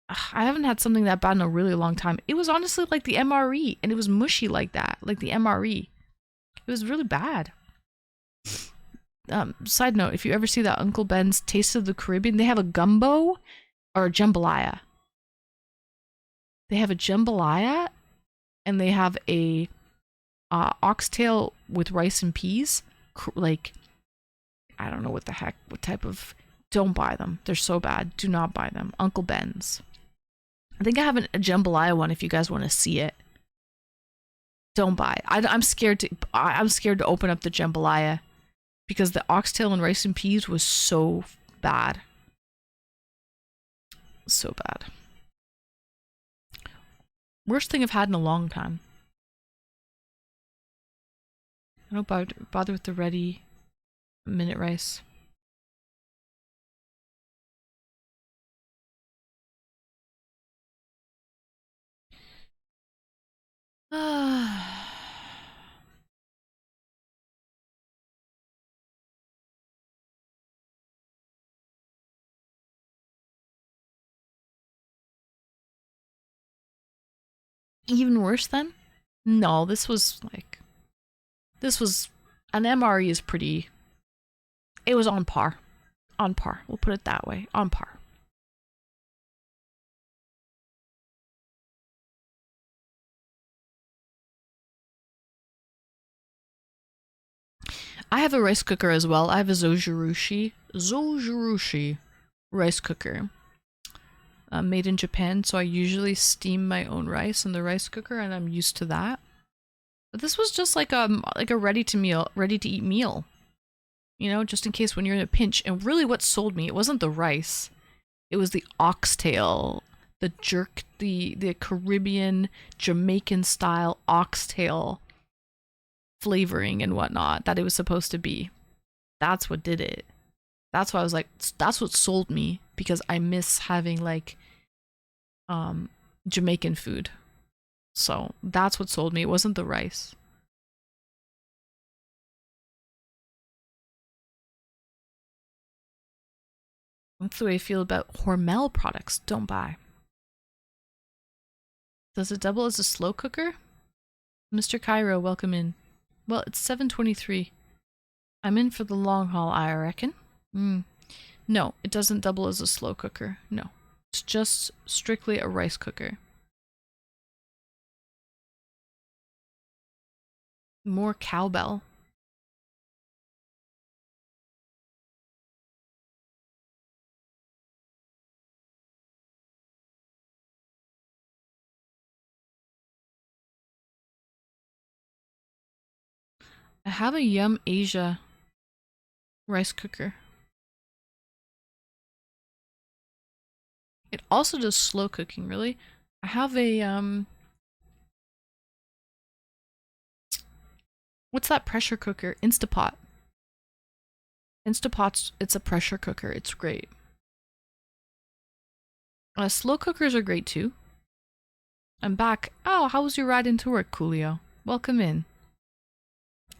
I haven't had something that bad in a really long time. It was honestly like the MRE, and it was mushy like that, like the MRE. It was really bad. Side note, if you ever see that Uncle Ben's Taste of the Caribbean, they have a gumbo or a jambalaya. They have a jambalaya, and they have a oxtail with rice and peas. Like, I don't know what the heck, what type of... Don't buy them. They're so bad. Do not buy them. Uncle Ben's. I think I have a jambalaya one if you guys want to see it. Don't buy it. I'm scared to open up the jambalaya because the oxtail and rice and peas was so bad. So bad. Worst thing I've had in a long time. I don't bother with the ready minute rice. Even worse then? No, this was an MRE is pretty, it was on par. On par. We'll put it that way. On par. I have a rice cooker as well. I have a Zojirushi rice cooker. Made in Japan, so I usually steam my own rice in the rice cooker, and I'm used to that. But this was just like a ready to eat meal. You know, just in case when you're in a pinch. And really what sold me, it wasn't the rice. It was the oxtail, the jerk, the Caribbean, Jamaican style oxtail flavoring and whatnot that it was supposed to be. That's what did it. That's why I was like, that's what sold me, because I miss having like Jamaican food. So that's what sold me. It wasn't the rice. That's the way I feel about Hormel products. Don't buy. Does it double as a slow cooker? Mr. Cairo, welcome in. Well, it's 7:23. I'm in for the long haul, I reckon. No, it doesn't double as a slow cooker. No. It's just strictly a rice cooker. More cowbell. I have a Yum Asia rice cooker. It also does slow cooking, really. I have a what's that pressure cooker? Instapot. Instapot's, it's a pressure cooker. It's great. Slow cookers are great too. I'm back. Oh, how was your ride into work, Coolio? Welcome in.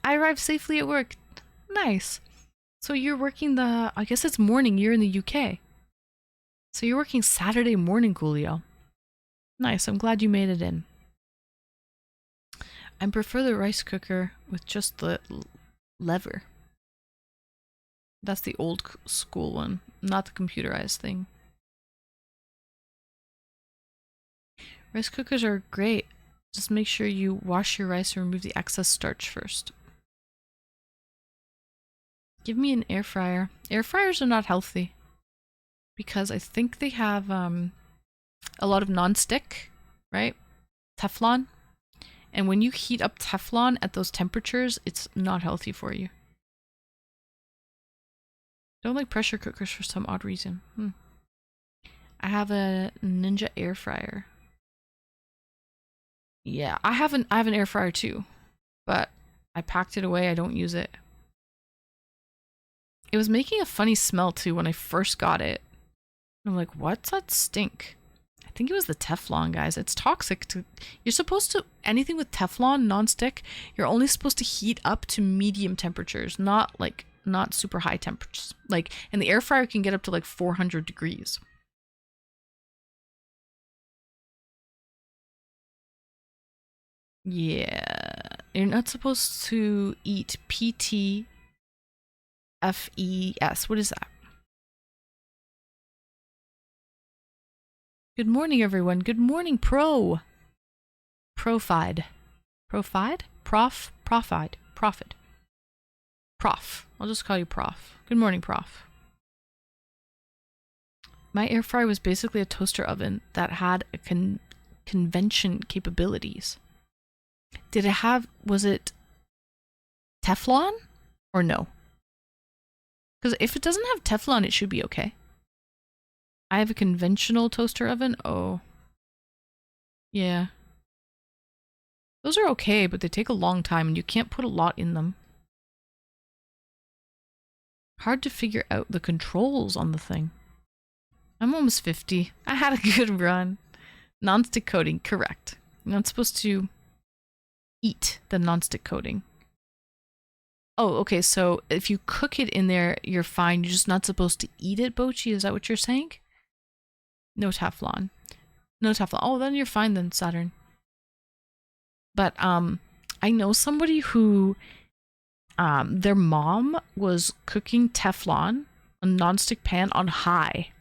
I arrived safely at work. Nice. So you're working I guess it's morning, you're in the UK. So you're working Saturday morning, Coolio. Nice, I'm glad you made it in. I prefer the rice cooker with just the lever. That's the old school one, not the computerized thing. Rice cookers are great. Just make sure you wash your rice and remove the excess starch first. Give me an air fryer. Air fryers are not healthy because I think they have a lot of non-stick, right? Teflon. And when you heat up Teflon at those temperatures, it's not healthy for you. Don't like pressure cookers for some odd reason. I have a Ninja air fryer. Yeah, I have an air fryer too, but I packed it away. I don't use it. It was making a funny smell too when I first got it. I'm like, what's that stink? I think it was the Teflon, guys. It's toxic to... You're supposed to... Anything with Teflon, non-stick, you're only supposed to heat up to medium temperatures, not super high temperatures. Like, and the air fryer can get up to like 400 degrees. Yeah. You're not supposed to eat PTFES. What is that? Good morning, everyone. Good morning, Profide. Profide? Profide. Profit. Prof. I'll just call you Prof. Good morning, Prof. My air fryer was basically a toaster oven that had a convention capabilities. Did it have... Was it Teflon? Or no? Because if it doesn't have Teflon, it should be okay. I have a conventional toaster oven. Oh. Yeah. Those are okay, but they take a long time and you can't put a lot in them. Hard to figure out the controls on the thing. I'm almost 50. I had a good run. Non-stick coating, correct. You're not supposed to eat the non-stick coating. Oh, okay, so if you cook it in there, you're fine. You're just not supposed to eat it, Bochi? Is that what you're saying? No Teflon. No Teflon. Oh, then you're fine then, Saturn. But, I know somebody who, their mom was cooking Teflon, a non-stick pan, on high.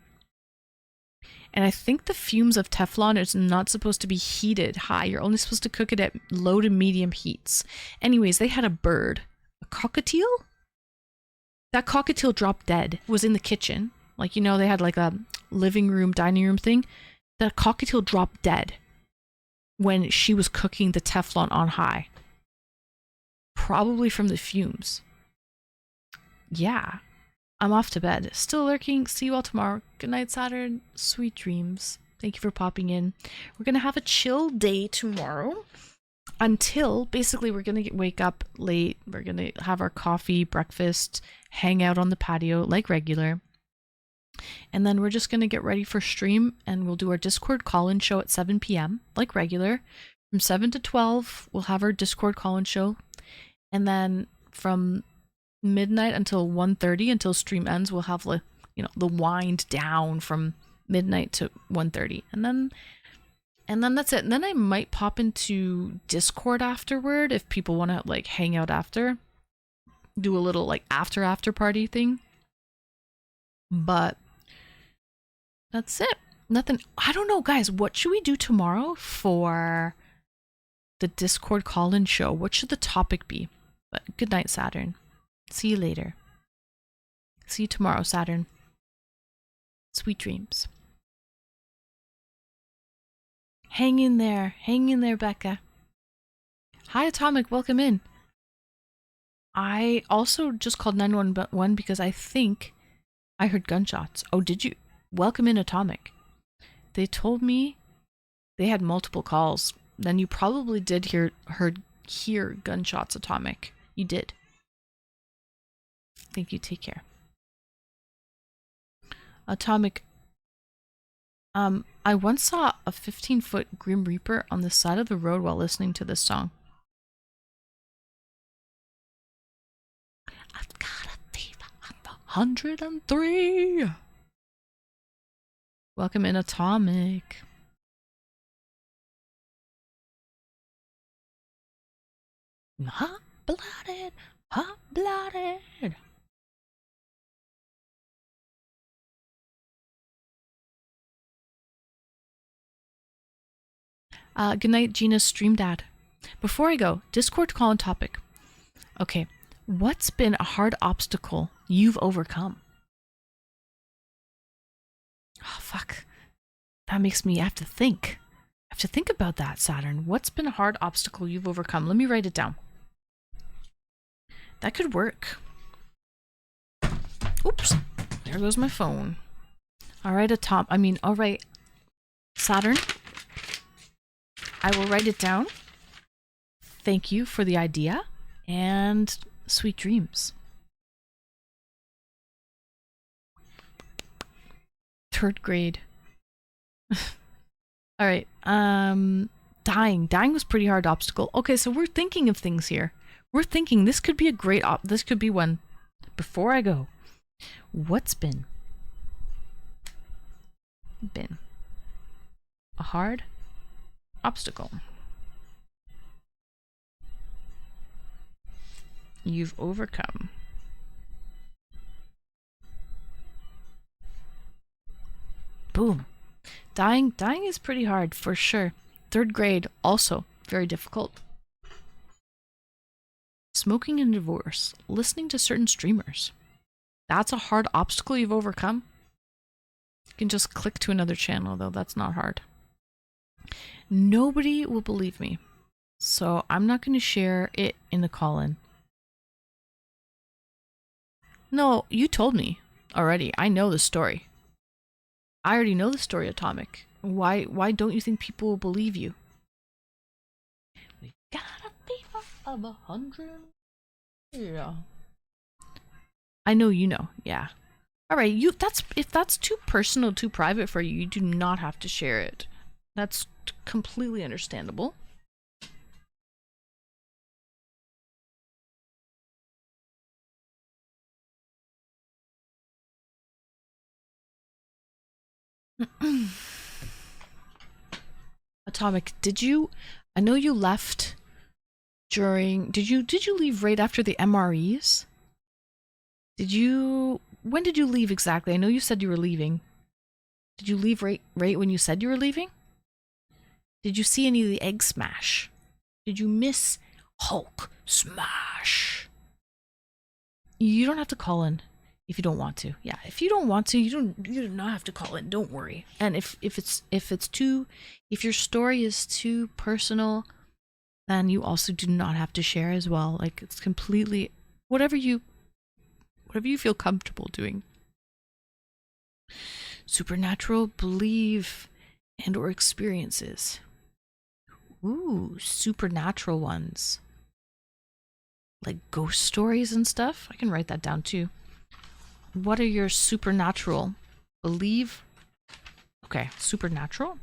And I think the fumes of Teflon is not supposed to be heated high. You're only supposed to cook it at low to medium heats. Anyways, they had a bird. A cockatiel? That cockatiel dropped dead. It was in the kitchen. Like, you know, they had like a living room, dining room thing. The cockatiel dropped dead when she was cooking the Teflon on high. Probably from the fumes. Yeah. I'm off to bed. Still lurking. See you all tomorrow. Good night, Saturn. Sweet dreams. Thank you for popping in. We're going to have a chill day tomorrow. Until, basically, we're going to wake up late. We're going to have our coffee, breakfast, hang out on the patio like regular. And then we're just going to get ready for stream, and we'll do our Discord call-in show at 7 p.m. like regular. From 7 to 12, we'll have our Discord call-in show. And then from midnight until 1:30, until stream ends, we'll have, like, you know, the wind down from midnight to 1:30. And then that's it. And then I might pop into Discord afterward if people want to, like, hang out after. Do a little, like, after party thing. But that's it. Nothing. I don't know, guys. What should we do tomorrow for the Discord call-in show? What should the topic be? But good night, Saturn. See you later. See you tomorrow, Saturn. Sweet dreams. Hang in there. Hang in there, Becca. Hi, Atomic. Welcome in. I also just called 911 because I think I heard gunshots. Oh, did you? Welcome in, Atomic. They told me they had multiple calls. Then you probably did hear gunshots, Atomic. You did. Thank you. Take care. Atomic. I once saw a 15-foot Grim Reaper on the side of the road while listening to this song. I've got a fever under 103. Welcome in, Atomic. Hot-blooded, hot-blooded. Good night, Gina's stream dad. Before I go, Discord call and topic. Okay, what's been a hard obstacle you've overcome? Oh, fuck. That makes me have to think. I have to think about that, Saturn. What's been a hard obstacle you've overcome? Let me write it down. That could work. Oops. There goes my phone. Alright, alright, Saturn. I will write it down. Thank you for the idea. And sweet dreams. Third grade. All right. Dying. Dying was pretty hard obstacle. Okay, so we're thinking of things here. We're thinking this could be a great this could be one. Before I go, what's been a hard obstacle you've overcome? Boom. Dying is pretty hard for sure. 3rd grade also very difficult. Smoking and divorce. Listening to certain streamers. That's a hard obstacle you've overcome. You can just click to another channel though. That's not hard. Nobody will believe me, so I'm not going to share it in the call-in. No, you told me already. I know the story. I already know the story, Atomic. Why don't you think people will believe you? We got a fever of 100. Yeah. I know you know. Yeah. All right, if that's too personal, too private for you, you do not have to share it. That's completely understandable. Atomic, I know you left during, did you leave right after the MREs? When did you leave exactly? I know you said you were leaving. Did you leave right when you said you were leaving? Did you see any of the egg smash? Did you miss Hulk smash? You don't have to call in if you don't want to. Yeah, if you don't want to, you do not have to call in. Don't worry. And if your story is too personal, then you also do not have to share as well. Like, it's completely whatever you feel comfortable doing. Supernatural belief and or experiences. Ooh, supernatural ones. Like ghost stories and stuff. I can write that down too. What are your supernatural believe? Okay, supernatural.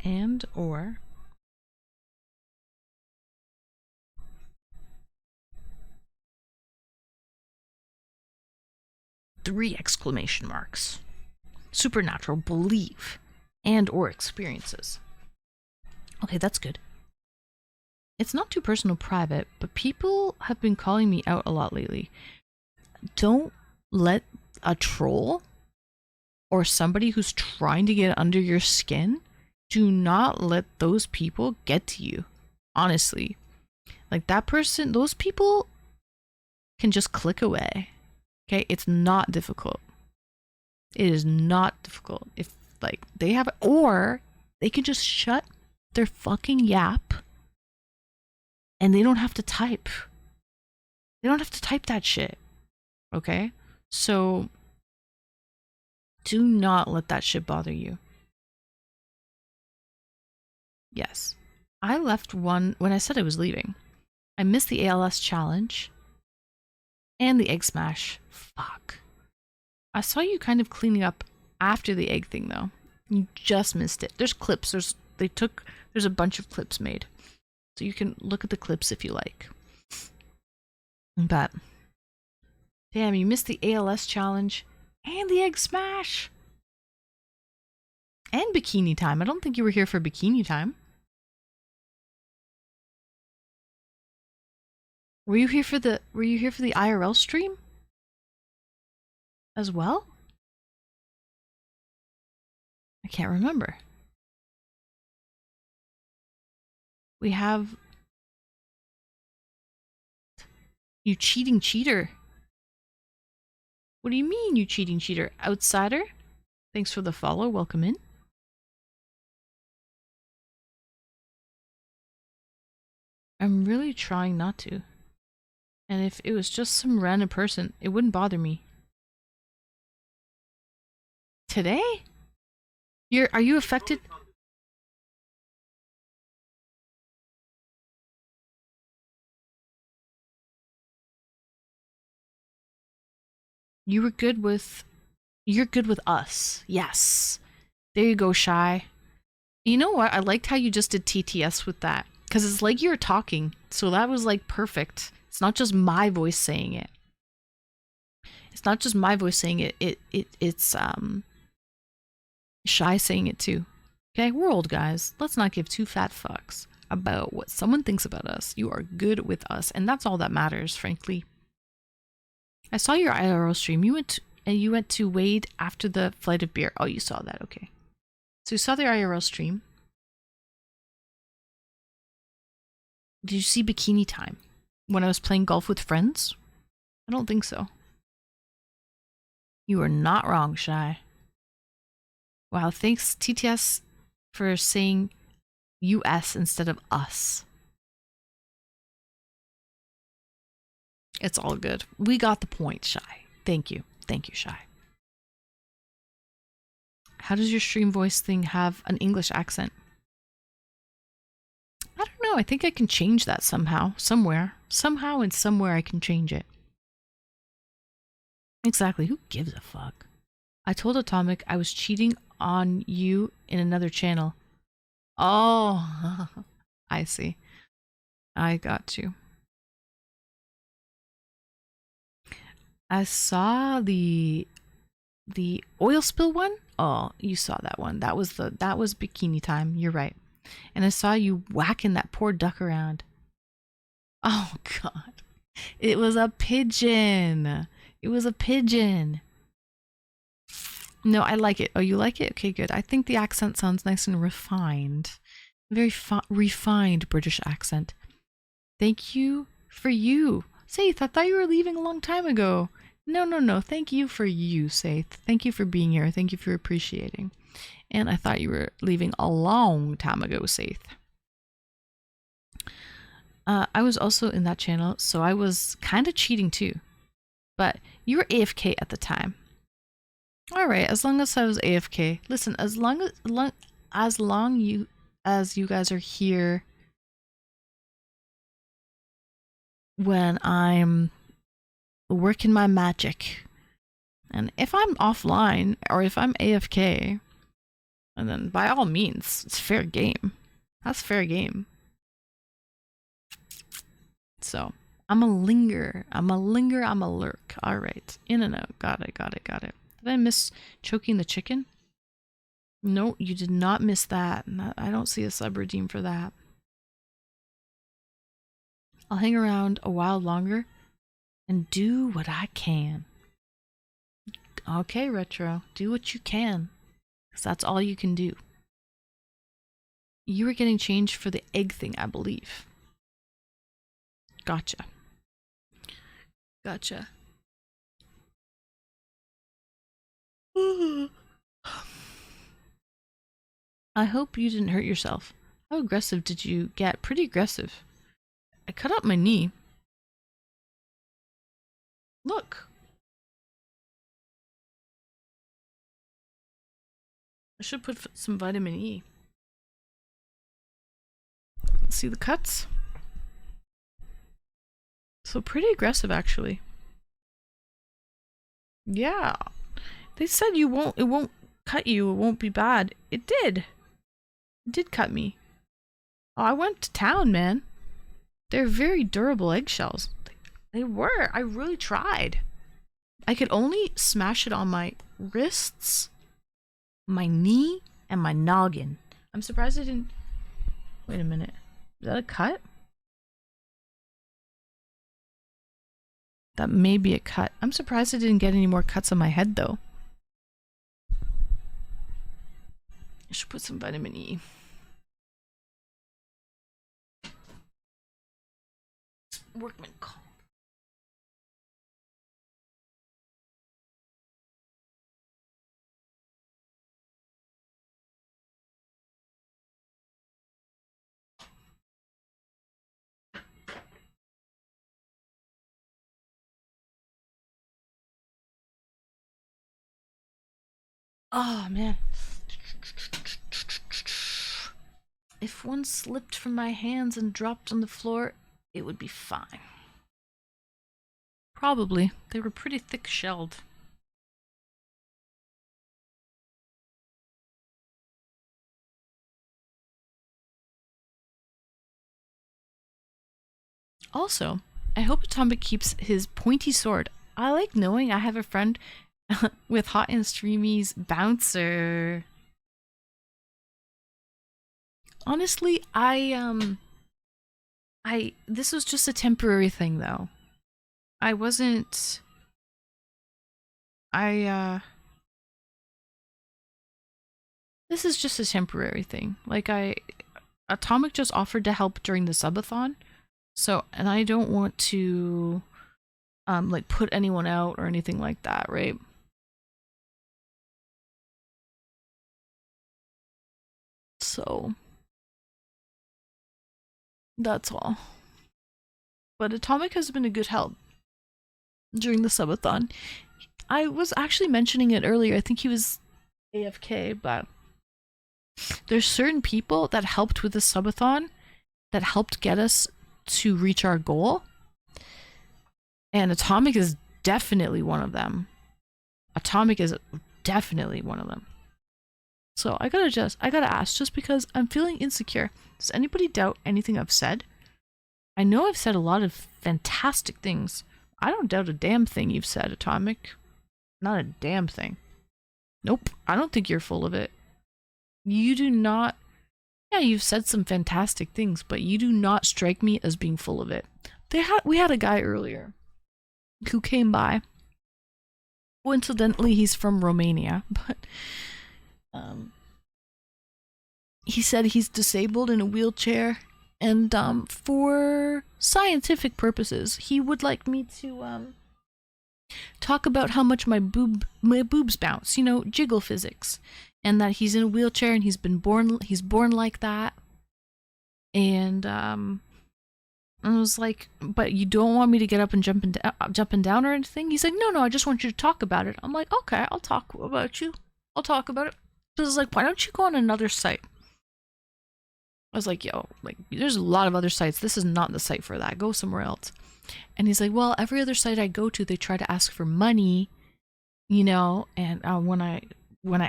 And or 3 exclamation marks. Supernatural belief and or experiences. Okay, that's good. It's not too personal private, but people have been calling me out a lot lately. Don't let a troll or somebody who's trying to get under your skin, do not let those people get to you. Honestly. Like, that person, those people can just click away. Okay, it's not difficult. It is not difficult. If, like, they have, or they can just shut their fucking yap and they don't have to type. They don't have to type that shit. Okay? So, do not let that shit bother you. Yes. I left one when I said I was leaving. I missed the ALS challenge and the egg smash. Fuck. I saw you kind of cleaning up after the egg thing though. You just missed it. There's clips. There's a bunch of clips made. So you can look at the clips if you like. But damn, you missed the ALS challenge and the egg smash. And bikini time. I don't think you were here for bikini time. Were you here for the IRL stream? As well? I can't remember. We have you cheating cheater. What do you mean, you cheating cheater? Outsider? Thanks for the follow. Welcome in. I'm really trying not to. And if it was just some random person, it wouldn't bother me. Today? Are you affected? You were good with... You're good with us. Yes. There you go, Shy. You know what? I liked how you just did TTS with that. Because it's like you were talking. So that was like perfect. It's not just my voice saying it. It's not just my voice saying it. It's Shy saying it too. Okay, we're old guys. Let's not give two fat fucks about what someone thinks about us. You are good with us, and that's all that matters, frankly. I saw your IRL stream. You went to Wade after the flight of beer. Oh, you saw that. Okay. So you saw the IRL stream. Did you see Bikini Time when I was playing golf with friends? I don't think so. You are not wrong, Shy. Wow, thanks TTS for saying US instead of us. It's all good. We got the point, Shy. Thank you. Thank you, Shy. How does your stream voice thing have an English accent? I don't know. I think I can change that somehow. Somewhere. Somehow and somewhere I can change it. Exactly. Who gives a fuck? I told Atomic I was cheating on you in another channel. Oh, I see. I got you. I saw the oil spill one. Oh, you saw that one. That was Bikini Time. You're right. And I saw you whacking that poor duck around. Oh God, it was a pigeon. It was a pigeon. No, I like it. Oh, you like it? Okay, good. I think the accent sounds nice and refined. Very refined British accent. Thank you for you. Saith, I thought you were leaving a long time ago. No. Thank you for you, Saith. Thank you for being here. Thank you for appreciating. And I thought you were leaving a long time ago, Saith. I was also in that channel, so I was kind of cheating too. But you were AFK at the time. Alright, as long as I was AFK. Listen, as long as you guys are here when I'm working my magic. And if I'm offline or if I'm AFK, and then by all means, it's fair game. That's fair game. So, I'm a linger. I'm a lurk. Alright. In and out. Got it. Did I miss choking the chicken? No, you did not miss that. I don't see a sub-redeem for that. I'll hang around a while longer and do what I can. Okay, Retro. Do what you can. Because that's all you can do. You were getting changed for the egg thing, I believe. Gotcha. I hope you didn't hurt yourself. How aggressive did you get? Pretty aggressive. I cut up my knee. Look. I should put some vitamin E. See the cuts? So pretty aggressive, actually. Yeah. They said it won't cut you, it won't be bad. It did. It did cut me. Oh, I went to town, man. They're very durable eggshells. They were. I really tried. I could only smash it on my wrists, my knee, and my noggin. I'm surprised I didn't... Wait a minute. Is that a cut? That may be a cut. I'm surprised I didn't get any more cuts on my head, though. I should put some vitamin E. Workman comp. Oh, man. If one slipped from my hands and dropped on the floor, it would be fine. Probably. They were pretty thick-shelled. Also, I hope Atomic keeps his pointy sword. I like knowing I have a friend with Hot and Streamy's bouncer. Honestly, this was just a temporary thing though. I wasn't this is just a temporary thing. Like Atomic just offered to help during the subathon. So, and I don't want to like put anyone out or anything like that, right? So that's all. But Atomic has been a good help during the subathon. I was actually mentioning it earlier. I think he was AFK, but there's certain people that helped with the subathon that helped get us to reach our goal. And Atomic is definitely one of them. Atomic is definitely one of them. So I gotta ask, just because I'm feeling insecure. Does anybody doubt anything I've said? I know I've said a lot of fantastic things. I don't doubt a damn thing you've said, Atomic. Not a damn thing. Nope, I don't think you're full of it. You do not... Yeah, you've said some fantastic things, but you do not strike me as being full of it. We had a guy earlier who came by. Coincidentally, he's from Romania, but he said he's disabled in a wheelchair, and for scientific purposes, he would like me to talk about how much my boobs bounce, you know, jiggle physics, and that he's in a wheelchair and he's born like that. And I was like, but you don't want me to get up and jumping down or anything? He's like, no, I just want you to talk about it. I'm like, okay, I'll talk about you. I'll talk about it. So I was like, why don't you go on another site? I was like, yo, like, there's a lot of other sites. This is not the site for that. Go somewhere else. And he's like, well, every other site I go to, they try to ask for money, you know, and when I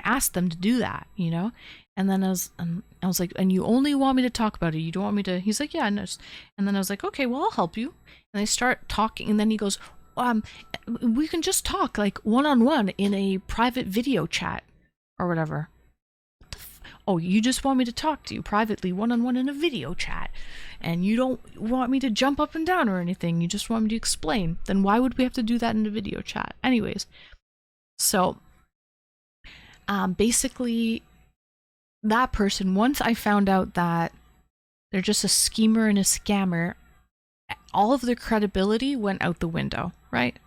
asked them to do that, you know, and then I was like, and you only want me to talk about it, you don't want me to... He's like, yeah, no. And then I was like, okay, well, I'll help you. And I start talking, and then he goes, we can just talk like one-on-one in a private video chat or whatever. Oh, you just want me to talk to you privately one-on-one in a video chat, and you don't want me to jump up and down or anything, you just want me to explain. Then why would we have to do that in a video chat? Anyways, so basically that person, once I found out that they're just a schemer and a scammer, all of their credibility went out the window, right?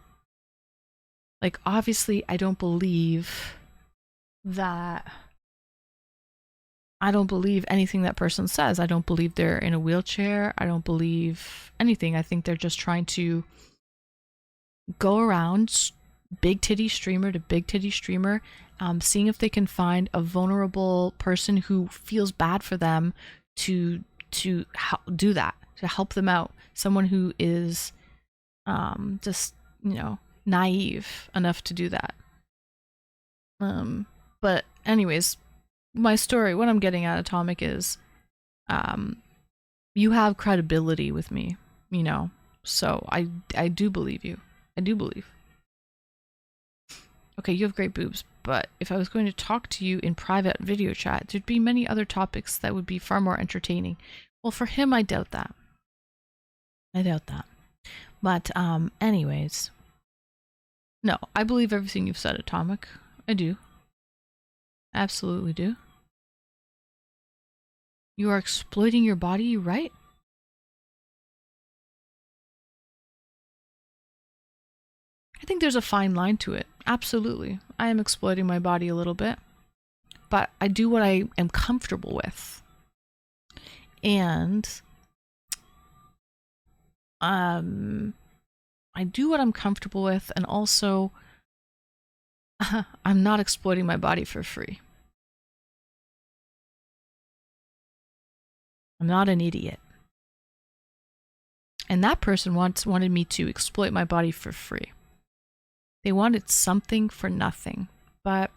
Like, obviously I don't believe anything that person says. I don't believe they're in a wheelchair. I don't believe anything. I think they're just trying to go around big titty streamer to big titty streamer, seeing if they can find a vulnerable person who feels bad for them to do that, to help them out. Someone who is just, you know, naive enough to do that. But anyways, my story, what I'm getting at, Atomic, is you have credibility with me, you know, so I do believe you. I do believe. Okay, you have great boobs, but if I was going to talk to you in private video chat, there'd be many other topics that would be far more entertaining. Well, for him, I doubt that. But anyways, no, I believe everything you've said, Atomic. I do. Absolutely do. You are exploiting your body, right? I think there's a fine line to it. Absolutely. I am exploiting my body a little bit. But I do what I am comfortable with. And I do what I'm comfortable with, and also I'm not exploiting my body for free. I'm not an idiot. And that person wanted me to exploit my body for free. They wanted something for nothing. But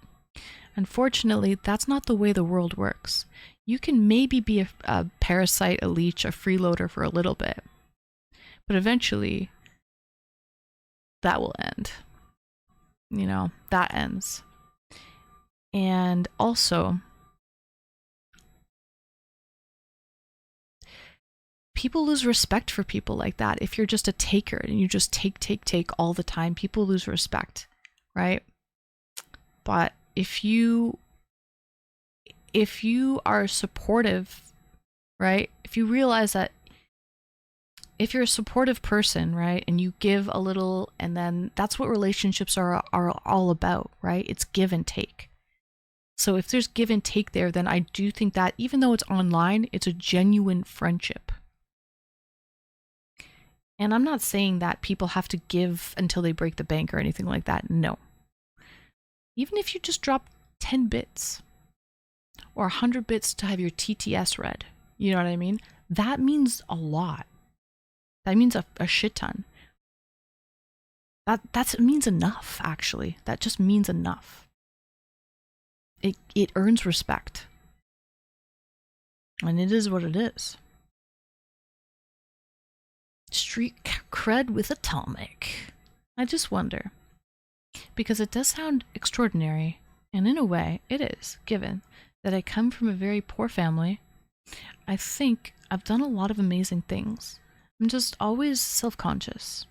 unfortunately, that's not the way the world works. You can maybe be a parasite, a leech, a freeloader for a little bit. But eventually, that will end. You know, that ends. And also, people lose respect for people like that. If you're just a taker and you just take all the time, people lose respect, right? But if you are supportive, right? If you realize that if you're a supportive person, right, and you give a little, and then that's what relationships are all about, right? It's give and take. So if there's give and take there, then I do think that even though it's online, it's a genuine friendship. And I'm not saying that people have to give until they break the bank or anything like that. No. Even if you just drop 10 bits or 100 bits to have your TTS read, you know what I mean? That means a lot. That means a shit ton. That means enough, actually. That just means enough. It earns respect. And it is what it is. Street cred with Atomic. I just wonder. Because it does sound extraordinary. And in a way, it is, given that I come from a very poor family. I think I've done a lot of amazing things. I'm just always self-conscious.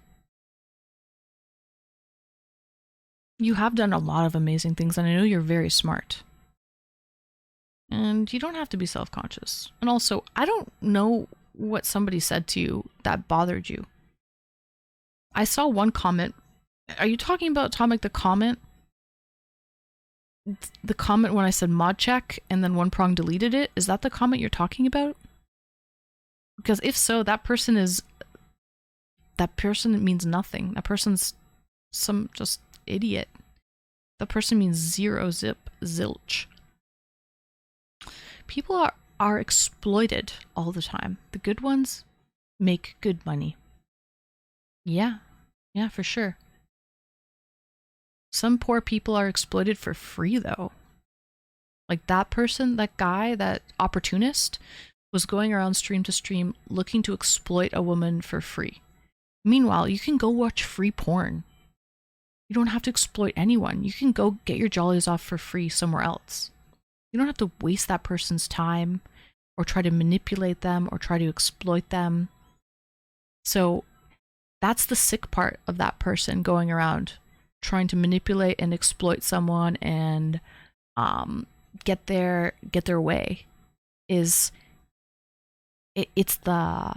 You have done a lot of amazing things, and I know you're very smart. And you don't have to be self-conscious. And also, I don't know what somebody said to you that bothered you. I saw one comment. Are you talking about Atomic, the comment? The comment when I said mod check and then one prong deleted it? Is that the comment you're talking about? Because if so, that person means nothing. That person's some just idiot. That person means zero, zip, zilch. People are exploited all the time. The good ones make good money. Yeah, for sure. Some poor people are exploited for free, though. Like that person, that guy, that opportunist, was going around stream to stream looking to exploit a woman for free. Meanwhile, you can go watch free porn. You don't have to exploit anyone. You can go get your jollies off for free somewhere else. You don't have to waste that person's time or try to manipulate them or try to exploit them. So that's the sick part of that person going around trying to manipulate and exploit someone and get their way. It's the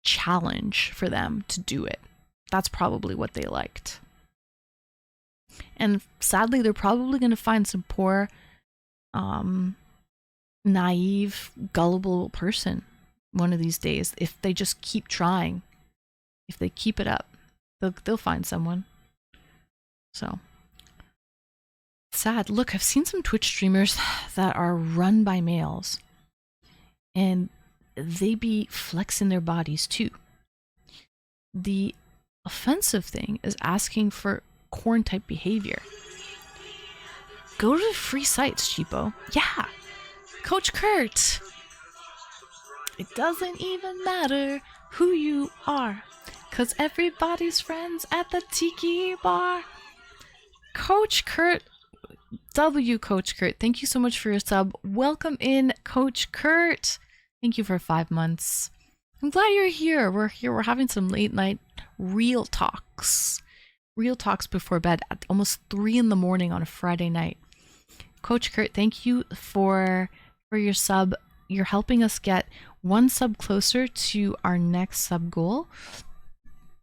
challenge for them to do it. That's probably what they liked. And sadly, they're probably going to find some poor, naive, gullible person one of these days. If they just keep trying, if they keep it up, they'll find someone. So sad. Look, I've seen some Twitch streamers that are run by males, and they be flexing their bodies too. The offensive thing is asking for corn type behavior. Go to free sites, cheapo. Yeah, Coach Kurt. It doesn't even matter who you are, 'cause everybody's friends at the tiki bar. Coach Kurt, Coach Kurt, thank you so much for your sub. Welcome in, Coach Kurt. Thank you for 5 months. I'm glad you're here. We're here. We're having some late night real talks. Real talks before bed at almost 3 in the morning on a Friday night. Coach Kurt, thank you for your sub. You're helping us get 1 sub closer to our next sub goal.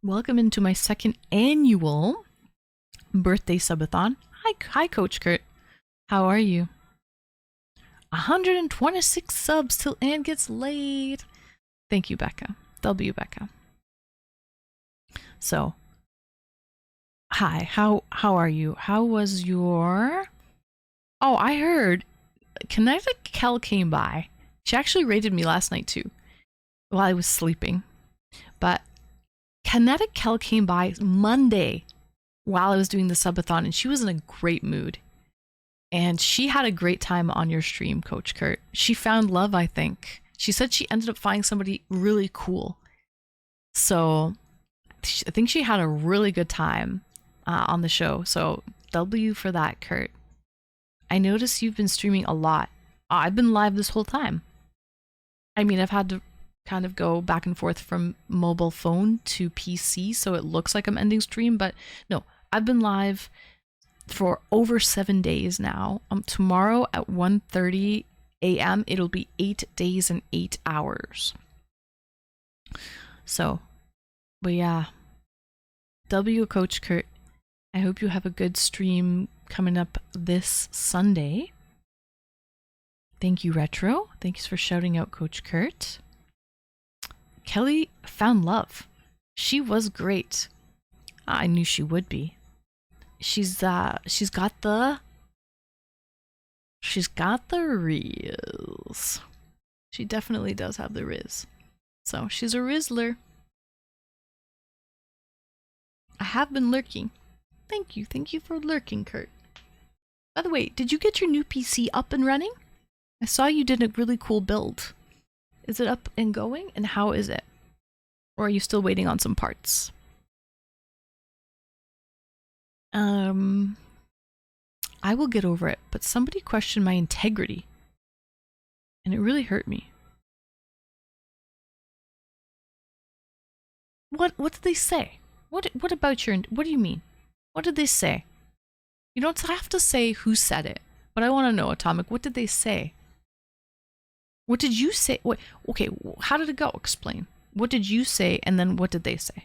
Welcome into my 2nd annual Birthday Subathon. Hi, Coach Kurt. How are you? 126 subs till Anne gets laid. Thank you, Becca. W Becca. So, hi. How are you? How was your? Oh, I heard Kinetic Kel came by. She actually raided me last night too, while I was sleeping. But Kinetic Kel came by Monday while I was doing the subathon, and she was in a great mood. And she had a great time on your stream, Coach Kurt. She found love, I think. She said she ended up finding somebody really cool. So I think she had a really good time on the show. So W for that, Kurt. I noticed you've been streaming a lot. I've been live this whole time. I mean, I've had to kind of go back and forth from mobile phone to PC, so it looks like I'm ending stream, but no, I've been live for over 7 days now. Tomorrow at 1:30 a.m. it'll be 8 days and 8 hours. So, but yeah, W Coach Kurt, I hope you have a good stream coming up this Sunday. Thank you, Retro. Thanks for shouting out Coach Kurt. Kelly found love. She was great. I knew she would be. She's got the riz. She definitely does have the riz. So she's a Rizzler. I have been lurking. Thank you for lurking, Kurt. By the way, did you get your new PC up and running? I saw you did a really cool build. Is it up and going? And how is it? Or are you still waiting on some parts? I will get over it, but somebody questioned my integrity. And it really hurt me. What did they say? What about your, what do you mean? What did they say? You don't have to say who said it, but I want to know, Atomic, what did they say? What did you say? What, okay, how did it go? Explain. What did you say, and then what did they say?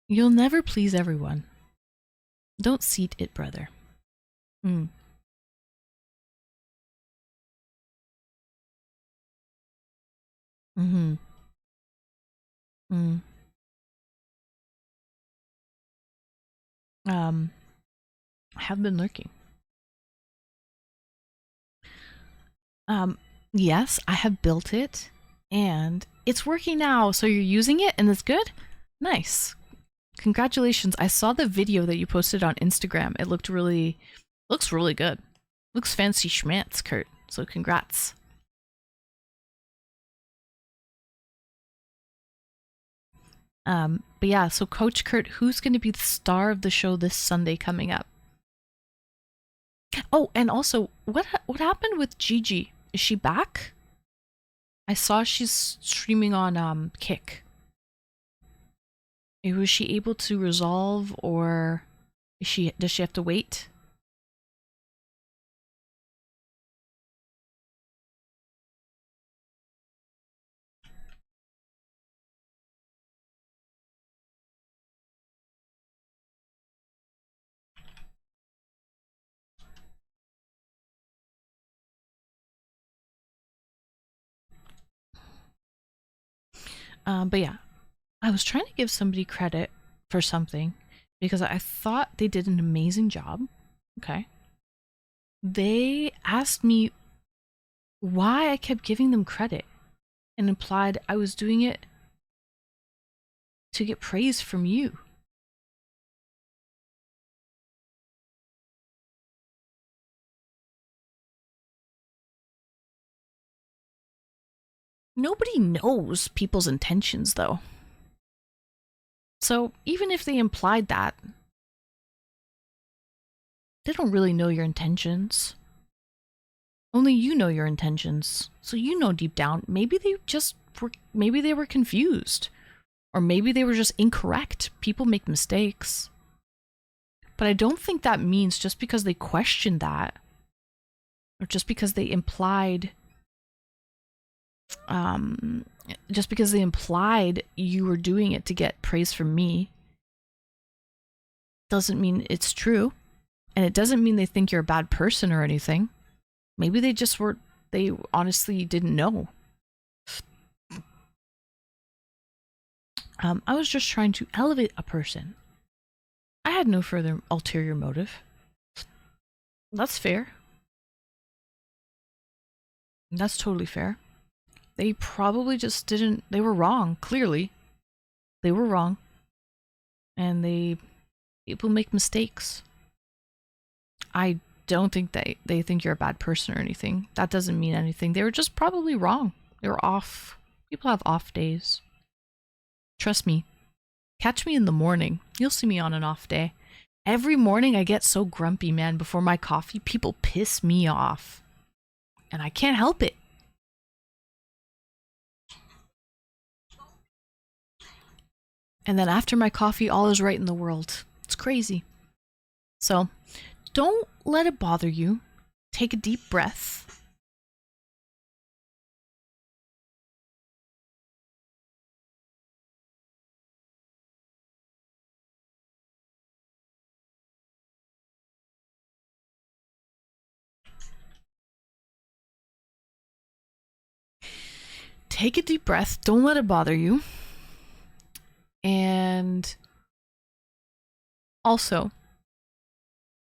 You'll never please everyone. Don't seat it, brother. Mm. Mm-hmm. Mm. I have been lurking. Yes, I have built it and it's working now. So you're using it and it's good? Nice. Congratulations. I saw the video that you posted on Instagram. It looks really good. Looks fancy schmantz, Kurt. So congrats. But yeah, so Coach Kurt, who's going to be the star of the show this Sunday coming up? Oh, and also, what happened with Gigi? Is she back? I saw she's streaming on Kick. Was she able to resolve, or does she have to wait? But yeah, I was trying to give somebody credit for something because I thought they did an amazing job. Okay. They asked me why I kept giving them credit and implied I was doing it to get praise from you. Nobody knows people's intentions, though. So even if they implied that, they don't really know your intentions. Only you know your intentions. So you know deep down, maybe they were confused. Or maybe they were just incorrect. People make mistakes. But I don't think that means just because they questioned that, or just because they implied you were doing it to get praise from me, doesn't mean it's true. And it doesn't mean they think you're a bad person or anything. Maybe they honestly didn't know. I was just trying to elevate a person. I had no further ulterior motive. That's fair. That's totally fair. They probably just didn't, they were wrong, clearly. They were wrong. And people make mistakes. I don't think they think you're a bad person or anything. That doesn't mean anything. They were just probably wrong. They were off. People have off days. Trust me. Catch me in the morning. You'll see me on an off day. Every morning I get so grumpy, man. Before my coffee, people piss me off. And I can't help it. And then after my coffee, all is right in the world. It's crazy. So, don't let it bother you. Take a deep breath. Take a deep breath. Don't let it bother you. And also,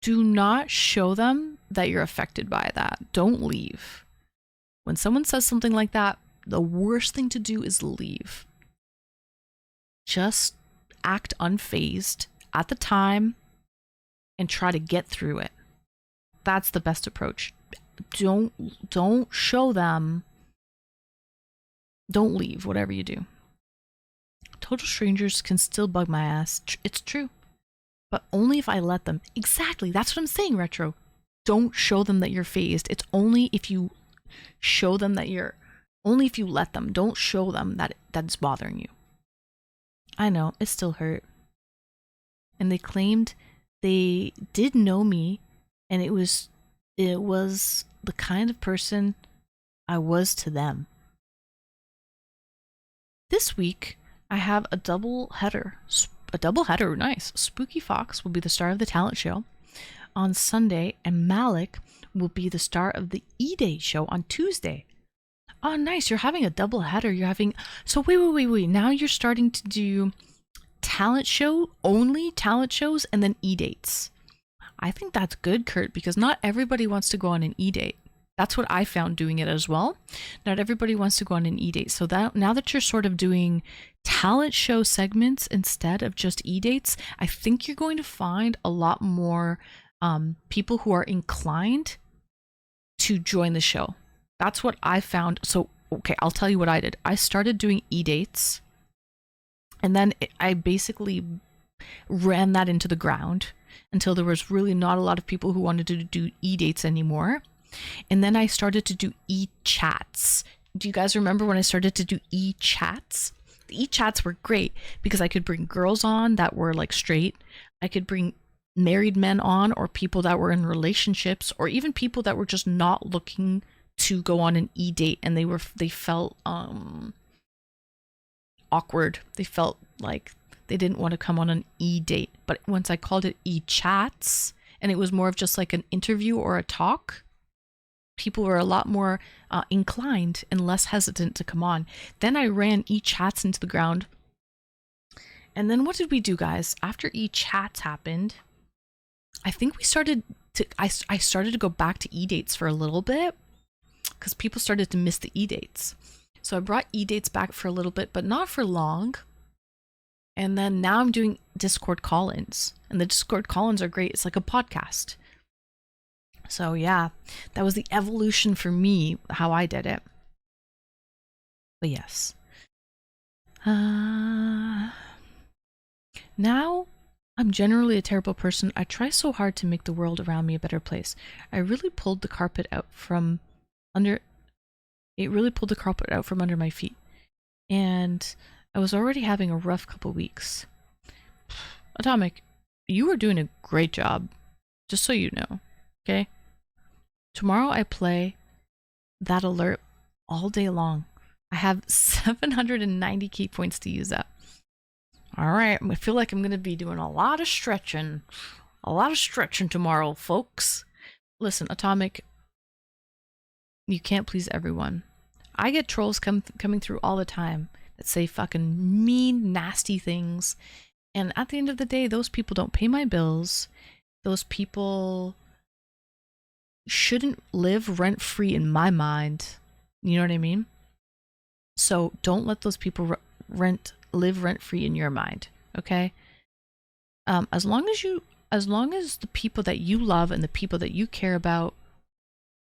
do not show them that you're affected by that. Don't leave. When someone says something like that, the worst thing to do is leave. Just act unfazed at the time and try to get through it. That's the best approach. Don't show them. Don't leave, whatever you do. Total strangers can still bug my ass. It's true. But only if I let them. Exactly. That's what I'm saying, Retro. Don't show them that you're phased. It's only if you show them that you're... Only if you let them. Don't show them that it's bothering you. I know. It still hurt. And they claimed they did know me. And it was the kind of person I was to them. This week, I have a double header. Nice. Spooky Fox will be the star of the talent show on Sunday, and Malik will be the star of the E-Day show on Tuesday. Oh, nice. You're having a double header. You're having... So wait. Now you're starting to do talent shows, and then E-Dates. I think that's good, Kurt, because not everybody wants to go on an E-Date. That's what I found doing it as well. Not everybody wants to go on an E-Date. So that now that you're sort of doing talent show segments instead of just E-Dates, I think you're going to find a lot more people who are inclined to join the show. That's what I found. So, okay, I'll tell you what I did. I started doing E-Dates, and then I basically ran that into the ground until there was really not a lot of people who wanted to do E-Dates anymore. And then I started to do e-chats. Do you guys remember when I started to do e-chats? The e-chats were great because I could bring girls on that were like straight. I could bring married men on, or people that were in relationships, or even people that were just not looking to go on an e-date, and they felt awkward. They felt like they didn't want to come on an e-date. But once I called it e-chats, and it was more of just like an interview or a talk, people were a lot more inclined and less hesitant to come on. Then I ran e-chats into the ground. And then what did we do, guys? After e-chats happened, I think we started to... I started to go back to e-dates for a little bit because people started to miss the e-dates. So I brought e-dates back for a little bit, but not for long. And then now I'm doing Discord call-ins. And the Discord call-ins are great. It's like a podcast. So yeah, that was the evolution for me, how I did it. But yes. Now, I'm generally a terrible person. I try so hard to make the world around me a better place. I really pulled the carpet out from under... It really pulled the carpet out from under my feet. And I was already having a rough couple weeks. Atomic, you are doing a great job. Just so you know. Okay? Tomorrow I play that alert all day long. I have 790 key points to use up. Alright, I feel like I'm going to be doing a lot of stretching. A lot of stretching tomorrow, folks. Listen, Atomic, you can't please everyone. I get trolls coming through all the time that say fucking mean, nasty things. And at the end of the day, those people don't pay my bills. Those people shouldn't live rent-free in my mind. You know what I mean? So don't let those people live rent-free in your mind, okay? As long as you as long as the people that you love and the people that you care about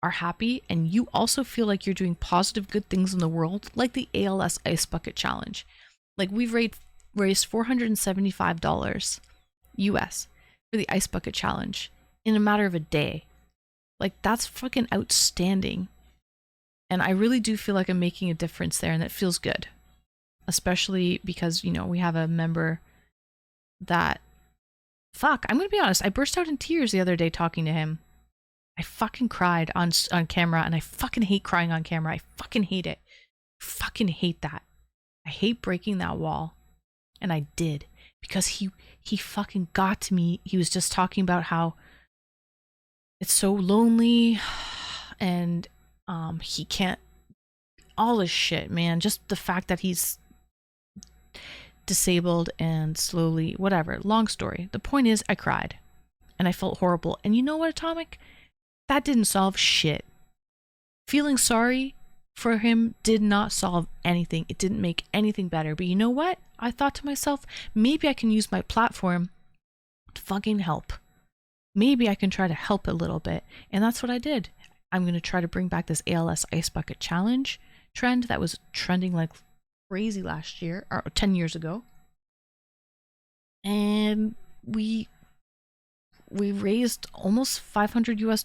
are happy, and you also feel like you're doing positive, good things in the world, like the ALS Ice Bucket Challenge. Like, we've raised $475 US for the Ice Bucket Challenge in a matter of a day. Like, that's fucking outstanding. And I really do feel like I'm making a difference there, and that feels good. Especially because, you know, we have a member that, fuck, I'm gonna be honest, I burst out in tears the other day talking to him. I fucking cried on camera, and I fucking hate crying on camera. I fucking hate it. Fucking hate that. I hate breaking that wall. And I did, because he fucking got to me. He was just talking about how it's so lonely, and he can't, all this shit, man. Just the fact that he's disabled and slowly, whatever, long story. The point is, I cried and I felt horrible. And you know what, Atomic? That didn't solve shit. Feeling sorry for him did not solve anything. It didn't make anything better. But you know what? I thought to myself, maybe I can use my platform to fucking help. Maybe I can try to help a little bit. And that's what I did. I'm going to try to bring back this ALS Ice Bucket Challenge trend that was trending like crazy last year, or 10 years ago. And we raised almost $500 US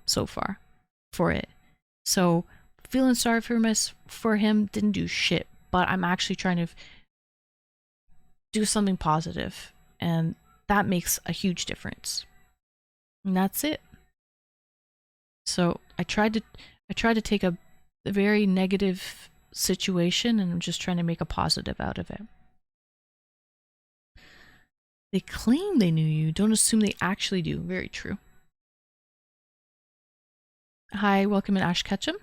so far for it. So feeling sorry for him didn't do shit, but I'm actually trying to do something positive, and that makes a huge difference. And that's it. So I tried to take a very negative situation, and I'm just trying to make a positive out of it. They claim they knew you. Don't assume they actually do. Very true. Hi, welcome in Ash Ketchum.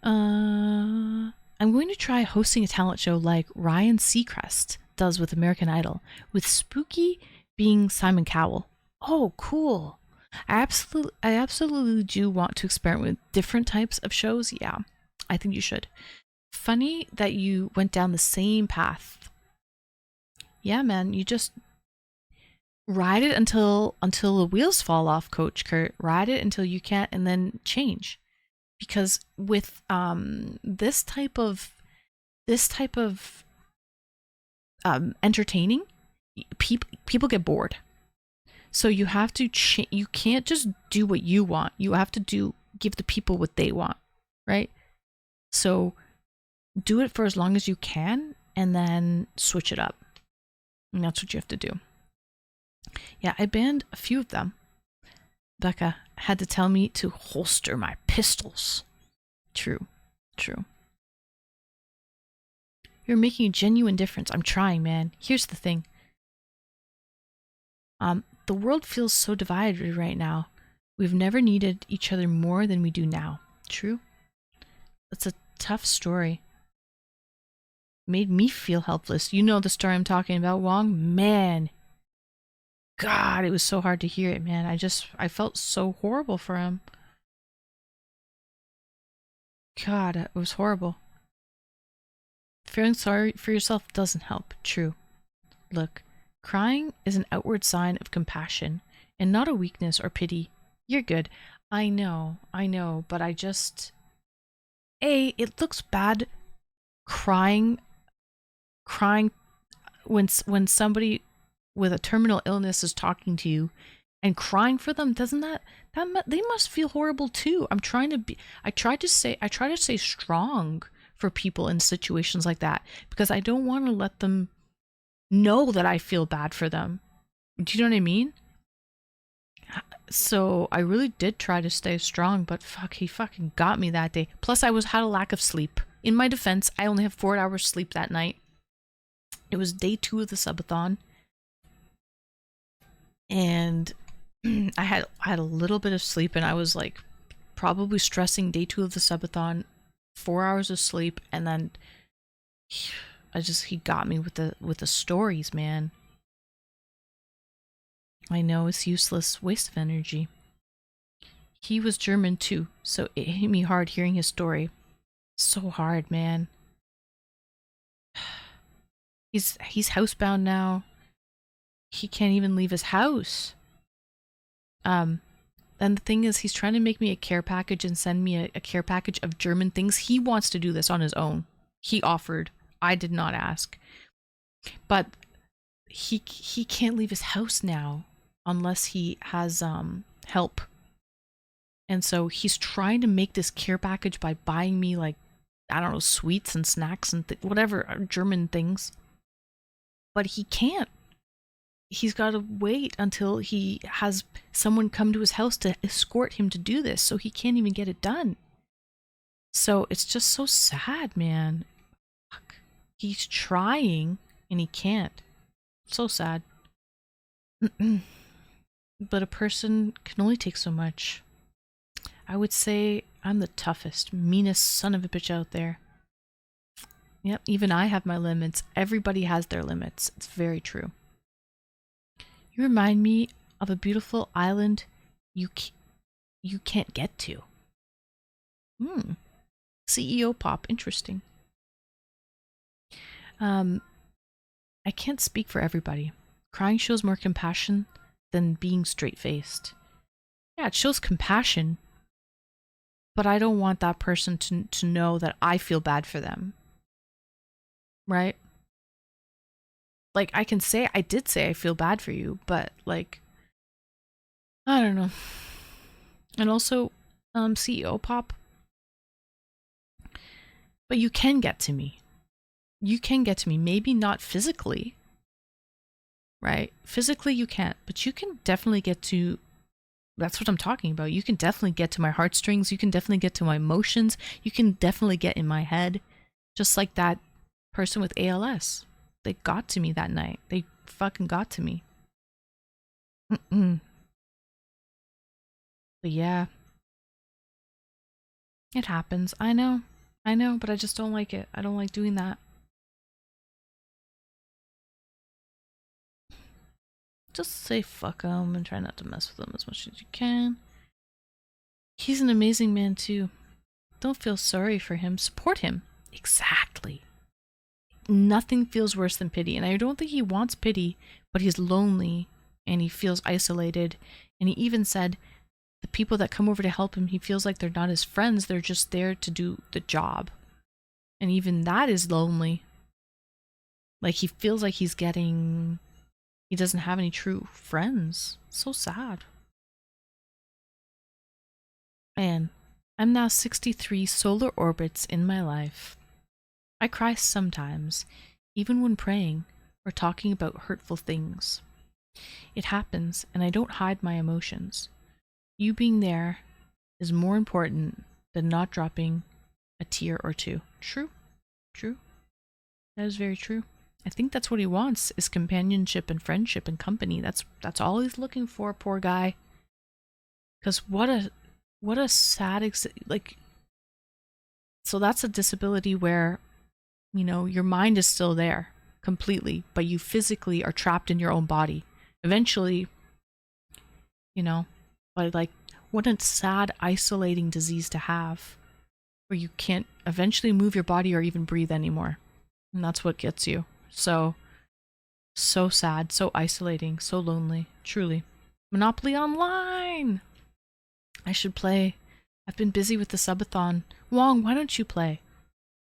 I'm going to try hosting a talent show like Ryan Seacrest does with American Idol, with Spooky being Simon Cowell. Oh, cool. I absolutely do want to experiment with different types of shows. Yeah, I think you should. Funny that you went down the same path. Yeah, man, you just ride it until the wheels fall off, Coach Kurt. Ride it until you can't, and then change. Because with this type of entertaining, people get bored. So you have to you can't just do what you want. You have to give the people what they want, right? So do it for as long as you can, and then switch it up. And that's what you have to do. Yeah, I banned a few of them. Becca had to tell me to holster my pistols. True. You're making a genuine difference. I'm trying, man. Here's the thing. The world feels so divided right now. We've never needed each other more than we do now. True. It's a tough story. Made me feel helpless. You know the story I'm talking about, Wong? Man. God, it was so hard to hear it, man. I felt so horrible for him. God, it was horrible. Feeling sorry for yourself doesn't help. True. Look, crying is an outward sign of compassion and not a weakness or pity. You're good. I know, but it looks bad crying when somebody with a terminal illness is talking to you and crying for them. Doesn't that they must feel horrible too. I try to stay strong for people in situations like that, because I don't want to let them know that I feel bad for them. Do you know what I mean? So I really did try to stay strong, but fuck, he fucking got me that day. Plus I had a lack of sleep. In my defense, I only have 4 hours sleep that night. It was day 2 of the Sub-A-Thon. And I had a little bit of sleep, and I was like probably stressing day 2 of the Sub-A-Thon, 4 hours of sleep, and then he got me with the stories, man. I know, it's useless waste of energy. He was German too, so it hit me hard hearing his story. So hard, man. He's housebound now. he can't even leave his house. And the thing is, he's trying to make me a care package and send me a care package of German things. He wants to do this on his own. He offered. I did not ask. But he can't leave his house now unless he has help. And so he's trying to make this care package by buying me, like, I don't know, sweets and snacks and whatever, German things. But he can't. He's got to wait until he has someone come to his house to escort him to do this, so he can't even get it done. So it's just so sad, man. Fuck. He's trying and he can't. So sad. But a person can only take so much. I would say I'm the toughest, meanest son of a bitch out there. Yep, even I have my limits. Everybody has their limits. It's very true. You remind me of a beautiful island you can't get to. CEO pop, interesting. I can't speak for everybody. Crying shows more compassion than being straight-faced. Yeah, it shows compassion, but I don't want that person to know that I feel bad for them. Right? Like, I can say, I did say I feel bad for you, but, like, I don't know. And also, CEO pop. But you can get to me. You can get to me. Maybe not physically. Right? Physically you can't, but you can definitely get to, that's what I'm talking about. You can definitely get to my heartstrings. You can definitely get to my emotions. You can definitely get in my head. Just like that person with ALS. They got to me that night. They fucking got to me. But yeah. It happens. I know, but I just don't like it. I don't like doing that. Just say fuck him and try not to mess with him as much as you can. He's an amazing man too. Don't feel sorry for him. Support him. Exactly. Nothing feels worse than pity. And I don't think he wants pity, but he's lonely and he feels isolated. And he even said the people that come over to help him, he feels like they're not his friends. They're just there to do the job. And even that is lonely. Like, he feels like he doesn't have any true friends. So sad. And I'm now 63 solar orbits in my life. I cry sometimes, even when praying or talking about hurtful things. It happens, and I don't hide my emotions. You being there is more important than not dropping a tear or two. True. That is very true. I think that's what he wants, is companionship and friendship and company. That's all he's looking for, poor guy. Because what a sad like. So that's a disability where, you know, your mind is still there completely, but you physically are trapped in your own body. Eventually, you know, but like, what a sad, isolating disease to have, where you can't eventually move your body or even breathe anymore. And that's what gets you. So sad, so isolating, so lonely, truly. Monopoly Online! I should play. I've been busy with the Sub-A-Thon. Wong, why don't you play?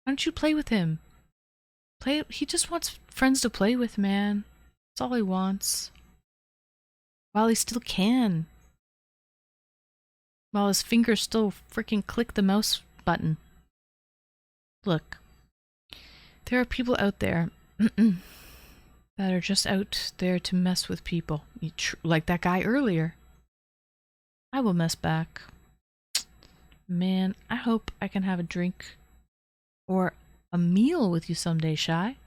Why don't you play with him? He just wants friends to play with, man. That's all he wants. While he still can. While his fingers still freaking click the mouse button. Look. There are people out there that are just out there to mess with people. Like that guy earlier. I will mess back. Man, I hope I can have a drink or a meal with you someday, Shy.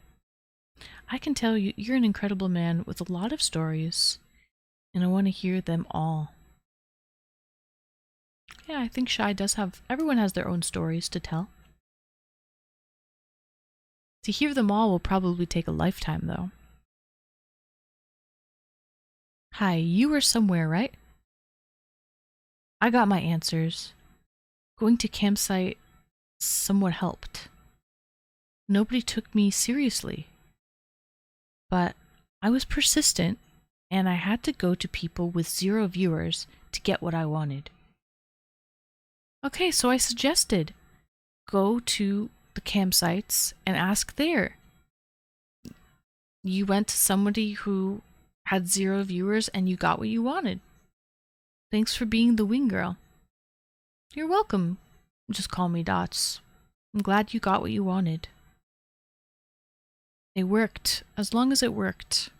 I can tell you, you're an incredible man with a lot of stories, and I want to hear them all. Yeah, I think Shy does have... Everyone has their own stories to tell. To hear them all will probably take a lifetime, though. Hi, you were somewhere, right? I got my answers. Going to campsite somewhat helped. Nobody took me seriously. But I was persistent, and I had to go to people with 0 viewers to get what I wanted. Okay, so I suggested go to the campsites and ask there. You went to somebody who had 0 viewers and you got what you wanted. Thanks for being the wing girl. You're welcome. Just call me Dots. I'm glad you got what you wanted. It worked, as long as it worked.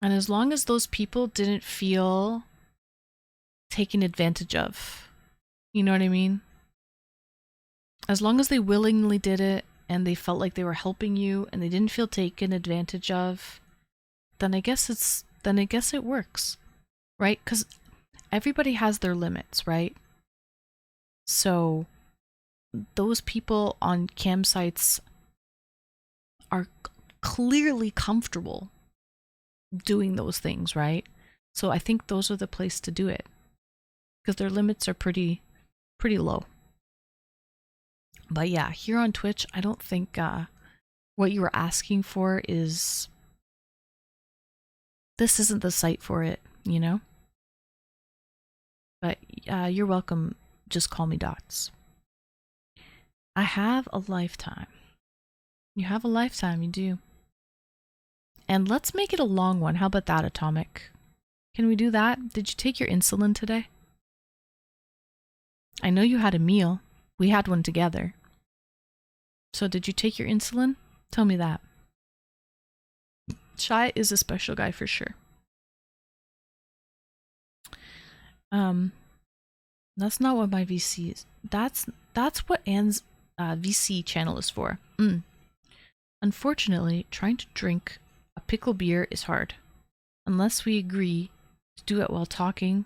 And as long as those people didn't feel taken advantage of. You know what I mean? As long as they willingly did it and they felt like they were helping you and they didn't feel taken advantage of, then I guess it works. Right? Because everybody has their limits, right? So those people on campsites are clearly comfortable doing those things, right? So I think those are the place to do it, because their limits are pretty low. But yeah, here on Twitch, I don't think what you were asking for is... This isn't the site for it, you know? But you're welcome. Just call me Dots. I have a lifetime. You have a lifetime, you do. And let's make it a long one. How about that, Atomic? Can we do that? Did you take your insulin today? I know you had a meal. We had one together. So did you take your insulin? Tell me that. Shy is a special guy for sure. That's not what my VC is. That's what Anne's VC channel is for. Unfortunately, trying to drink a pickle beer is hard. Unless we agree to do it while talking,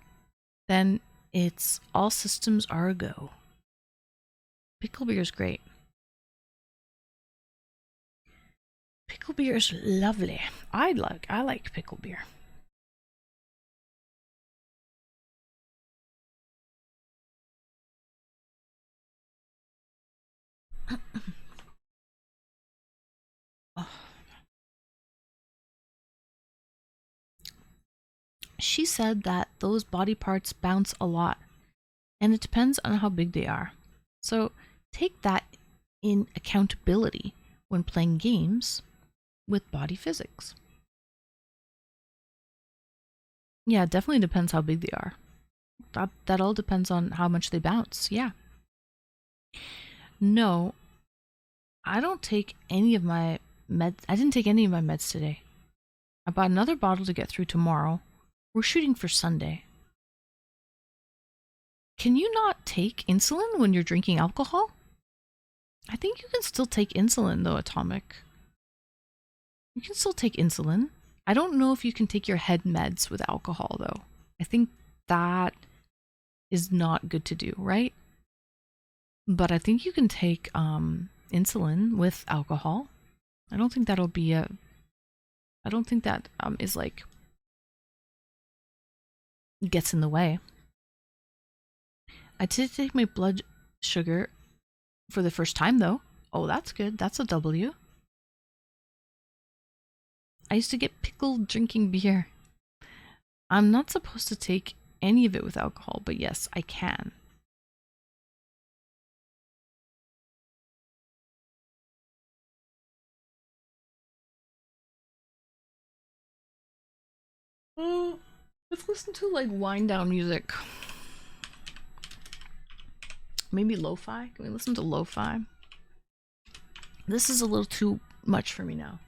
then it's all systems are a go. Pickle beer is great. Pickle beer is lovely. I like pickle beer. Oh. She said that those body parts bounce a lot, and it depends on how big they are. So take that in accountability when playing games with body physics. Yeah, it definitely depends how big they are. That all depends on how much they bounce, yeah. No, I don't take any of my meds. I didn't take any of my meds today. I bought another bottle to get through tomorrow. We're shooting for Sunday. Can you not take insulin when you're drinking alcohol? I think you can still take insulin though, Atomic. You can still take insulin. I don't know if you can take your head meds with alcohol though. I think that is not good to do, right? But I think you can take insulin with alcohol. I don't think that'll be a... I don't think that is like... gets in the way. I did take my blood sugar for the first time though. Oh, that's good. That's a W. I used to get pickled drinking beer. I'm not supposed to take any of it with alcohol, but yes, I can. Oh, let's listen to like wind down music. Maybe lo-fi? Can we listen to lo-fi? This is a little too much for me now.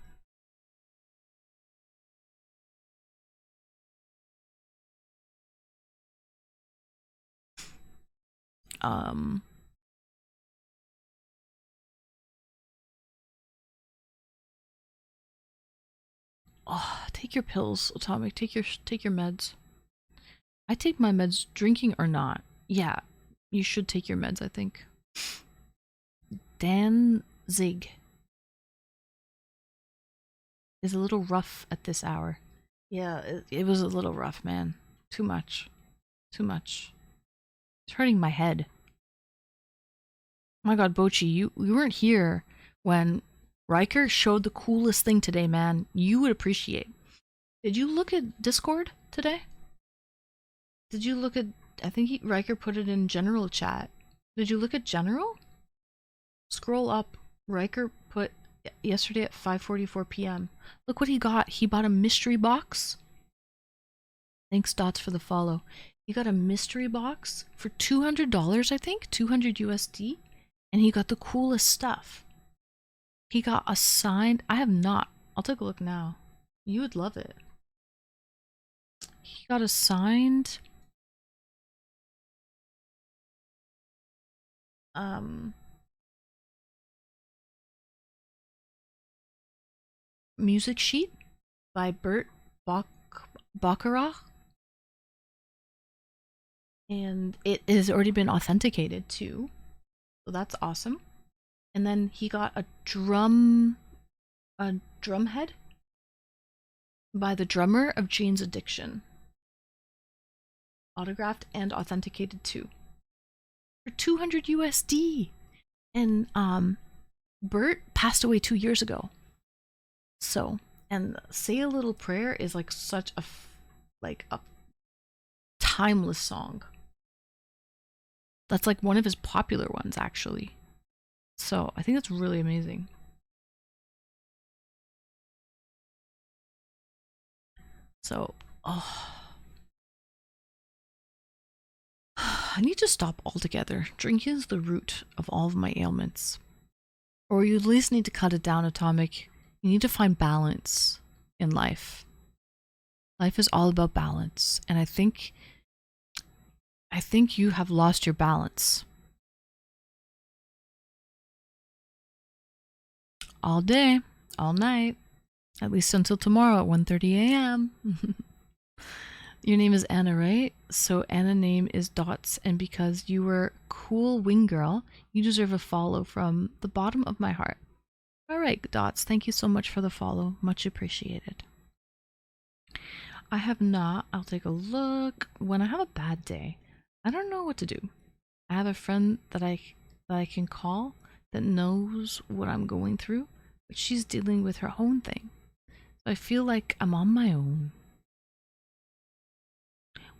Oh, take your pills, Atomic. Take your meds. I take my meds, drinking or not. Yeah, you should take your meds, I think. Danzig is a little rough at this hour. Yeah, it was a little rough, man. Too much. Too much. It's hurting my head. Oh my god, Bochi, you weren't here when Riker showed the coolest thing today, man. You would appreciate. Did you look at Discord today? Did you look at... I think Riker put it in general chat. Did you look at general? Scroll up. Riker put yesterday at 5:44 p.m. Look what he got. He bought a mystery box. Thanks, Dots, for the follow. He got a mystery box for $200, I think, 200 USD, and he got the coolest stuff. He got a signed... I have not. I'll take a look now. You would love it. He got a signed... music sheet by Baccarat. And it has already been authenticated too. So that's awesome. And then he got a drum head by the drummer of Jane's Addiction. Autographed and authenticated too. For 200 USD. And Bert passed away 2 years ago. So, and Say a Little Prayer is like such a timeless song. That's like one of his popular ones, actually. So I think that's really amazing. So, I need to stop altogether. Drinking is the root of all of my ailments. Or you at least need to cut it down, Atomic. You need to find balance in life. Life is all about balance, and I think you have lost your balance. All day, all night, at least until tomorrow at 1:30 a.m. Your name is Anna, right? So Anna name is Dots, and because you were cool wing girl, you deserve a follow from the bottom of my heart. Alright, Dots, thank you so much for the follow. Much appreciated. I have not. I'll take a look. When I have a bad day, I don't know what to do. I have a friend that I can call that knows what I'm going through, but she's dealing with her own thing. So I feel like I'm on my own.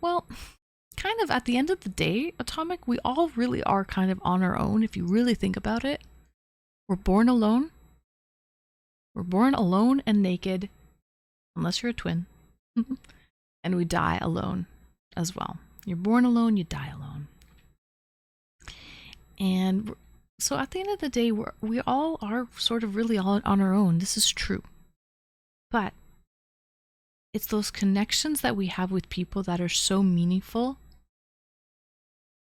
Well, kind of at the end of the day, Atomic, we all really are kind of on our own if you really think about it. We're born alone. We're born alone and naked, unless you're a twin. And we die alone as well. You're born alone, you die alone. And so at the end of the day, we all are sort of really all on our own. This is true. But it's those connections that we have with people that are so meaningful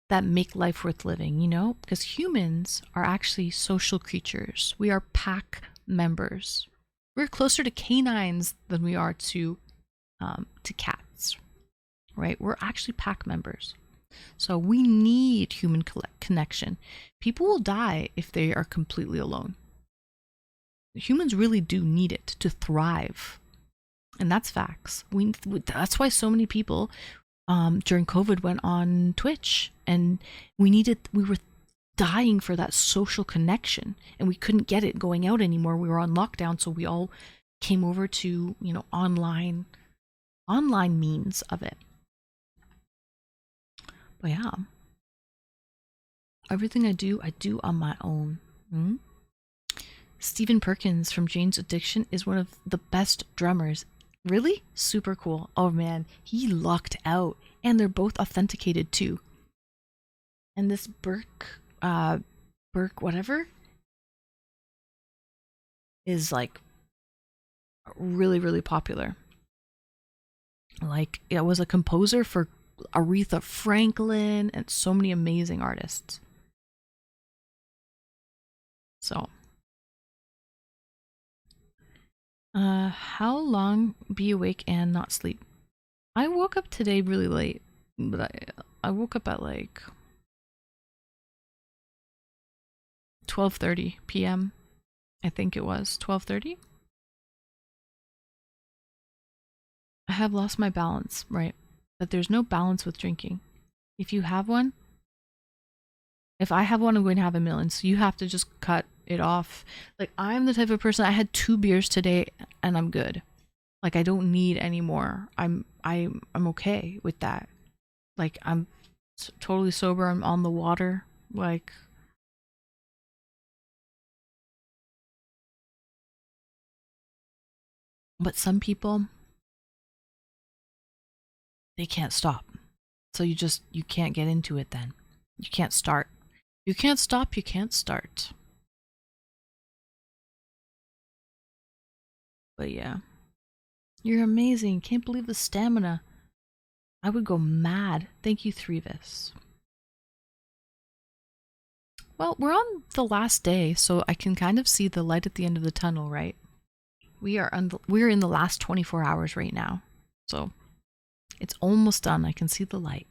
that make life worth living, you know? Because humans are actually social creatures. We are pack members. We're closer to canines than we are to cats, right? We're actually pack members. So we need human connection. People will die if they are completely alone. Humans really do need it to thrive. And that's facts. That's why so many people during COVID went on Twitch, and we were dying for that social connection, and we couldn't get it going out anymore. We were on lockdown, so we all came over to, you know, online means of it. But yeah, everything I do on my own. Stephen Perkins from Jane's Addiction is one of the best drummers. Really? Super cool. Oh man, he lucked out, and they're both authenticated too. And this Burke whatever is like really, really popular. Like, it was a composer for Aretha Franklin and so many amazing artists. So, how long be awake and not sleep? I woke up today really late, but I woke up at like 12:30 p.m. I think it was 12:30. I have lost my balance, right? But there's no balance with drinking. If you have one, if I have one, I'm going to have a million. So you have to just cut it off. Like, I'm the type of person, I had 2 beers today and I'm good. Like, I don't need any more. I'm okay with that. Like, I'm totally sober. I'm on the water. Like, but some people, they can't stop. So you can't get into it then. You can't start. You can't stop, you can't start. But yeah. You're amazing. Can't believe the stamina. I would go mad. Thank you, Threevis. Well, we're on the last day, so I can kind of see the light at the end of the tunnel, right? We're in the last 24 hours right now. So it's almost done. I can see the light.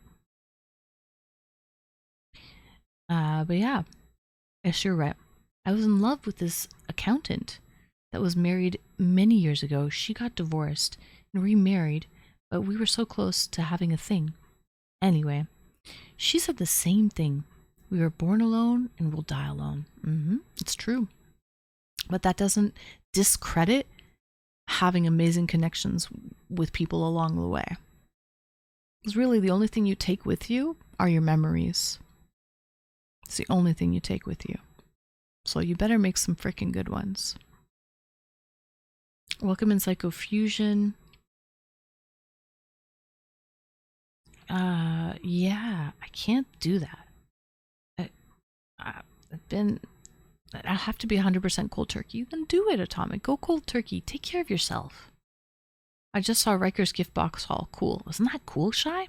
But yeah, yes, you're right. I was in love with this accountant that was married many years ago. She got divorced and remarried, but we were so close to having a thing. Anyway, she said the same thing. We were born alone and we'll die alone. It's true. But that doesn't discredit having amazing connections with people along the way. Because really, the only thing you take with you are your memories. It's the only thing you take with you. So you better make some freaking good ones. Welcome in Psychofusion. Yeah, I can't do that. I have to be 100% cold turkey. Then do it, Atomic. Go cold turkey. Take care of yourself. I just saw Riker's gift box haul. Cool. Wasn't that cool, Shy?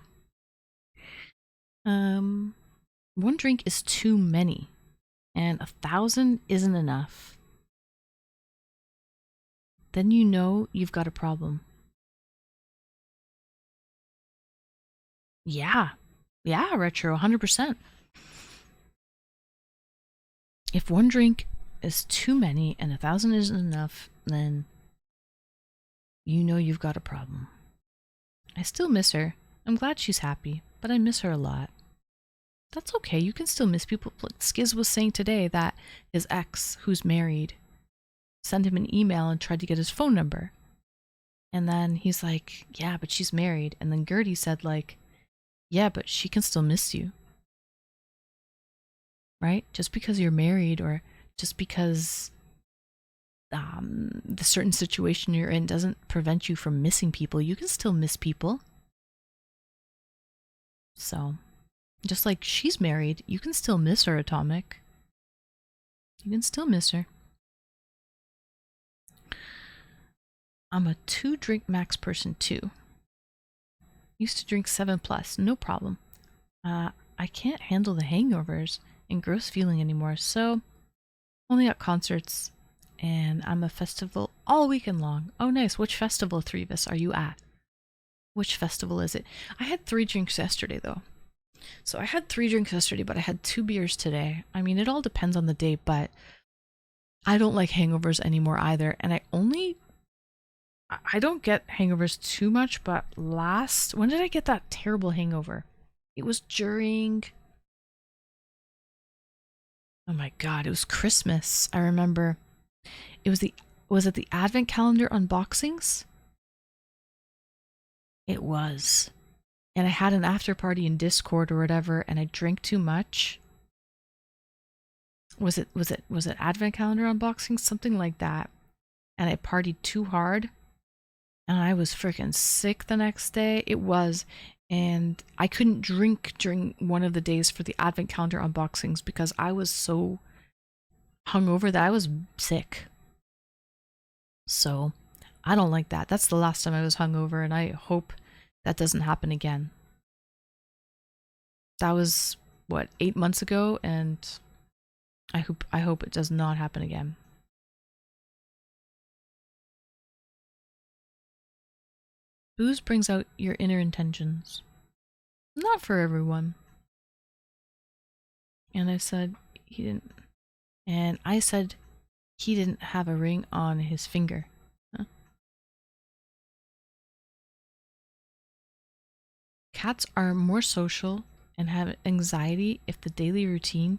One drink is too many, and 1,000 isn't enough. Then you know you've got a problem. Yeah, Retro, 100%. If one drink is too many and 1,000 isn't enough, then you know you've got a problem. I still miss her. I'm glad she's happy, but I miss her a lot. That's okay, you can still miss people. Skiz was saying today that his ex, who's married, sent him an email and tried to get his phone number. And then he's like, yeah, but she's married. And then Gertie said, like, yeah, but she can still miss you. Right? Just because you're married or just because the certain situation you're in doesn't prevent you from missing people. You can still miss people. So, just like she's married, you can still miss her, Atomic. You can still miss her. I'm a 2-drink max person too. Used to drink 7+, no problem. I can't handle the hangovers and gross feeling anymore, so only at concerts, and I'm a festival all weekend long. Oh nice, which festival, Threevis, are you at? Which festival is it? I had 3 drinks yesterday though. So I had 3 drinks yesterday, but I had 2 beers today. I mean, it all depends on the day, but I don't like hangovers anymore either, and I don't get hangovers too much, but when did I get that terrible hangover? It was during, oh my god, it was Christmas. I remember. Was it the Advent calendar unboxings? It was. And I had an after party in Discord or whatever, and I drank too much. Was it Advent calendar unboxing? Something like that. And I partied too hard. And I was freaking sick the next day. It was. And I couldn't drink during one of the days for the Advent calendar unboxings because I was so hungover that I was sick. So, I don't like that. That's the last time I was hungover, and I hope that doesn't happen again. That was, what, 8 months ago, and I hope it does not happen again. Booze brings out your inner intentions. Not for everyone. And I said he didn't have a ring on his finger. Huh? Cats are more social and have anxiety if the daily routine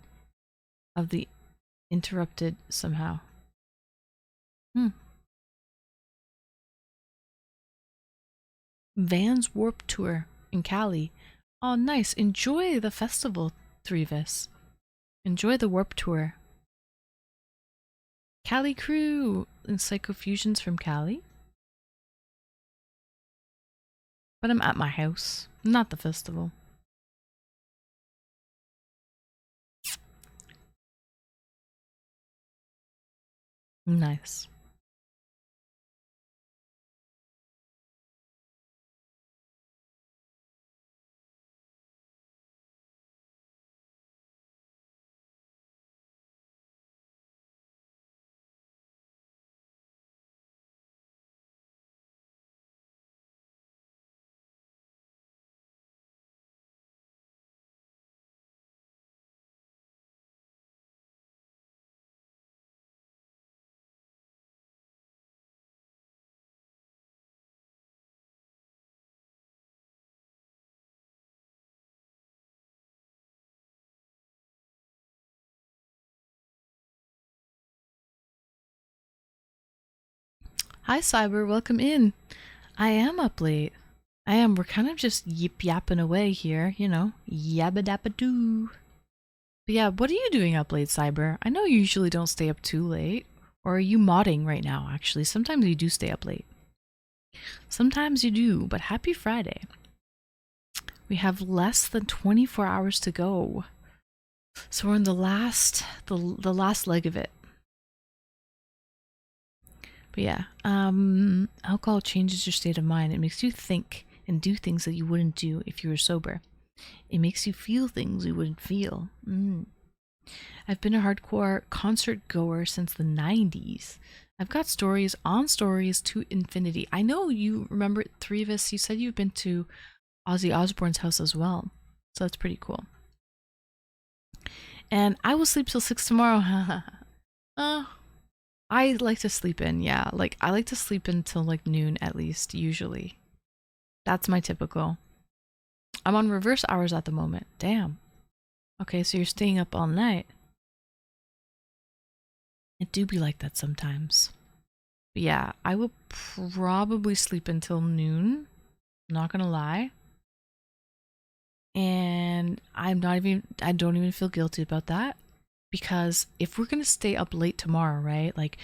of the interrupted somehow. Hmm. Vans Warp Tour in Cali. Oh, nice. Enjoy the festival, Threevis. Enjoy the Warp Tour. Cali Crew and Psychofusions from Cali. But I'm at my house, not the festival. Nice. Hi, Cyber. Welcome in. I am up late. I am. We're kind of just yip yapping away here, you know. Yabba dabba doo. But yeah, what are you doing up late, Cyber? I know you usually don't stay up too late. Or are you modding right now, actually? Sometimes you do stay up late. Sometimes you do, but happy Friday. We have less than 24 hours to go. So we're in the last leg of it. But yeah, alcohol changes your state of mind. It makes you think and do things that you wouldn't do if you were sober. It makes you feel things you wouldn't feel. I've been a hardcore concert goer since the 90s. I've got stories on stories to infinity. I know you remember, Threevis, you said you've been to Ozzy Osbourne's house as well. So that's pretty cool. And I will sleep till 6 tomorrow. I like to sleep in, yeah. Like, I like to sleep until like noon at least, usually. That's my typical. I'm on reverse hours at the moment. Damn. Okay, so you're staying up all night. It do be like that sometimes. But yeah, I will probably sleep until noon. Not gonna lie. And I don't even feel guilty about that. Because if we're gonna stay up late tomorrow, right? Like,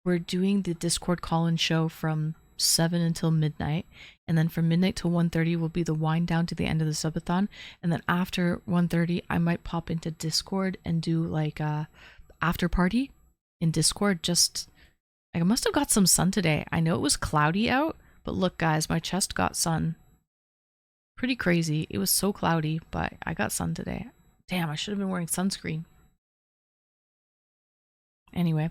we're doing the Discord call-in show from 7 until midnight, and then from midnight till 1:30 will be the wind down to the end of the subathon, and then after 1:30 I might pop into Discord and do like a after party in Discord. Just, I must have got some sun today. I know it was cloudy out, but look guys, my chest got sun. Pretty crazy. It was so cloudy, but I got sun today. Damn, I should have been wearing sunscreen. Anyway,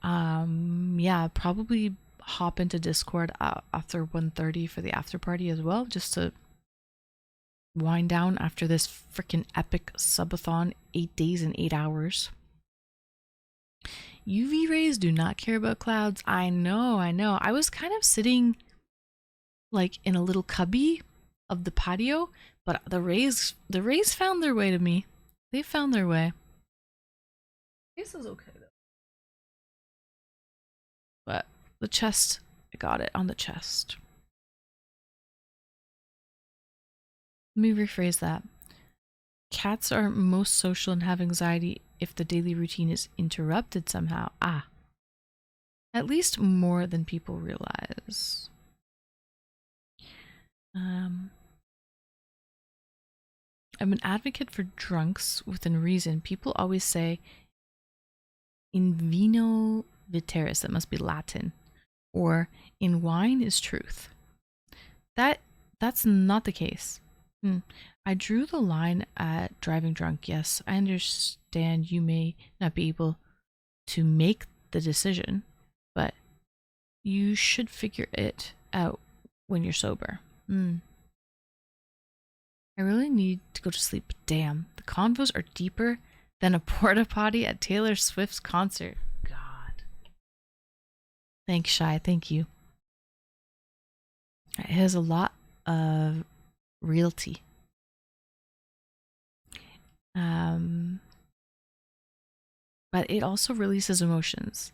yeah, probably hop into Discord after 1:30 for the after party as well, just to wind down after this freaking epic subathon, 8 days and 8 hours. UV rays do not care about clouds. I know. I was kind of sitting like in a little cubby of the patio, but the rays found their way to me. They found their way. This is okay though. But the chest, I got it on the chest. Let me rephrase that. Cats are most social and have anxiety if the daily routine is interrupted somehow. At least more than people realize. I'm an advocate for drunks within reason. People always say in vino veteris, that must be Latin, or in wine is truth. That's not the case. I drew the line at driving drunk. Yes, I understand you may not be able to make the decision, but you should figure it out when you're sober. I really need to go to sleep. Damn, the convos are deeper than a porta potty at Taylor Swift's concert. God. Thanks, Shy. Thank you. It has a lot of realty. but it also releases emotions.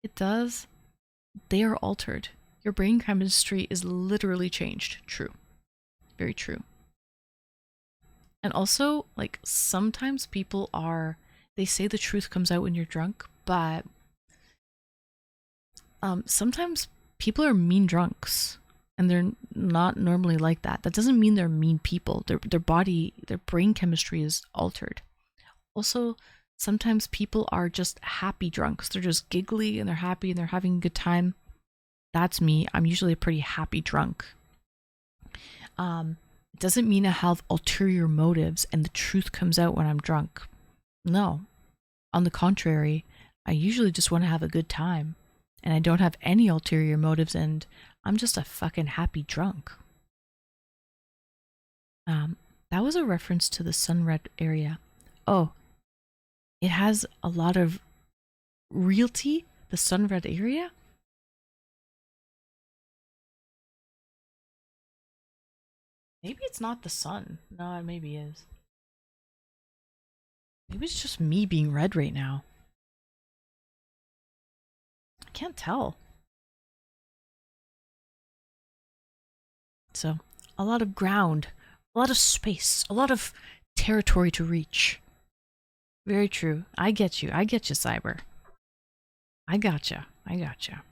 It does. They are altered. Your brain chemistry is literally changed. True. Very true. And also, like, sometimes people are, they say the truth comes out when you're drunk, but sometimes people are mean drunks, and they're not normally like that. That doesn't mean they're mean people. Their body, their brain chemistry is altered. Also, sometimes people are just happy drunks. They're just giggly and they're happy and they're having a good time. That's me. I'm usually a pretty happy drunk. It doesn't mean I have ulterior motives and the truth comes out when I'm drunk. No. On the contrary, I usually just want to have a good time. And I don't have any ulterior motives, and I'm just a fucking happy drunk. That was a reference to the Sunred area. Oh, it has a lot of realty, the Sunred area? Maybe it's not the sun. No, it maybe is. Maybe it's just me being red right now. I can't tell. So, a lot of ground, a lot of space, a lot of territory to reach. Very true. I get you. I get you, Cyber. I gotcha. I gotcha.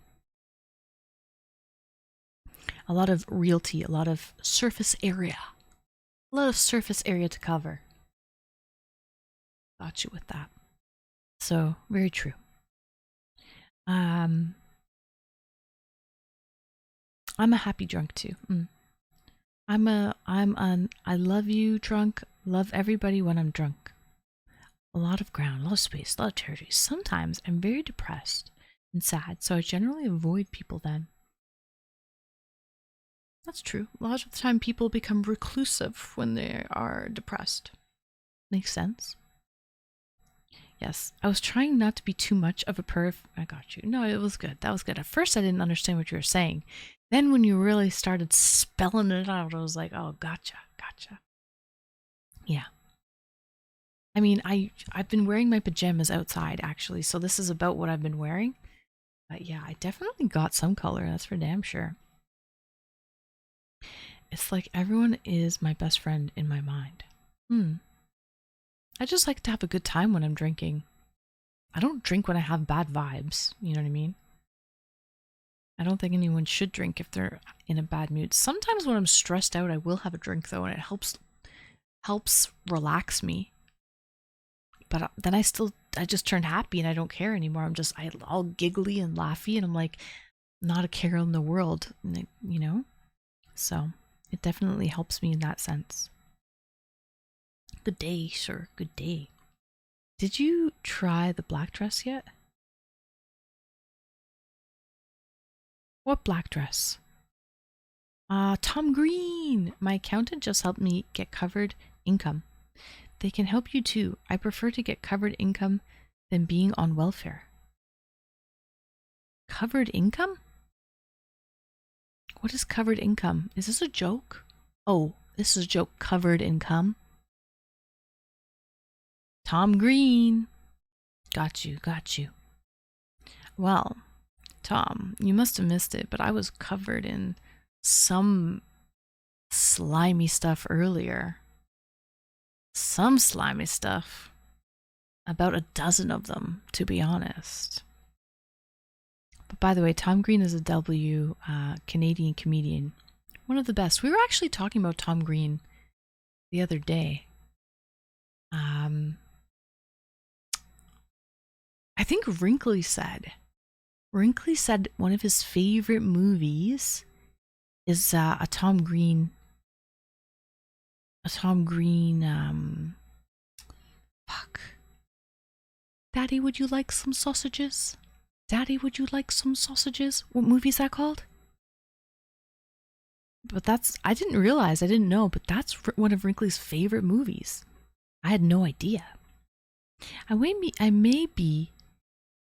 A lot of realty, a lot of surface area. A lot of surface area to cover. Got you with that. So, very true. I'm a happy drunk too. I'm an I love you drunk, love everybody when I'm drunk. A lot of ground, a lot of space, a lot of territory. Sometimes I'm very depressed and sad, so I generally avoid people then. That's true. A lot of the time people become reclusive when they are depressed. Makes sense. Yes, I was trying not to be too much of a perv. I got you. No, it was good. That was good. At first I didn't understand what you were saying. Then when you really started spelling it out, I was like, oh, gotcha, gotcha. Yeah. I mean, I've been wearing my pajamas outside, actually, so this is about what I've been wearing. But yeah, I definitely got some color, that's for damn sure. It's like everyone is my best friend in my mind. I just like to have a good time when I'm drinking. I don't drink when I have bad vibes, you know what I mean? I don't think anyone should drink if they're in a bad mood. Sometimes when I'm stressed out, I will have a drink though, and it helps relax me. But then I just turn happy and I don't care anymore. I'm all giggly and laughy, and I'm like not a care in the world, you know? So it definitely helps me in that sense. Good day, sir. Good day. Did you try the black dress yet? What black dress? Tom Green! My accountant just helped me get covered income. They can help you too. I prefer to get covered income than being on welfare. Covered income? What is covered income? Is this a joke? Oh, this is a joke. Covered income? Tom Green. Got you, got you. Well, Tom, you must have missed it, but I was covered in some slimy stuff earlier. Some slimy stuff. About a dozen of them, to be honest. But by the way, Tom Green is a Canadian comedian. One of the best. We were actually talking about Tom Green the other day. I think Wrinkly said one of his favorite movies is a Tom Green, fuck. Daddy, would you like some sausages? Daddy, would you like some sausages? What movie is that called? But I didn't realize, I didn't know, but that's one of Wrinkly's favorite movies. I had no idea. I may be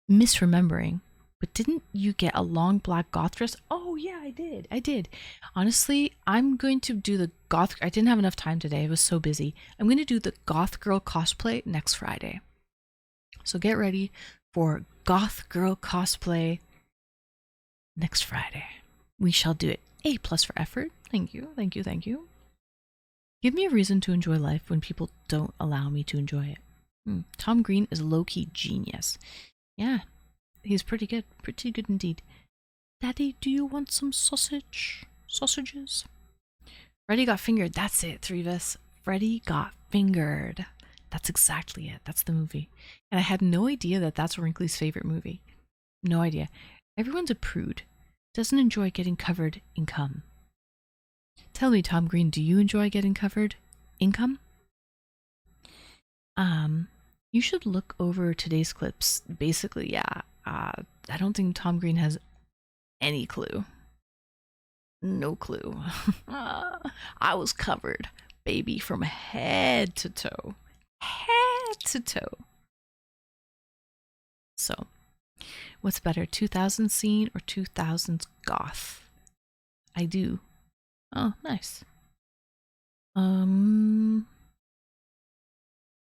misremembering, but didn't you get a long black goth dress? Oh yeah, I did. Honestly, I'm going to do the goth. I didn't have enough time today. I was so busy. I'm going to do the goth girl cosplay next Friday. So get ready for Goth Girl cosplay next Friday. We shall do it. A+ for effort. Thank you, thank you, thank you. Give me a reason to enjoy life when people don't allow me to enjoy it. Tom Green is low-key genius. Yeah, he's pretty good indeed. Daddy, do you want some sausages? Freddy got fingered. That's it, Threevis. Freddy got fingered. That's exactly it. That's the movie. And I had no idea that that's Wrinkly's favorite movie. No idea. Everyone's a prude. Doesn't enjoy getting covered in cum. Tell me, Tom Green, do you enjoy getting covered in cum? You should look over today's clips. Basically, yeah. I don't think Tom Green has any clue. No clue. I was covered, baby, from head to toe. Head to toe. So, what's better, 2000 scene or 2000s goth? I do. Oh, nice.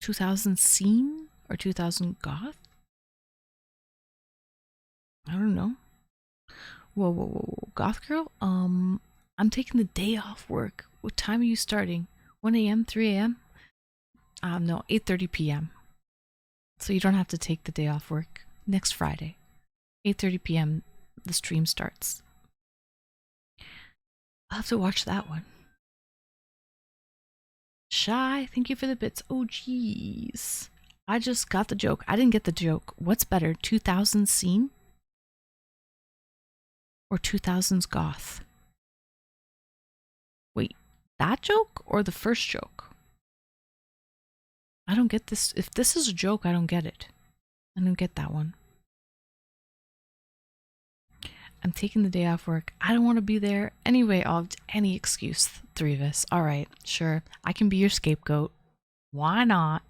2000 scene or 2000 goth? I don't know. Whoa. Goth girl? I'm taking the day off work. What time are you starting? 1 a.m., 3 a.m.? No, 8:30 p.m. So you don't have to take the day off work. Next Friday, 8:30 p.m. the stream starts. I'll have to watch that one. Shy, thank you for the bits. Oh, jeez. I just got the joke. I didn't get the joke. What's better, 2000 scene or 2000s goth? Wait, that joke or the first joke? I don't get this. If this is a joke, I don't get it. I don't get that one. I'm taking the day off work. I don't want to be there. Anyway, I'll have any excuse, three of us. All right, sure. I can be your scapegoat. Why not?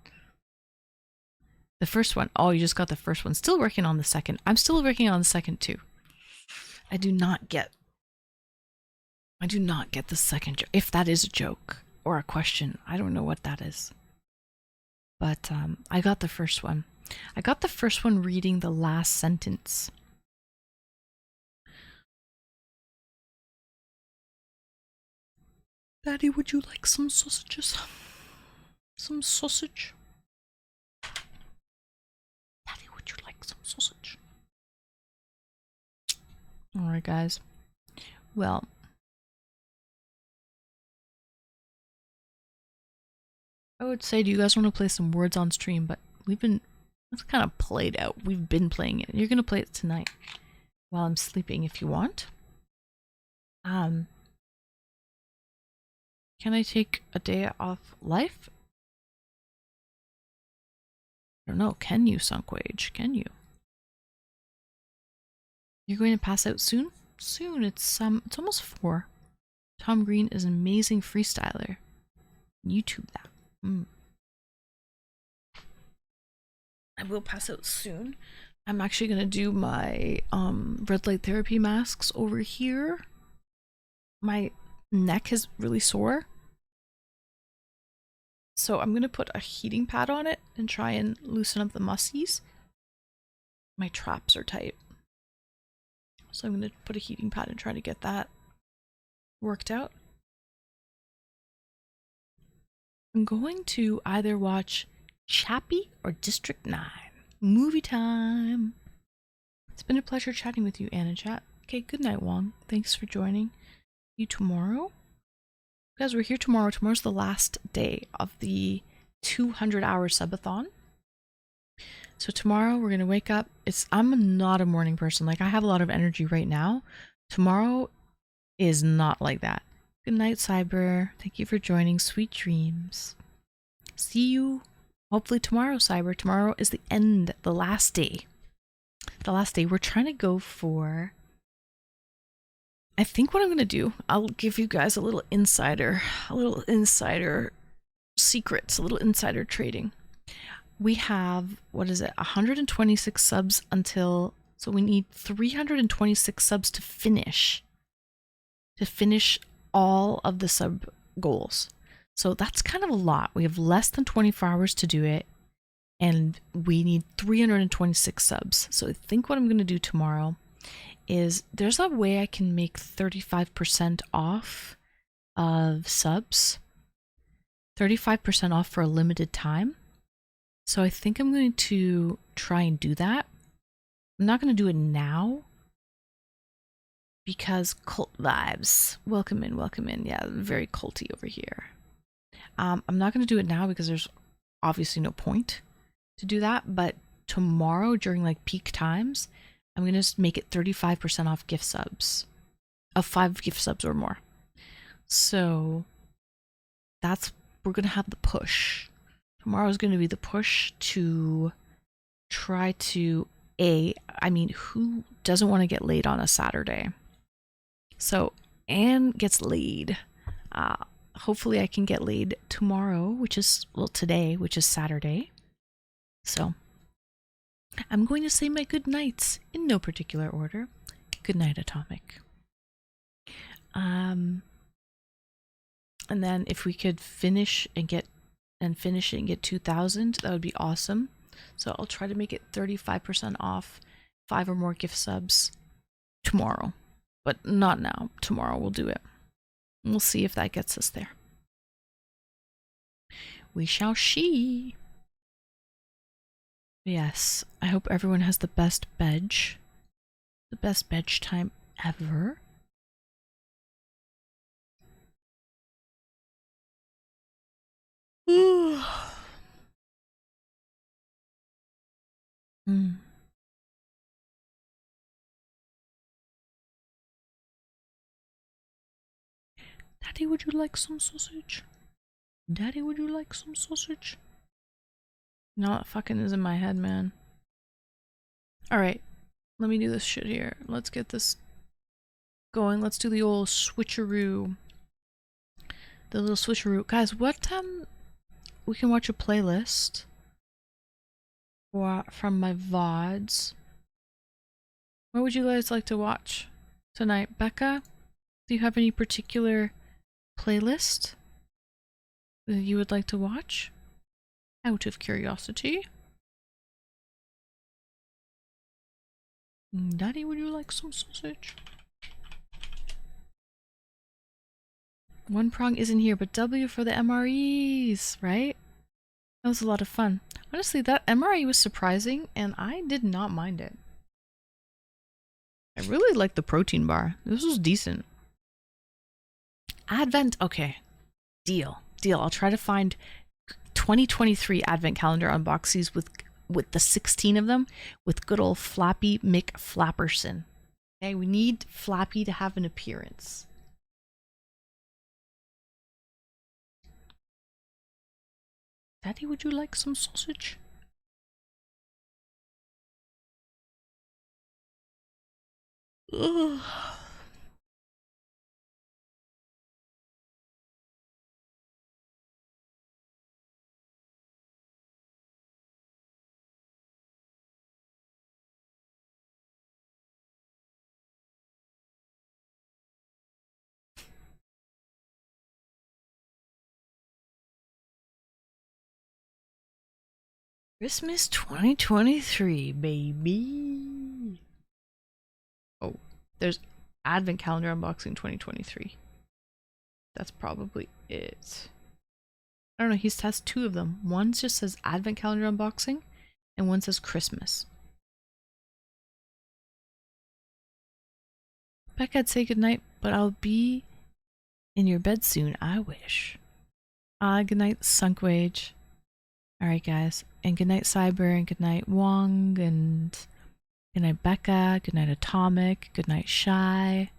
The first one. Oh, you just got the first one. Still working on the second. I'm still working on the second too. I do not get the second joke. If that is a joke or a question, I don't know what that is. But I got the first one. I got the first one reading the last sentence. Daddy, would you like some sausages? Some sausage? Daddy, would you like some sausage? Alright, guys. Well, I would say, do you guys want to play some words on stream? But it's kind of played out. We've been playing it. You're going to play it tonight while I'm sleeping if you want. Can I take a day off life? I don't know. Can you, Sunkwage? Can you? You're going to pass out soon? Soon. It's almost 4. Tom Green is an amazing freestyler. YouTube that. I will pass out soon. I'm actually gonna do my red light therapy masks over here. My neck is really sore. So I'm gonna put a heating pad on it and try and loosen up the muscles. My traps are tight. So I'm gonna put a heating pad and try to get that worked out. I'm going to either watch Chappie or District 9. Movie time! It's been a pleasure chatting with you, Anna Chat. Okay, good night, Wong. Thanks for joining. See you tomorrow? Guys, we're here tomorrow. Tomorrow's the last day of the 200-hour subathon. So tomorrow we're gonna wake up. I'm not a morning person. Like, I have a lot of energy right now. Tomorrow is not like that. Good night, Cyber. Thank you for joining. Sweet dreams. See you hopefully tomorrow, Cyber. Tomorrow is the end, the last day. The last day. We're trying to go for... I think what I'm going to do, I'll give you guys a little insider secrets, a little insider trading. We have, 126 subs until... So we need 326 subs to finish all of the sub goals. So that's kind of a lot. We have less than 24 hours to do it. and we need 326 subs. So I think what I'm going to do tomorrow is there's a way I can make 35% off of subs, 35% off for a limited time. So I think I'm going to try and do that. I'm not going to do it now because cult vibes. Welcome in, welcome in. Yeah, very culty over here. I'm not going to do it now because there's obviously no point to do that, but tomorrow during like peak times, I'm going to make it 35% off gift subs of 5 gift subs or more. So that's, we're going to have the push. Tomorrow is going to be the push to try to, I mean, who doesn't want to get laid on a Saturday? So Anne gets laid. Hopefully I can get laid tomorrow, which is, well, today, which is Saturday. So I'm going to say my good nights in no particular order. Good night, Atomic. And then if we could finish it and get 2,000, that would be awesome. So I'll try to make it 35% off 5 or more gift subs tomorrow, but not now. Tomorrow we'll do it. We'll see if that gets us there. We shall see. Yes, I hope everyone has the best bed time ever. Daddy, would you like some sausage? Daddy, would you like some sausage? No, it fucking is in my head, man. Alright, let me do this shit here. Let's get this going. Let's do the old switcheroo. The little switcheroo. Guys, what we can watch a playlist from my VODs. What would you guys like to watch tonight? Becca, do you have any particular playlist that you would like to watch? Out of curiosity. Daddy, would you like some sausage? One prong isn't here, but W for the MREs, right? That was a lot of fun. Honestly, that MRE was surprising, and I did not mind it. I really liked the protein bar. This was decent. Advent, okay. Deal. I'll try to find 2023 Advent calendar unboxings with the 16 of them with good old Flappy McFlapperson. Okay, we need Flappy to have an appearance. Daddy, would you like some sausage? Ugh. Christmas 2023, baby. Oh, there's Advent calendar unboxing 2023. That's probably it. I don't know, he has 2 of them. One just says Advent calendar unboxing, and one says Christmas. Becca, I'd say goodnight, but I'll be in your bed soon, I wish. Good night, Sunkwage. Alright, guys. And good night, Cyber, and good night, Wong, and good night, Becca. Good night, Atomic. Good night, Shy.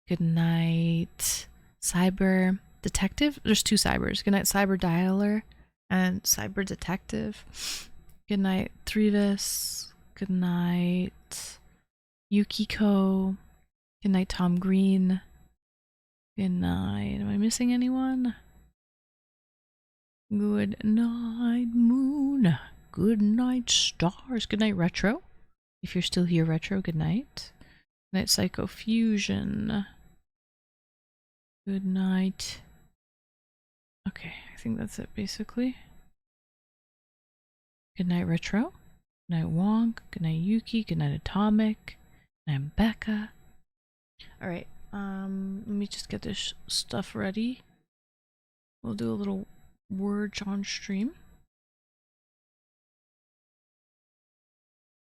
Good night, Cyber Detective. There's 2 Cybers. Good night, Cyber Dialer and Cyber Detective. Good night, Threvis. Good night, Yukiko. Good night, Tom Green. Good night. Am I missing anyone? Good night, Moon. Good night, Stars. Good night, Retro. If you're still here, Retro, good night. Good night, Psycho Fusion. Good night. Okay, I think that's it basically. Good night, Retro. Good night, Wonk. Good night, Yuki. Good night, Atomic. Good night, Becca. Alright, let me just get this stuff ready. We'll do a little word on stream.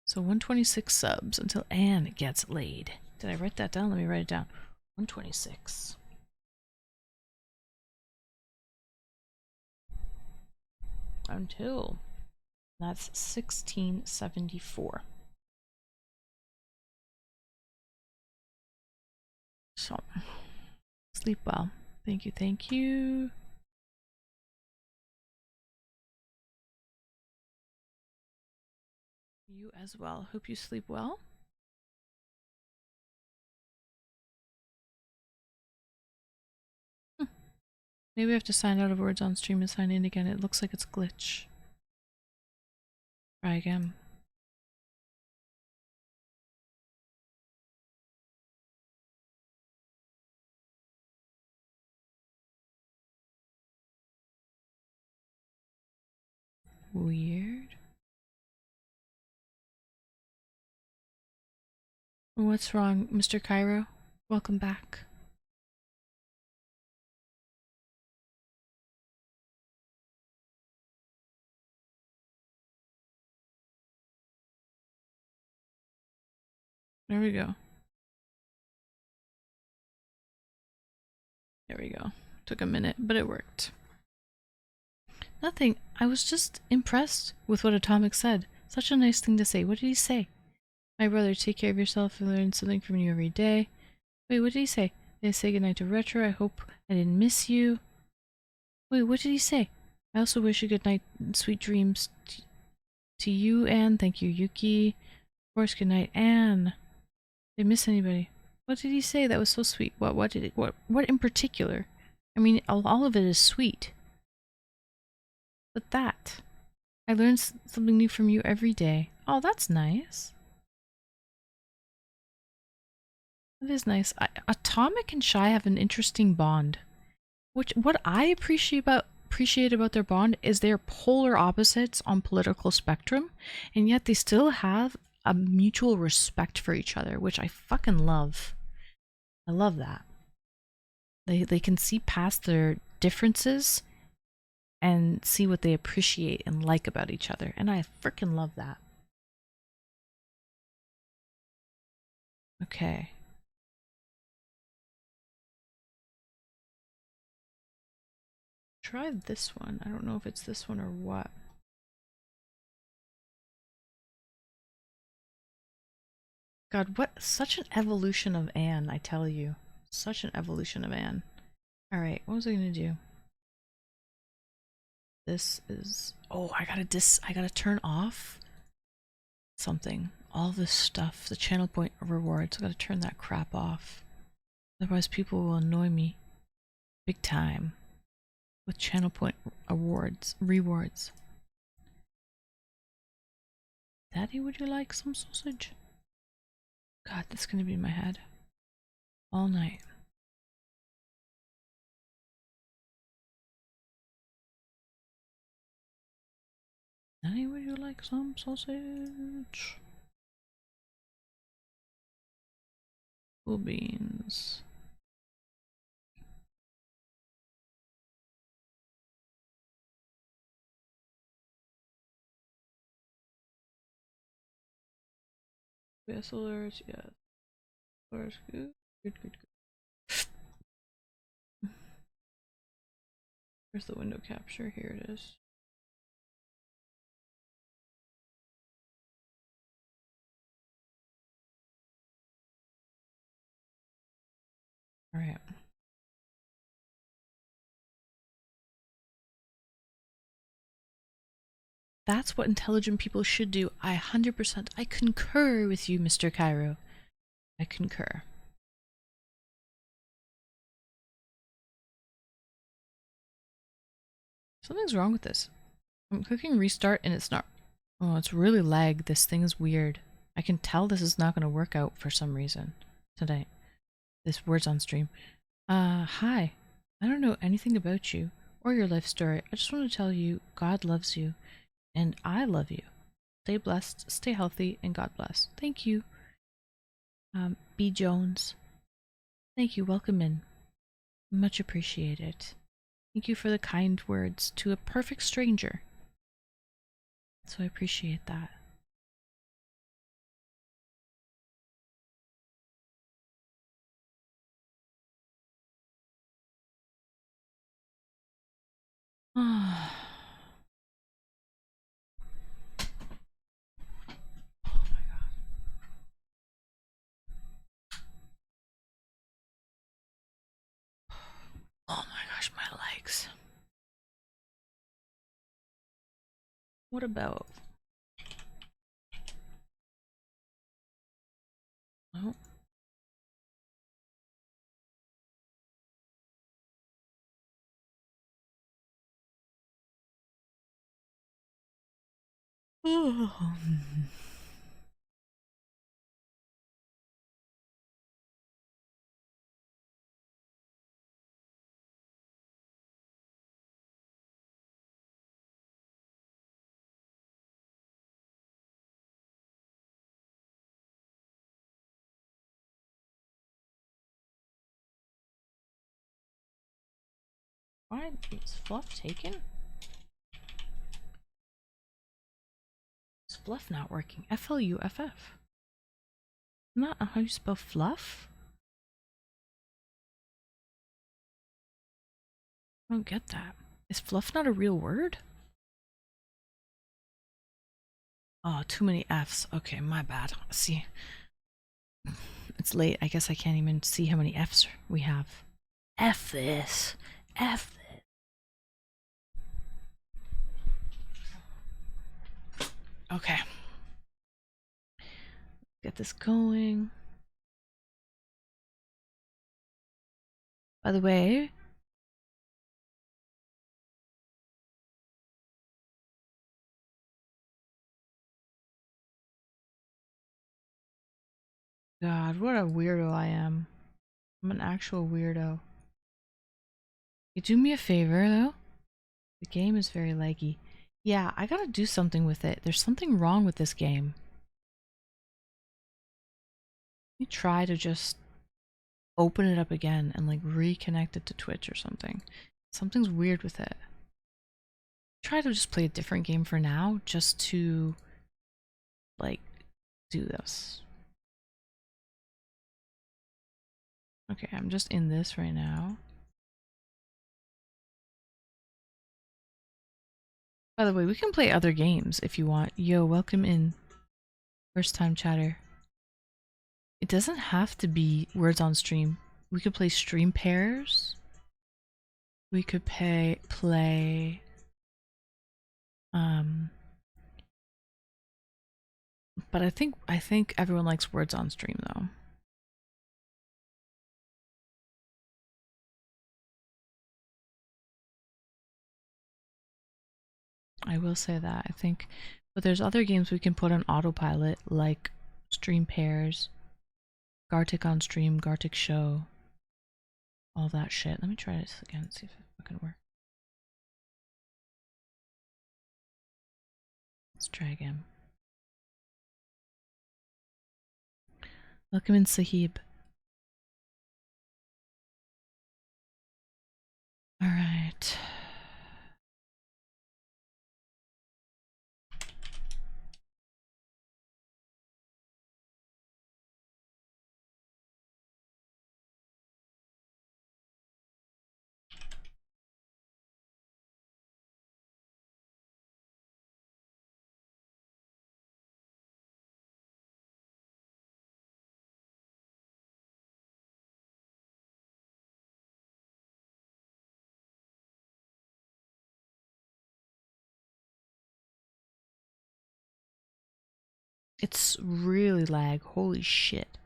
So 126 subs until Anne gets laid. Did I write that down? Let me write it down. 126. Until that's 1674. So sleep well. Thank you, thank you. You as well. Hope you sleep well. Maybe I have to sign out of words on stream and sign in again. It looks like it's a glitch. Try again. Weird. What's wrong, Mr. Cairo? Welcome back. There we go. There we go. Took a minute, but it worked. Nothing. I was just impressed with what Atomic said. Such a nice thing to say. What did he say? My brother, take care of yourself and learn something from you every day. Wait, what did he say? Did he say goodnight to Retro? I hope I didn't miss you. Wait, what did he say? I also wish a good night and sweet dreams to you, Anne. Thank you, Yuki. Of course, good night, Anne. Did I miss anybody? What did he say? That was so sweet. What in particular? I mean, all of it is sweet. But that. I learn something new from you every day. Oh, that's nice. That is nice. Atomic and Shy have an interesting bond. What I appreciate about their bond is they're polar opposites on political spectrum, and yet they still have a mutual respect for each other, which I fucking love. I love that. They can see past their differences and see what they appreciate and like about each other, and I freaking love that. Okay. Try this one. I don't know if it's this one or what. God, what such an evolution of Anne, I tell you. Such an evolution of Anne. Alright, what was I gonna do? This is... Oh, I gotta turn off something. All this stuff. The channel point rewards. I gotta turn that crap off. Otherwise people will annoy me. Big time. With channel point rewards. Daddy, would you like some sausage? God, that's gonna be in my head. All night. Daddy, would you like some sausage? Cool beans. Yes, alerts, yes. Alerts, good. Good. Where's the window capture? Here it is. Alright. That's what intelligent people should do. I 100%, I concur with you, Mr. Cairo. I concur. Something's wrong with this. I'm clicking restart and it's not... Oh, it's really lagged. This thing is weird. I can tell this is not going to work out for some reason tonight. This words on stream. Hi. I don't know anything about you or your life story. I just want to tell you God loves you. And I love you. Stay blessed, stay healthy, and God bless. Thank you. B. Jones. Thank you. Welcome in. Much appreciated. Thank you for the kind words to a perfect stranger. So I appreciate that. Oh my god. Oh my gosh, my legs. What about? Oh. Oh. Why is Fluff taken? Is Fluff not working? F-L-U-F-F. Not how you spell fluff? I don't get that. Is fluff not a real word? Oh, too many F's. Okay, my bad. See, it's late. I guess I can't even see how many F's we have. F this. F this. Okay. Get this going. By the way, God, what a weirdo I am. I'm an actual weirdo. You do me a favor, though? The game is very laggy. Yeah, I gotta do something with it. There's something wrong with this game. Let me try to just open it up again and like reconnect it to Twitch or something. Something's weird with it. Try to just play a different game for now, just to like do this. Okay, I'm just in this right now. By the way, we can play other games if you want. Yo, welcome in. First time chatter. It doesn't have to be words on stream. We could play stream pairs. We could play but I think everyone likes words on stream though. I will say that. I think, but there's other games we can put on autopilot, like stream pairs, Gartic on stream, Gartic show, all that shit. Let me try this again, see if it fucking works. Let's try again. Welcome in, Sahib. All right. It's really lag. Holy shit.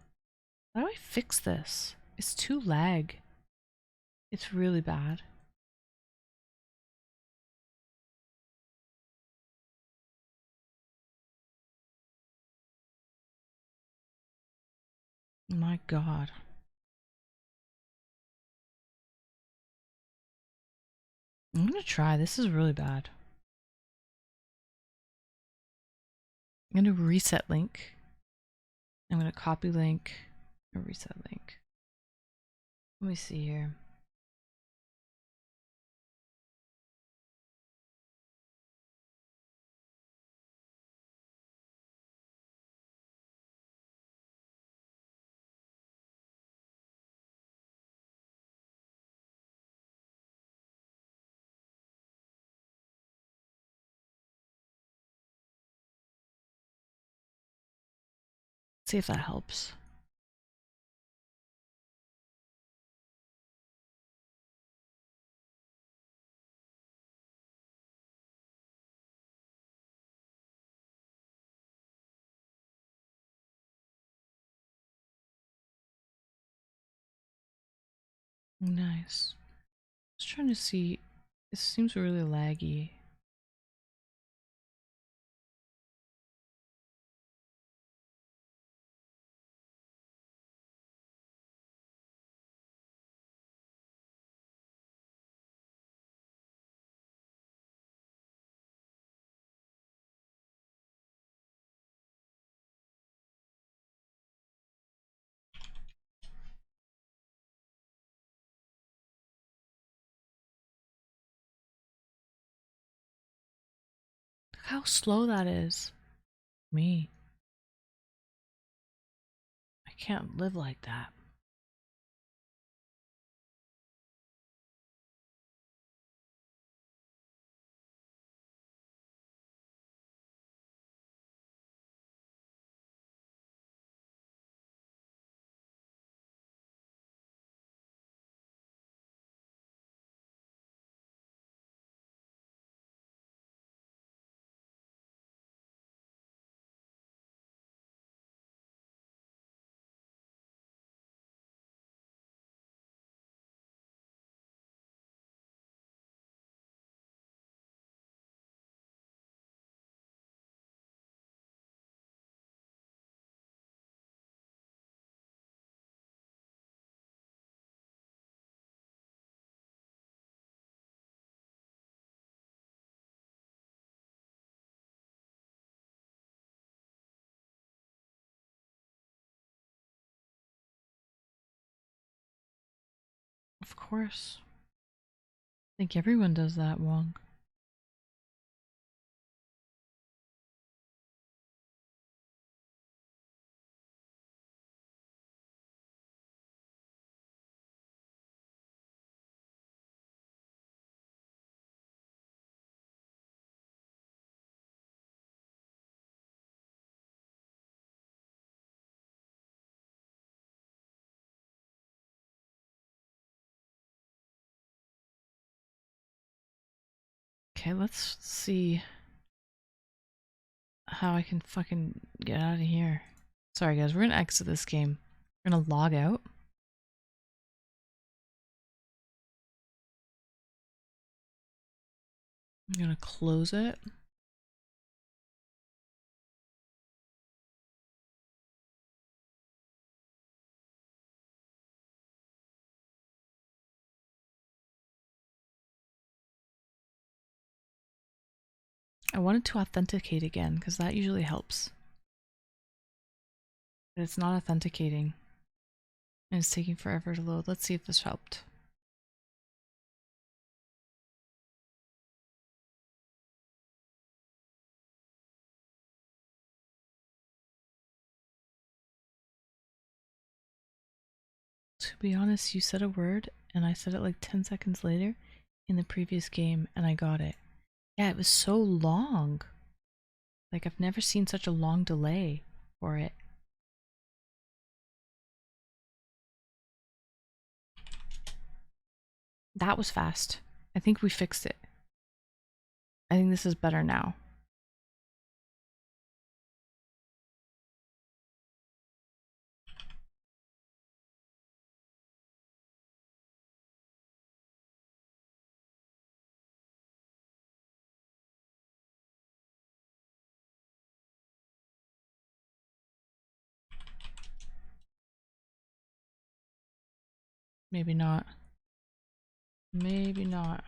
How do I fix this? It's too lag. It's really bad. My god. I'm gonna try. This is really bad. I'm gonna reset link. I'm gonna copy link or reset link. Let me see here. See if that helps. Nice. Just trying to see. This seems really laggy. Look how slow that is. Me. I can't live like that. Of course. I think everyone does that, Wong. Okay, let's see how I can fucking get out of here. Sorry guys, we're gonna exit this game. We're gonna log out. I'm gonna close it. I wanted to authenticate again because that usually helps. But it's not authenticating. And it's taking forever to load. Let's see if this helped. To be honest, you said a word and I said it like 10 seconds later in the previous game and I got it. Yeah, it was so long. Like, I've never seen such a long delay for it. That was fast. I think we fixed it. I think this is better now. Maybe not. Maybe not.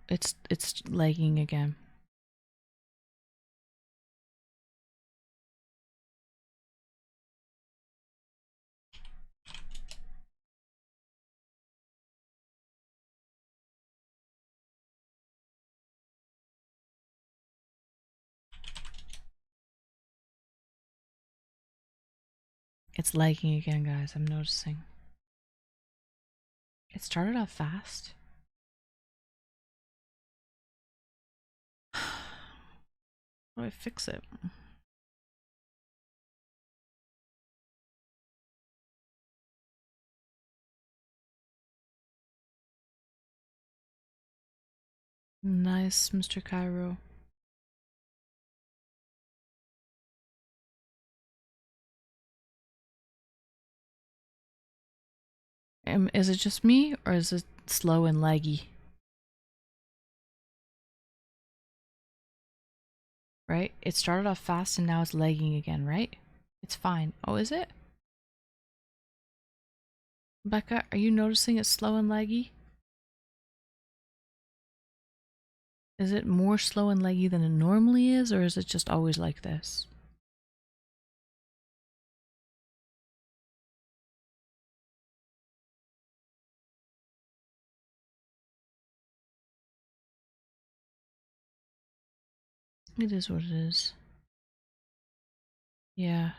it's lagging again. It's lagging again, guys. I'm noticing. It started off fast. How do I fix it? Nice, Mr. Cairo. Is it just me, or is it slow and laggy? Right? It started off fast and now it's lagging again, right? It's fine. Oh, is it? Becca, are you noticing it's slow and laggy? Is it more slow and laggy than it normally is, or is it just always like this? It is what it is. Yeah.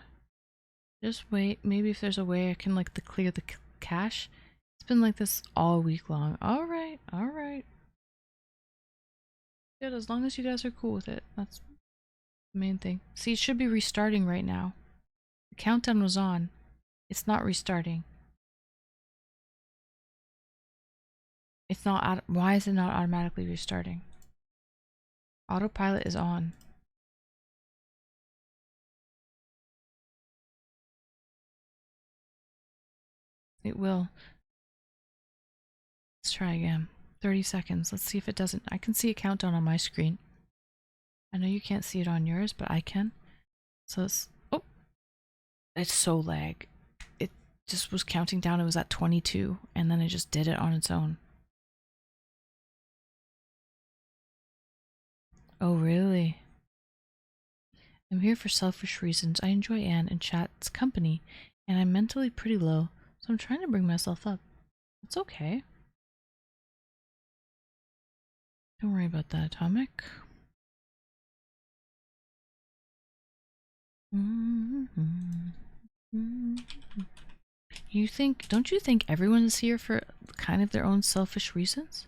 Just wait. Maybe if there's a way I can like clear the cache. It's been like this all week long. Alright, alright. Good, as long as you guys are cool with it. That's the main thing. See, it should be restarting right now. The countdown was on. It's not restarting. It's not. Why is it not automatically restarting? Autopilot is on. It will. Let's try again. 30 seconds. Let's see if it doesn't. I can see a countdown on my screen. I know you can't see it on yours, but I can. So it's. Oh! It's so lag. It just was counting down. It was at 22, and then it just did it on its own. Oh, really? I'm here for selfish reasons. I enjoy Anne and Chat's company, and I'm mentally pretty low, so I'm trying to bring myself up. It's okay. Don't worry about that, Atomic. Don't you think everyone is here for kind of their own selfish reasons?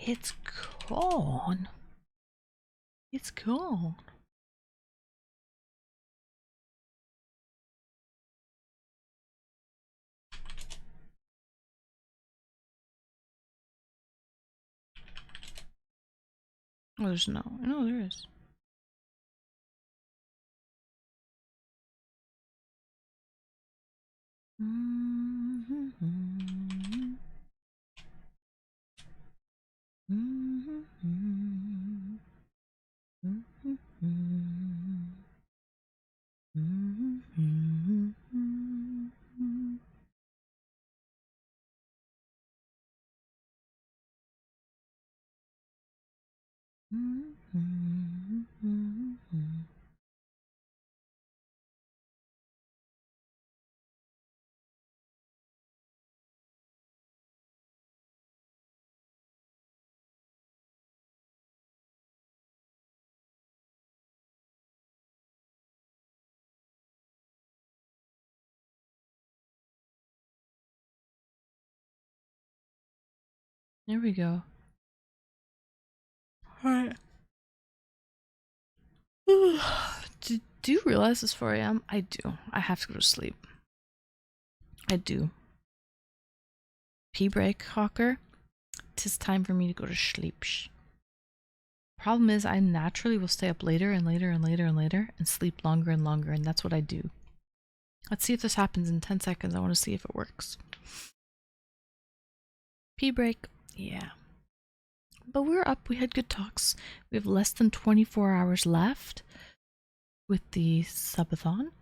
It's gone. It's gone. Oh, there's no. No, there is. There we go. Alright. Do you realize it's 4 a.m.? I do. I have to go to sleep. I do. Pee break, Hawker. 'Tis time for me to go to sleep. Problem is, I naturally will stay up later and later and later and later and sleep longer and longer, and that's what I do. Let's see if this happens in 10 seconds. I want to see if it works. Pee break. Yeah. but we're up. We had good talks. We have less than 24 hours left with the Sub-A-Thon.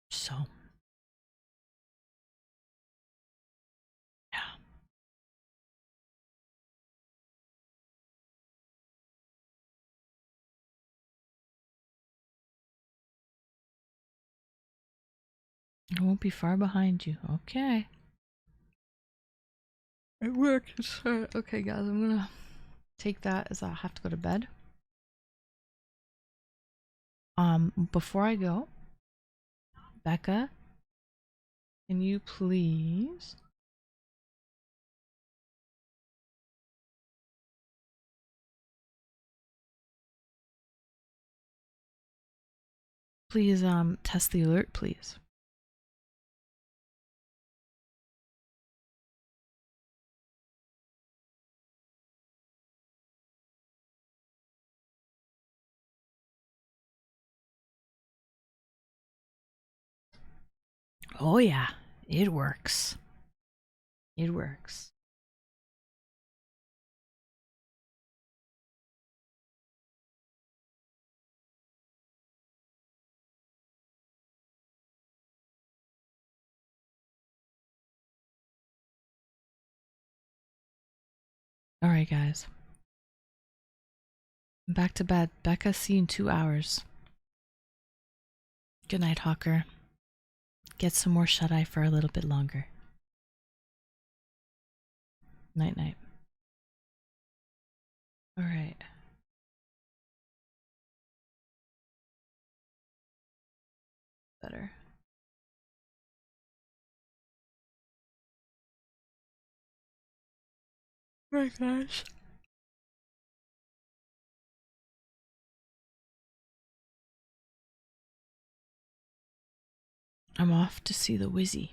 So, yeah. I won't be far behind you. Okay. It works. Okay, guys, I'm gonna take that as I have to go to bed. Before I go, Becca, can you please test the alert, please? Oh yeah, it works. It works. Alright, guys. Back to bed. Becca, see you in 2 hours. Good night, Hawker. Get some more shut-eye for a little bit longer. Night-night. Alright. Better. Right, guys. I'm off to see the Wizzy.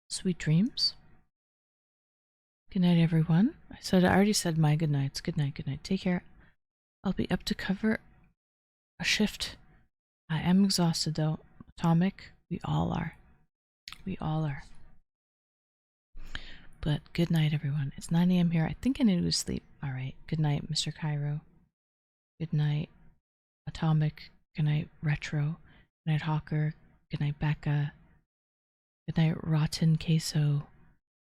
Sweet dreams. Good night, everyone. I already said my good nights. Good night, good night. Take care. I'll be up to cover a shift. I am exhausted though. Atomic, we all are. We all are. But good night, everyone. It's 9 a.m. here. I think I need to go to sleep. Alright. Good night, Mr. Cairo. Good night, Atomic. Good night, Retro. Good night, Hawker. Good night, Becca. Good night, Rotten Queso.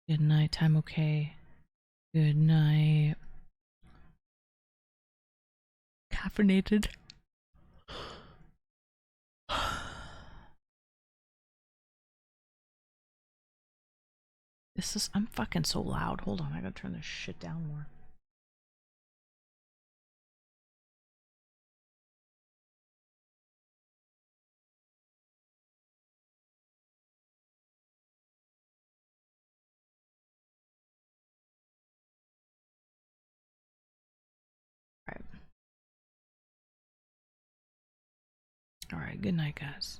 Good night, Time Okay. Good night, Caffeinated. I'm fucking so loud. Hold on, I gotta turn this shit down more. Alright, good night, guys.